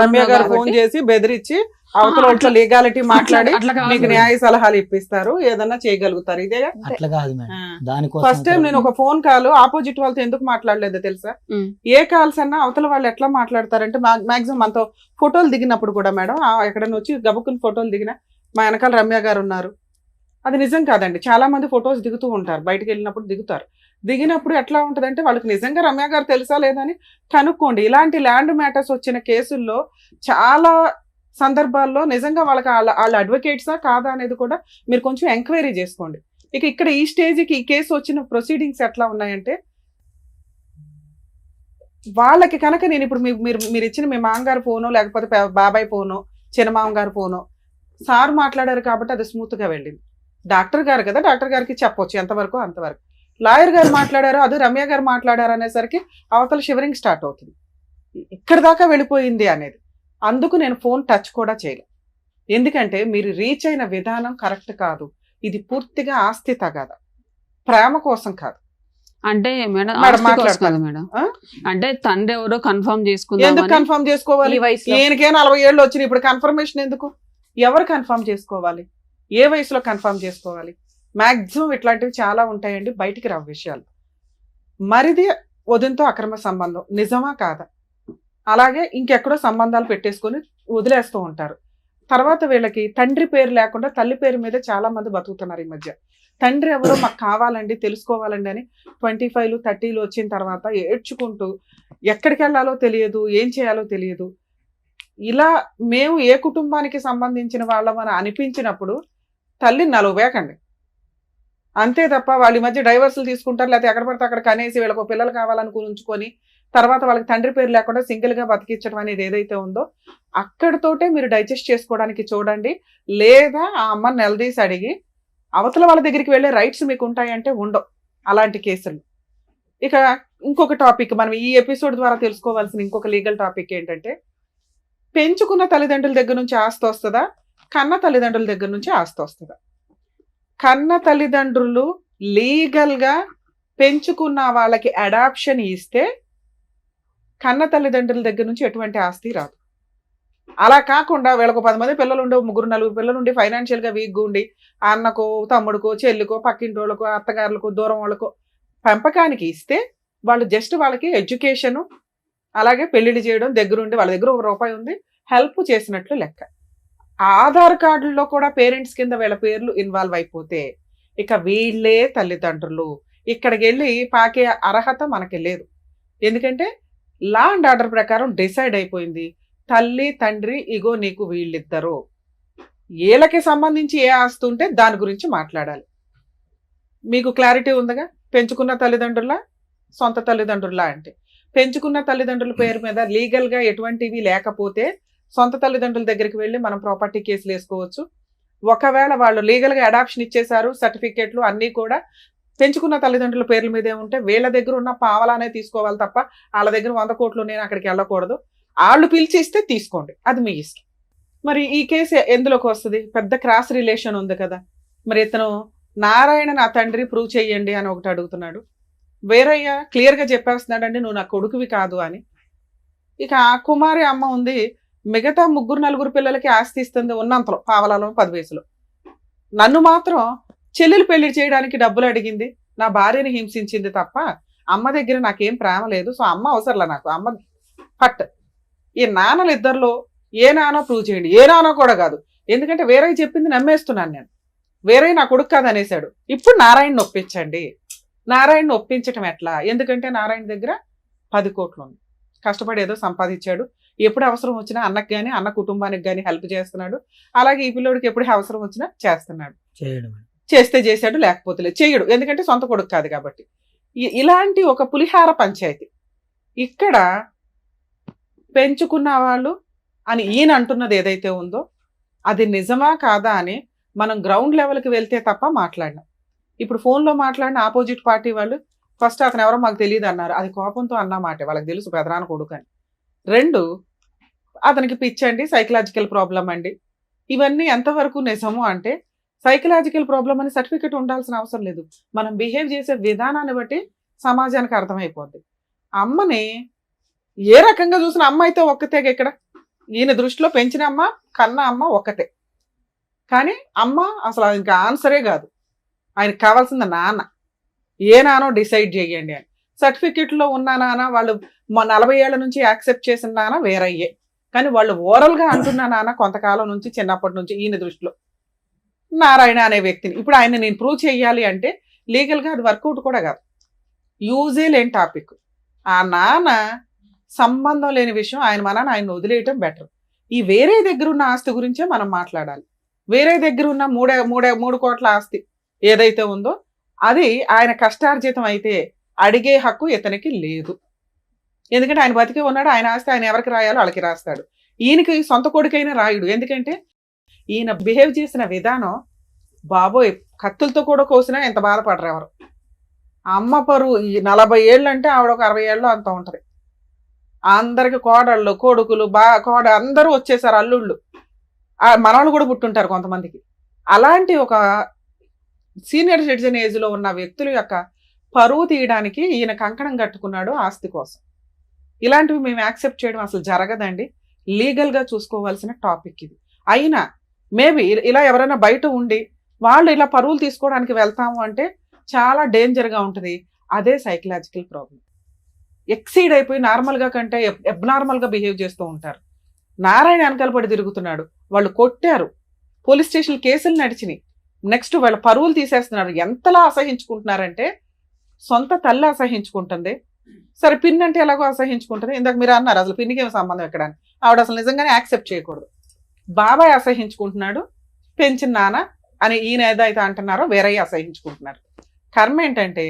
రమ్య గారు ఫోన్ చేసి బెదిరించి అవతల లీగాలిటీ మాట్లాడి మీకు న్యాయ సలహాలు ఇప్పిస్తారు, ఏదన్నా చేయగలుగుతారు. ఇదే అట్లా కాదు మేడం. దానికోసం ఫస్ట్ టైం నేను ఒక ఫోన్ కాల్ ఆపోజిట్ వాళ్ళతో ఎందుకు మాట్లాడలేదో తెలుసా? ఏ కాల్స్ అన్నా అవతల వాళ్ళు ఎట్లా మాట్లాడతారంటే, మాక్సిమం మనతో ఫోటోలు దిగినప్పుడు కూడా మేడం, ఎక్కడైనా వచ్చి గబుక్కుని ఫోటోలు దిగినా మా వెనకాల రమ్య గారు ఉన్నారు, అది నిజం కాదండి. చాలా మంది ఫొటోస్ దిగుతూ ఉంటారు, బయటకు వెళ్ళినప్పుడు దిగుతారు. దిగినప్పుడు ఎట్లా ఉంటదంటే, వాళ్ళకి నిజంగా రమ్య గారు తెలుసా లేదని కనుక్కోండి. ఇలాంటి ల్యాండ్ మ్యాటర్స్ వచ్చిన కేసుల్లో చాలా సందర్భాల్లో నిజంగా వాళ్ళకి వాళ్ళ అడ్వకేట్సా కాదా అనేది కూడా మీరు కొంచెం ఎంక్వైరీ చేసుకోండి. ఇక్కడ ఈ స్టేజ్కి ఈ కేసు వచ్చిన ప్రొసీడింగ్స్ ఎట్లా ఉన్నాయంటే, వాళ్ళకి కనుక నేను ఇప్పుడు మీరు ఇచ్చిన మీ మామగారు ఫోను, లేకపోతే బాబాయ్ ఫోను, చిన్నమామ గారి ఫోను, సార్ మాట్లాడారు కాబట్టి అది స్మూత్ గా వెళ్ళింది. డాక్టర్ గారు కదా, డాక్టర్ గారికి చెప్పొచ్చు ఎంతవరకు అంతవరకు. లాయర్ గారు మాట్లాడారు, అది రమ్య గారు మాట్లాడారు అనేసరికి అవతల షివరింగ్ స్టార్ట్ అవుతుంది. ఇక్కడ దాకా వెళ్ళిపోయింది అనేది. అందుకు నేను ఫోన్ టచ్ కూడా చేయలేదు. ఎందుకంటే మీరు రీచ్ అయిన విధానం కరెక్ట్ కాదు. ఇది పూర్తిగా ఆస్తి తగాద, ప్రేమ కోసం కాదు. అంటే మేడం మేడం ఆస్తి కోసం మాట్లాడతాను. కాదు మేడం, ఆ? అంటే తండ్రి ఎవరో కన్ఫర్మ్ ఎందుకు చేసుకుందాం. కన్ఫర్మ్ చేసుకోవాలి? ఈ వయసులో ఈయనకే 40 ఏళ్ళు వచ్చినాయి, ఇప్పుడు కన్ఫర్మేషన్ ఎందుకు? ఎవరు కన్ఫర్మ్ చేసుకోవాలి? ఏ వయసులో కన్ఫర్మ్ చేసుకోవాలి? మాక్సిమం ఇట్లాంటివి చాలా ఉంటాయండి, బయటికి రావు విషయాలు. మరిది వదినతో అక్రమ సంబంధం నిజమా కాదా? అలాగే ఇంకెక్కడో సంబంధాలు పెట్టేసుకొని వదిలేస్తూ ఉంటారు. తర్వాత వీళ్ళకి తండ్రి పేరు లేకుండా తల్లి పేరు మీద చాలా మంది బతుకుతున్నారు ఈ మధ్య. తండ్రి ఎవరో మాకు కావాలండి, తెలుసుకోవాలండి అని 25, 30 వచ్చిన తర్వాత ఏడ్చుకుంటూ ఎక్కడికి వెళ్ళాలో తెలియదు, ఏం చేయాలో తెలియదు. ఇలా మేము ఏ కుటుంబానికి సంబంధించిన వాళ్ళమని అనిపించినప్పుడు తల్లి నలువేకండి, అంతే తప్ప వాళ్ళ మధ్య డైవర్సులు తీసుకుంటారు, లేకపోతే ఎక్కడ పడితే అక్కడ కనేసి వీళ్ళకు పిల్లలు కావాలనుకుని ఉంచుకొని తర్వాత వాళ్ళకి తండ్రి పేరు లేకుండా సింగిల్గా బతికించడం అనేది ఏదైతే ఉందో అక్కడితోటే మీరు డైజెస్ట్ చేసుకోవడానికి చూడండి. లేదా ఆ అమ్మని నిలదీసి అడిగి అవతల వాళ్ళ దగ్గరికి వెళ్ళే రైట్స్ మీకు ఉంటాయంటే ఉండవు అలాంటి కేసులు. ఇక ఇంకొక టాపిక్ మనం ఈ ఎపిసోడ్ ద్వారా తెలుసుకోవాల్సిన ఇంకొక లీగల్ టాపిక్ ఏంటంటే, పెంచుకున్న తల్లిదండ్రుల దగ్గర నుంచి ఆస్తి వస్తుందా, కన్న తల్లిదండ్రుల దగ్గర నుంచి ఆస్తి వస్తుందా? కన్న తల్లిదండ్రులు లీగల్గా పెంచుకున్న వాళ్ళకి అడాప్షన్ ఇస్తే కన్న తల్లిదండ్రుల దగ్గర నుంచి ఎటువంటి ఆస్తి రాదు. అలా కాకుండా వీళ్ళకు 10 మంది పిల్లలు ఉండే, 3, 4 పిల్లలు ఉండి ఫైనాన్షియల్గా వీక్గా ఉండి అన్నకో తమ్ముడికో చెల్లికో పక్కింటి వాళ్ళకో అత్తగారులకో దూరం వాళ్ళకో పెంపకానికి ఇస్తే వాళ్ళు జస్ట్ వాళ్ళకి ఎడ్యుకేషను అలాగే పెళ్లిళ్ళు చేయడం దగ్గరుండి వాళ్ళ దగ్గర ₹1 ఉంది హెల్ప్ చేసినట్లు లెక్క. ఆధార్ కార్డుల్లో కూడా పేరెంట్స్ కింద వీళ్ళ పేర్లు ఇన్వాల్వ్ అయిపోతే ఇక వీళ్ళే తల్లిదండ్రులు. ఇక్కడికి వెళ్ళి పాకే అర్హత మనకి లేదు. ఎందుకంటే లా అండ్ ఆర్డర్ ప్రకారం డిసైడ్ అయిపోయింది, తల్లి తండ్రి ఇగో నీకు వీళ్ళిద్దరు, వీళ్ళకి సంబంధించి ఏ ఆస్తి ఉంటే దాని గురించి మాట్లాడాలి. మీకు క్లారిటీ ఉందిగా? పెంచుకున్న తల్లిదండ్రుల సొంత తల్లిదండ్రుల అంటే పెంచుకున్న తల్లిదండ్రుల పేరు మీద లీగల్గా ఎటువంటివి లేకపోతే సొంత తల్లిదండ్రుల దగ్గరికి వెళ్ళి మనం ప్రాపర్టీ కేసులు వేసుకోవచ్చు. ఒకవేళ వాళ్ళు లీగల్గా అడాప్షన్ ఇచ్చేశారు, సర్టిఫికేట్లు అన్నీ కూడా పెంచుకున్న తల్లిదండ్రుల పేర్ల మీదే ఉంటే వీళ్ళ దగ్గర ఉన్న పావలానే తీసుకోవాలి తప్ప వాళ్ళ దగ్గర 100 కోట్లు నేను అక్కడికి వెళ్ళకూడదు. వాళ్ళు పిలిచి ఇస్తే తీసుకోండి, అది మీ ఇష్టం. మరి ఈ కేసు ఎందులోకి వస్తుంది? పెద్ద క్రాస్ రిలేషన్ ఉంది కదా. మరి ఇతను నారాయణ నా తండ్రి ప్రూవ్ చెయ్యండి అని ఒకటి అడుగుతున్నాడు, వేరయ్య క్లియర్గా చెప్పేస్తున్నాడండి నువ్వు నా కొడుకువి కాదు అని. ఇక ఆ కుమారి అమ్మ ఉంది, మిగతా 3, 4 పిల్లలకి ఆస్తి ఇస్తుంది ఉన్నంతలో, పావలాలో 10 వయసులో. నన్ను మాత్రం చెల్లెలు పెళ్లి చేయడానికి డబ్బులు అడిగింది, నా భార్యని హింసించింది తప్ప అమ్మ దగ్గర నాకేం ప్రేమ లేదు. సో అమ్మ అవసరంలా నాకు, అమ్మ పట్. ఈ నాన్నలు ఇద్దరిలో ఏ నాన్నో ప్రూవ్ చేయండి. ఏ నాన్నో కూడా కాదు, ఎందుకంటే వేరే చెప్పింది నమ్మేస్తున్నాను నేను. వేరే నా కొడుకు కాదు అనేసాడు. ఇప్పుడు నారాయణని ఒప్పించండి. నారాయణని ఒప్పించటం ఎట్లా? ఎందుకంటే నారాయణ దగ్గర 10 కోట్లు ఉంది, కష్టపడి ఏదో సంపాదించాడు. ఎప్పుడు అవసరం వచ్చినా అన్నకు కానీ అన్న కుటుంబానికి కానీ హెల్ప్ చేస్తున్నాడు. అలాగే ఈ పిల్లోడికి ఎప్పుడు అవసరం వచ్చినా చేస్తున్నాడు. చేస్తే చేశాడు, లేకపోతే లేదు, చేయడు, ఎందుకంటే సొంత కొడుకు కాదు కాబట్టి. ఇలాంటి ఒక పులిహార పంచాయతీ. ఇక్కడ పెంచుకున్న వాళ్ళు అని ఈయన అంటున్నది ఏదైతే ఉందో అది నిజమా కాదా అని మనం గ్రౌండ్ లెవెల్కి వెళ్తే తప్ప మాట్లాడినాం. ఇప్పుడు ఫోన్లో మాట్లాడిన ఆపోజిట్ పార్టీ వాళ్ళు ఫస్ట్ అతను ఎవరో మాకు తెలియదు అన్నారు, అది కోపంతో అన్నమాట, వాళ్ళకి తెలుసు పెదనాన్న కొడుకు అని. 2, అతనికి పిచ్చండి, సైకలాజికల్ ప్రాబ్లం అండి. ఇవన్నీ ఎంతవరకు నిజము అంటే సైకలాజికల్ ప్రాబ్లం అని సర్టిఫికెట్ ఉండాల్సిన అవసరం లేదు, మనం బిహేవ్ చేసే విధానాన్ని బట్టి సమాజానికి అర్థమైపోద్ది. అమ్మని ఏ రకంగా చూసిన అమ్మ అయితే ఒక్కతే. ఇక్కడ ఈయన దృష్టిలో పెంచిన అమ్మ కన్న అమ్మ ఒక్కతే, కానీ అమ్మ అసలు ఇంకా ఆన్సరే కాదు. ఆయనకు కావాల్సింది నాన్న. ఏ నానో డిసైడ్ చేయండి అని. సర్టిఫికెట్లో ఉన్న నాన్న వాళ్ళు 40 ఏళ్ల నుంచి యాక్సెప్ట్ చేసిన నాన్న వేరయ్యే, కానీ వాళ్ళు ఓరల్గా అంటున్న నాన్న కొంతకాలం నుంచి చిన్నప్పటి నుంచి ఈయన దృష్టిలో నారాయణ అనే వ్యక్తిని. ఇప్పుడు ఆయన నేను ప్రూవ్ చేయాలి అంటే లీగల్గా అది వర్కౌట్ కూడా కాదు, యూజే లేని టాపిక్. ఆ నాన్న సంబంధం లేని విషయం, ఆయన మన ఆయన వదిలేయటం బెటర్. ఈ వేరే దగ్గర ఉన్న ఆస్తి గురించే మనం మాట్లాడాలి. వేరే దగ్గర ఉన్న 3 కోట్ల ఆస్తి ఏదైతే ఉందో అది ఆయన కష్టార్జితం అయితే అడిగే హక్కు ఇతనికి లేదు. ఎందుకంటే ఆయన బతికే ఉన్నాడు, ఆయన ఆస్తి ఆయన ఎవరికి రాయాలో వాళ్ళకి రాస్తాడు. ఈయనకి సొంత కొడుకైనా రాయుడు, ఎందుకంటే ఈయన బిహేవ్ చేసిన విధానం బాబోయ్ కత్తులతో కూడా కోసినా ఎంత బాధపడరు ఎవరు. అమ్మ పరువు 40 ఏళ్ళు అంటే ఆవిడ ఒక 60 ఏళ్ళు అంత ఉంటుంది. అందరికి కోడళ్ళు కొడుకులు అందరూ వచ్చేసారు, అల్లుళ్ళు. ఆ మనవాళ్ళు కూడా పుట్టుంటారు కొంతమందికి. అలాంటి ఒక సీనియర్ సిటిజన్ ఏజ్ లో ఉన్న వ్యక్తుల యొక్క పరువు తీయడానికి ఈయన కంకణం కట్టుకున్నాడు ఆస్తి కోసం. ఇలాంటివి మేము యాక్సెప్ట్ చేయడం అసలు జరగదండి. లీగల్ గా చూసుకోవాల్సిన టాపిక్ ఇది. అయినా మేబీ ఇలా ఎవరైనా బయట ఉండి వాళ్ళు ఇలా పరువులు తీసుకోవడానికి వెళ్తాము అంటే చాలా డేంజర్ గా ఉంటుంది. అదే సైకలాజికల్ ప్రాబ్లం. ఎక్సీడ్ అయిపోయి నార్మల్ గా కంటే అబ్నార్మల్ గా బిహేవ్ చేస్తూ ఉంటారు. నారాయణ వెనకాల పడి తిరుగుతున్నాడు, వాళ్ళు కొట్టారు, పోలీస్ స్టేషన్ కేసులు నడిచినాయి, నెక్స్ట్ వాళ్ళ పరువులు తీసేస్తున్నారు. ఎంతలా అసహించుకుంటున్నారంటే సొంత తల్లి అసహించుకుంటుంది, సరే పిన్ అంటే ఎలాగో అసహించుకుంటుంది. ఇందాక మీరు అన్నారు అసలు పిన్నికి ఏమి సంబంధం ఎక్కడ అని. ఆవిడ అసలు నిజంగానే యాక్సెప్ట్ చేయకూడదు. బాబాయ్ అసహించుకుంటున్నాడు, పెంచిన నాన్న అని ఈయన ఏదైతే అంటున్నారో వేరయ్య అసహించుకుంటున్నారు. కర్మ ఏంటంటే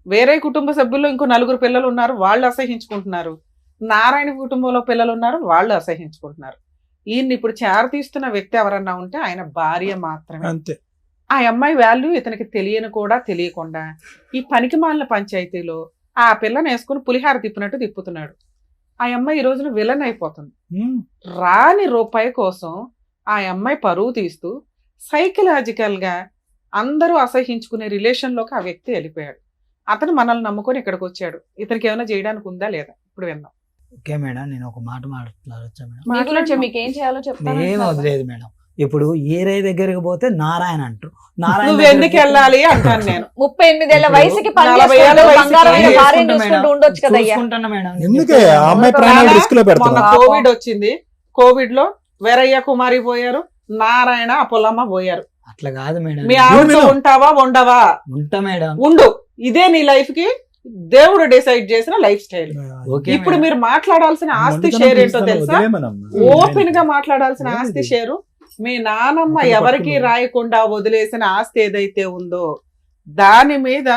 వేరే కుటుంబ సభ్యుల్లో ఇంకో 4 పిల్లలు ఉన్నారు, వాళ్ళు అసహించుకుంటున్నారు. నారాయణ కుటుంబంలో పిల్లలు ఉన్నారు, వాళ్ళు అసహించుకుంటున్నారు. ఈయన్ని ఇప్పుడు చేరతీస్తున్న వ్యక్తి ఎవరన్నా ఉంటే ఆయన భార్య మాత్రమే. అంతే. ఆ అమ్మాయి వాల్యూ ఇతనికి తెలియని కూడా తెలియకుండా ఈ పనికి మాలిన పంచాయతీలో ఆ పిల్లని వేసుకుని పులిహార తిప్పినట్టు తిప్పుతున్నాడు. ఆ అమ్మాయి ఈ రోజున విలన్ అయిపోతుంది. రాని రూపాయి కోసం ఆ అమ్మాయి పరువు తీస్తూ సైకలాజికల్ గా అందరూ అసహించుకునే రిలేషన్ లోకి ఆ వ్యక్తి వెళ్ళిపోయాడు. అతను మనల్ని నమ్ముకొని ఇక్కడికి వచ్చాడు. ఇతనికి ఏమైనా చేయడానికి ఉందా లేదా ఇప్పుడు విన్నాం. ఓకే మేడం, నేను ఒక మాట మాట్లాడొచ్చా మేడం? మీ గురించి మీకు ఏం చేయాలో చెప్తాను. ఏం వదిలేదు మేడం. ఇప్పుడు ఏరై దగ్గరికి పోతే నారాయణ అంటారు. నువ్వు ఎందుకు వెళ్ళాలి అంటాను నేను. 38 ఏళ్ల వయసుకి 40 ఏళ్ల వయసుకి బంగారమైన భార్యను చూసుకుంటూ ఉండొచ్చు కదయ్యా. చూసుకుంటున్నా మేడం. ఎందుకే ఆ అమ్మాయి ప్రాణాలు రిస్క్ లో మొన్న పెడతాను. కోవిడ్ వచ్చింది, కోవిడ్ లో వీరయ్య కుమారి పోయారు, నారాయణ అప్పులమ్మ పోయారు. అట్లా కాదు మేడం. మీ ఆవిడతో ఉంటావా ఉండవా? ఉంటా మేడం. ఉండు. ఇదే నీ లైఫ్ కి దేవుడు డిసైడ్ చేసిన లైఫ్ స్టైల్. ఓకే ఇప్పుడు మేడం. మీరు మాట్లాడాల్సిన ఆస్తి షేర్ ఏంటో తెలుసా? ఓపెన్ గా మాట్లాడాల్సిన ఆస్తి షేరు మీ నానమ్మ ఎవరికి రాయకుండా వదిలేసిన ఆస్తి ఏదైతే ఉందో దాని మీద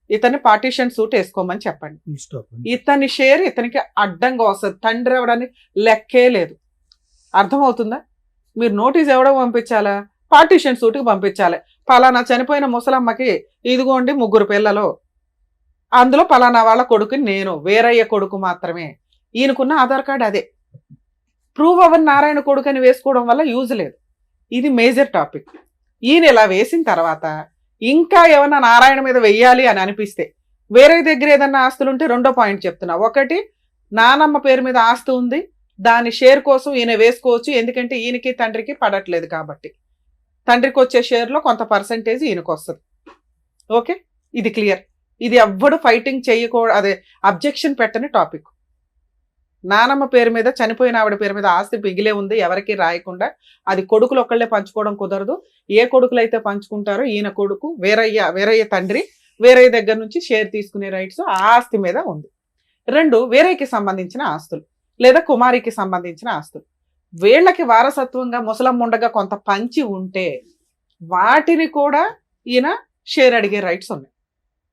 ఇతని పార్టీషన్ సూట్ వేసుకోమని చెప్పండి. ఇతని షేర్ ఇతనికి అడ్డంగా వస్తుంది. తండ్రి ఎవడానికి లెక్కే లేదు. అర్థమవుతుందా? మీరు నోటీస్ ఎవడో పంపించాలా? పార్టీషన్ సూట్కి పంపించాలి. పలానా చనిపోయిన ముసలమ్మకి ఇదిగోండి 3 పిల్లలు, అందులో పలానా వాళ్ళ కొడుకుని నేను, వేరయ్య కొడుకు మాత్రమే. ఈయనకున్న ఆధార్ కార్డు అదే. ప్రూవ్ అవ్వని నారాయణ కొడుకు అని వేసుకోవడం వల్ల యూజ్ లేదు. ఇది మేజర్ టాపిక్. ఈయన ఇలా వేసిన తర్వాత ఇంకా ఏమన్నా నారాయణ మీద వెయ్యాలి అని అనిపిస్తే వేరే దగ్గర ఏదన్నా ఆస్తులుంటే 2వ పాయింట్ చెప్తున్నా. ఒకటి, నానమ్మ పేరు మీద ఆస్తి ఉంది, దాని షేర్ కోసం ఈయన వేసుకోవచ్చు. ఎందుకంటే ఈయనకి తండ్రికి పడట్లేదు కాబట్టి తండ్రికి వచ్చే షేర్లో కొంత పర్సంటేజ్ ఈయనకు వస్తుంది. ఓకే, ఇది క్లియర్. ఇది ఎవ్వడు ఫైటింగ్ చేయకూడదు, అదే అబ్జెక్షన్ పెట్టని టాపిక్. నానమ్మ పేరు మీద చనిపోయిన ఆవిడ పేరు మీద ఆస్తి మిగిలే ఉంది, ఎవరికి రాయకుండా. అది కొడుకులు ఒక్కళ్ళే పంచుకోవడం కుదరదు. ఏ కొడుకులు అయితే పంచుకుంటారో ఈయన కొడుకు వేరయ్య తండ్రి వేరయ్య దగ్గర నుంచి షేర్ తీసుకునే రైట్స్ ఆ ఆస్తి మీద ఉంది. 2, వేరయ్యకి సంబంధించిన ఆస్తులు లేదా కుమారికి సంబంధించిన ఆస్తులు. వీళ్ళకి వారసత్వంగా ముసలమ్మ ఉండగా కొంత పంచి ఉంటే వాటిని కూడా ఈయన షేర్ అడిగే రైట్స్ ఉన్నాయి.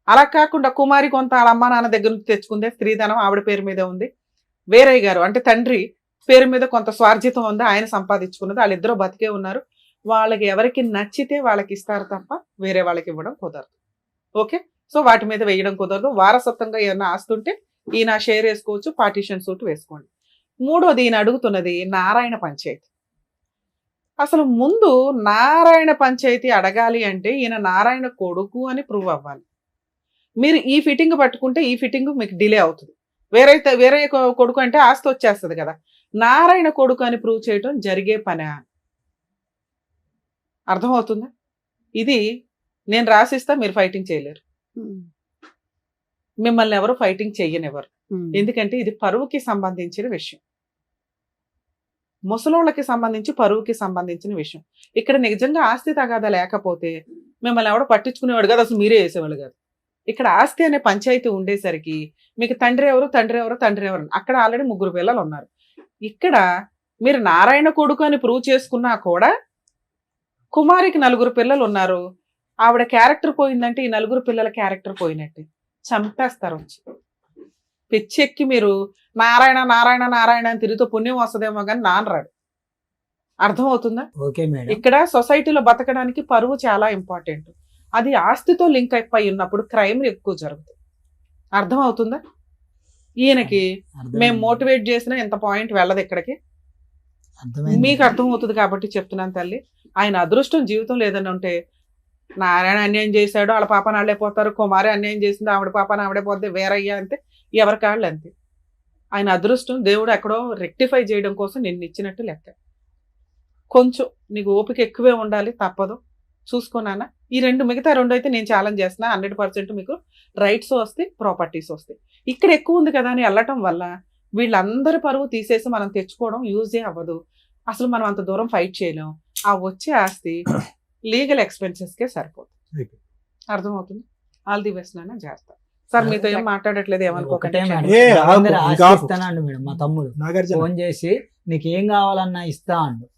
అలా కాకుండా కుమారి కొంత వాళ్ళ అమ్మ నాన్న దగ్గర నుంచి తెచ్చుకుందే, స్త్రీధనం ఆవిడ పేరు మీద ఉంది. వేరయ్య గారు అంటే తండ్రి పేరు మీద కొంత స్వార్జితం ఉంది, ఆయన సంపాదించుకున్నది. వాళ్ళిద్దరూ బతికే ఉన్నారు. వాళ్ళకి ఎవరికి నచ్చితే వాళ్ళకి ఇస్తారు తప్ప వేరే వాళ్ళకి ఇవ్వడం కుదరదు. ఓకే, సో వాటి మీద వేయడం కుదరదు. వారసత్వంగా ఏదైనా ఆస్తుంటే ఈయన షేర్ వేసుకోవచ్చు, పార్టీషన్ సూట్ వేసుకోండి. 3వది, ఈయన అడుగుతున్నది నారాయణ పంచాయతీ. అసలు ముందు నారాయణ పంచాయతీ అడగాలి అంటే ఈయన నారాయణ కొడుకు అని ప్రూవ్ అవ్వాలి. మీరు ఈ ఫిట్టింగ్ పట్టుకుంటే ఈ ఫిట్టింగ్ మీకు డిలే అవుతుంది. వేరే కొడుకు అంటే ఆస్తి వచ్చేస్తుంది కదా. నారాయణ కొడుకు అని ప్రూవ్ చేయటం జరిగే పనే. అర్థమవుతుందా? ఇది నేను రాసిస్తా, మీరు ఫైటింగ్ చేయలేరు. మిమ్మల్ని ఎవరు ఫైటింగ్ చెయ్యనివ్వరు. ఎందుకంటే ఇది పరువుకి సంబంధించిన విషయం, ముసలోళ్ళకి సంబంధించి పరువుకి సంబంధించిన విషయం. ఇక్కడ నిజంగా ఆస్తి తగాదా లేకపోతే మిమ్మల్ని ఎవడో పట్టించుకునేవాడు కాదు, అసలు మీరే వేసేవాళ్ళు కాదు. ఇక్కడ ఆస్తి అనే పంచాయతీ ఉండేసరికి మీకు తండ్రి ఎవరు అక్కడ ఆల్రెడీ 3 పిల్లలు ఉన్నారు. ఇక్కడ మీరు నారాయణ కొడుకు అని ప్రూవ్ చేసుకున్నా కూడా కుమారికి 4 పిల్లలు ఉన్నారు. ఆవిడ క్యారెక్టర్ పోయిందంటే ఈ 4 పిల్లల క్యారెక్టర్ పోయినట్టే. చంపేస్తారు వచ్చి. పిచ్చెక్కి మీరు నారాయణ నారాయణ నారాయణ అని తిరుగుతూ పుణ్యం వస్తుందేమో కానీ నానరాడు. అర్థమవుతుందా? Okay madam. ఇక్కడ సొసైటీలో బతకడానికి పరువు చాలా ఇంపార్టెంట్. అది ఆస్తితో లింక్ అయిపోయి ఉన్నప్పుడు క్రైమ్ ఎక్కువ జరుగుతుంది. అర్థమవుతుందా? ఈయనకి మేము మోటివేట్ చేసినా ఎంత పాయింట్ వెళ్ళదు ఇక్కడికి. అర్థమైంది. మీకు అర్థమవుతుంది కాబట్టి చెప్తున్నాను తల్లి. ఆయన అదృష్టం జీవితంలో ఏదైనా ఉంటే నారాయణ అన్యాయం చేశాడు వాళ్ళ పాప నాళ్ళే పోతారు, కుమారి అన్యాయం చేసింది ఆవిడ పాప ఆవిడే పోతే వేరయ్యా అంతే, ఎవరి కాళ్ళు అంతే. ఆయన అదృష్టం దేవుడు ఎక్కడో రెక్టిఫై చేయడం కోసం నిన్ను ఇచ్చినట్టు లెక్క. కొంచెం నీకు ఓపిక ఎక్కువే ఉండాలి, తప్పదు. చూసుకున్నానా ఈ మిగతా రెండు అయితే నేను ఛాలెంజ్ చేస్తున్నా. 100% మీకు రైట్స్ వస్తాయి, ప్రాపర్టీస్ వస్తాయి. ఇక్కడ ఎక్కువ ఉంది కదా అని వెళ్ళటం వల్ల వీళ్ళందరి పరువు తీసేసి మనం తెచ్చుకోవడం యూజే అవ్వదు. అసలు మనం అంత దూరం ఫైట్ చేయలేం. ఆ వచ్చే ఆస్తి లీగల్ ఎక్స్పెన్సెస్కే సరిపోతుంది. అర్థమవుతుంది. ఆల్ ది బెస్ట్ నాన్న, జాగ్రత్త. సార్ మీతో ఏం మాట్లాడట్లేదు, ఒకటే ఏమనుకోకండి. మేడం, ఏ, రవీంద్ర ఆపు, ఆస్తి ఆపు. ఇస్తానండి మేడం. మా తమ్ముడు నాగార్జున ఫోన్ చేసి నీకు ఏం కావాలన్నా ఇస్తా అండు.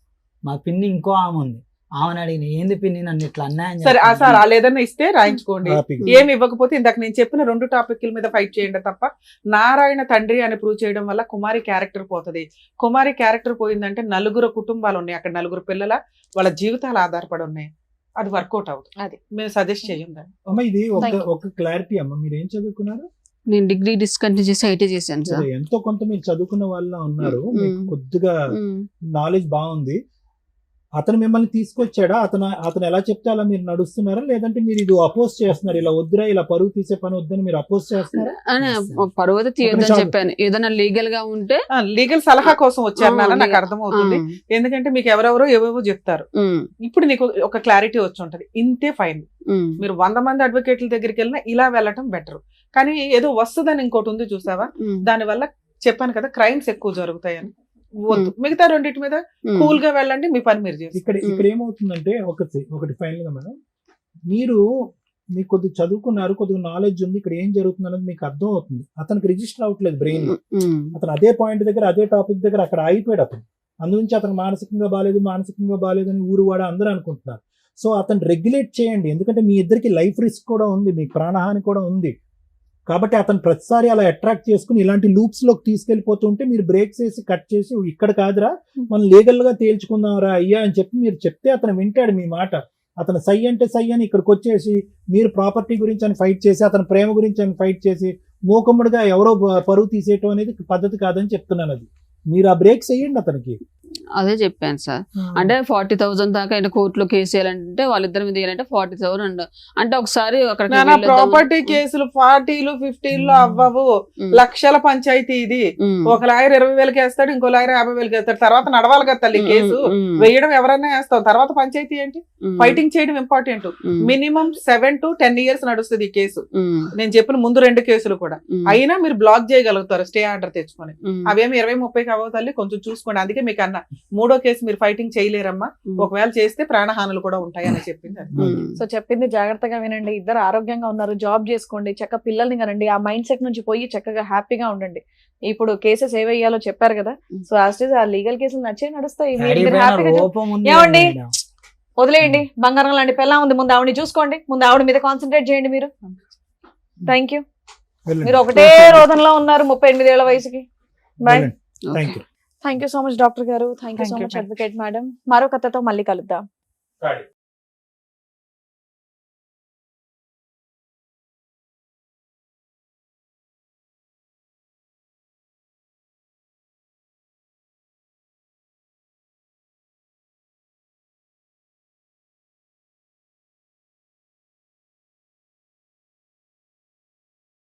మా పిన్ని ఇంకో ఆమె ఉంది, ఆమెను అడిగిన ఏంది పిన్ని నన్ను ఇట్లా అన్యాయం సరే చేస్తున్నావు? సార్ వాళ్ళు ఏదైనా ఇస్తే రాయించుకోండి. హ్యాపీగా. ఏమి ఇవ్వకపోతే ఇందాక నేను చెప్పిన 2 టాపిక్ల మీద ఫైట్ చేయండి తప్ప నారాయణ తండ్రి అని ప్రూవ్ చేయడం వల్ల కుమారి క్యారెక్టర్ పోతుంది. కుమారి క్యారెక్టర్ పోయిందంటే 4 కుటుంబాలు ఉన్నాయి అక్కడ, 4 పిల్లల వాళ్ళ జీవితాలు ఆధారపడి ఉన్నాయి. అది వర్కౌట్ అవుతుంది. అది. మేము సజెస్ట్ చేయండి. అమ్మ ఇది Thank you. ఒక క్లారిటీ అమ్మ, మీరు ఏం చదువుకున్నారు? నేను డిగ్రీ డిస్కంటిన్యూ చేసి ఐటీ చేశాను సార్. సరే, ఎంతో కొంత మీరు చదువుకున్న వాళ్ళ ఉన్నారు, మ్మ్. మీకు కొద్దిగా ఉమ్. నాలెడ్జ్ బాగుంది. అతను మిమ్మల్ని తీసుకొచ్చాడా? అతను ఎలా చెప్తే అలా మీరు నడుస్తున్నారా, లేదంటే మీరు ఇది అపోజ్ చేస్తున్నారు? ఇలా వద్దురా, ఇలా పరువు తీసే పని వద్దని మీరు అపోజ్ చేస్తున్నారా? అని పరువు అయితే తీయొద్దని నిమిషం. చెప్పాను. ఏదైనా లీగల్ గా ఉంటే లీగల్ సలహా కోసం వచ్చారు నాన్న, నాకు legal. అర్థమవుతుంది. ఎందుకంటే మీకు ఎవరెవరో ఏవేవో చెప్తారు. ఉమ్, ఇప్పుడు నీకు ఒక క్లారిటీ వచ్చి ఉంటది. ఇంతే ఫైన్. ఉమ్, మీరు 100 మంది అడ్వకేట్ల దగ్గరికి వెళ్ళినా ఇలా వెళ్ళటం బెటర్. కానీ ఏదో వస్తుందని ఇంకోటి ఉంది చూసావా, ఉమ్, దానివల్ల చెప్పాను కదా క్రైమ్స్ ఎక్కువ జరుగుతాయని. వద్దు. మిగతా రెండింటి మీద ఉమ్. కూల్ గా వెళ్ళండి, మీ పని మీరు చేసి. ఇక్కడ ఏమవుతుందంటే ఒకటి ఫైనల్ గా మేడం, మీకు కొద్దిగా చదువుకున్నారు, కొద్దిగా నాలెడ్జ్ ఉంది, ఇక్కడ ఏం జరుగుతుంది అనేది మీకు అర్థం అవుతుంది. అతనికి రిజిస్టర్ అవ్వట్లేదు బ్రెయిన్ లో. ఉమ్, అతను అదే పాయింట్ దగ్గర, అదే టాపిక్ దగ్గర అక్కడ ఆగిపోయాడు అతను. అందుగురించి అతను మానసికంగా బాగాలేదు అని ఊరు వాడ అందరూ అనుకుంటున్నారు. సో అతను రెగ్యులేట్ చేయండి, ఎందుకంటే మీ ఇద్దరికి లైఫ్ రిస్క్ కూడా ఉంది, మీకు ప్రాణహాని కూడా ఉంది. కాబట్టి అతను ప్రతిసారి అలా అట్రాక్ట్ చేసుకుని ఇలాంటి లూప్స్ లోకి తీసుకెళ్లిపోతుంటే మీరు బ్రేక్స్ వేసి కట్ చేసి ఇక్కడ కాదురా మనం లీగల్ గా తేల్చుకుందాం రా అయ్యా అని చెప్పి మీరు చెప్తే అతను వింటాడు మీ మాట. అతను సై అంటే సై అని ఇక్కడికి వచ్చేసి మీరు ప్రాపర్టీ గురించి అని ఫైట్ చేసి, అతని ప్రేమ గురించి అని ఫైట్ చేసి మూకమ్ముడుగా ఎవరో పరువు తీసేయటం అనేది పద్ధతి కాదని చెప్తున్నాను. అది మీరు ఆ బ్రేక్స్ వేయండి అతనికి. అదే చెప్పాను సార్. అంటే 40,000 దాకా ఆయన కోర్టులో కేసు వేయాలంటే వాళ్ళిద్దరి మీద వేయాలంటే 40,000 అంటే ఒకసారి అక్కడికి వెళ్ళొద్దామని- ప్రాపర్టీ కేసులు 40లు 50లు అవ్వవు. ఉమ్, లక్షల పంచాయతీ ఇది. ఉమ్, ఒక లాయర్ 20,000 వేస్తాడు, ఇంకో లాయర్ 50,000 వేస్తాడు. తర్వాత నడవాలి కదా తల్లి కేసు. ఉమ్, వేయడం ఎవరైనా వేస్తాం, తర్వాత పంచాయతీ ఏంటి, ఉమ్, ఫైటింగ్ చేయడం important. Um, minimum 7 to 10 years నడుస్తుంది ఈ కేసు. ఉమ్, నేను చెప్పిన ముందు 2 కేసులు కూడా. ఉమ్, అయినా మీరు బ్లాక్ చేయగలుగుతారు స్టే ఆర్డర్ తెచ్చుకొని. ఉమ్, అవేమి 20-30 అవ్వవు తల్లి, కొంచెం చూసుకోండి. అందుకే మీకు అన్న 3వ కేసు మీరు ఫైటింగ్ చేయలేరమ్మా, ఉమ్, ఒకవేళ చేస్తే ప్రాణహానులు కూడా ఉంటాయని చెప్పింది అది. ఉమ్. సో చెప్పింది జాగ్రత్తగా వినండి. ఇద్దరు ఆరోగ్యంగా ఉన్నారు, జాబ్ చేసుకోండి, చక్కగా పిల్లల్ని కనండి. ఆ మైండ్ సెట్ నుంచి పోయి చక్కగా హ్యాపీగా ఉండండి. ఇప్పుడు కేసెస్ ఏవయ్యాలో చెప్పారు కదా, సో ఆ లీగల్ కేసులు నచ్చే నడుస్తాయి. మీరు హ్యాపీగా రూపం ఉంది ఏమండి? మేడం. వదిలేయండి. బంగారం లాంటి పిల్ల ఉంది, ముందు ఆవిడని చూసుకోండి, ముందు ఆవిడ మీద కాన్సన్ట్రేట్ చేయండి మీరు. Thank you. వెళ్ళండి. మీరు ఒకటే రోదంలో ఉన్నారు 38 ఏళ్ల వయసుకి. బాయ్. వెళ్ళండి. Thank you. Thank you so much doctor గారు. Thank you so Thank you, much ma'am. Advocate madam. మరో కథతో మళ్ళీ కలుద్దాం.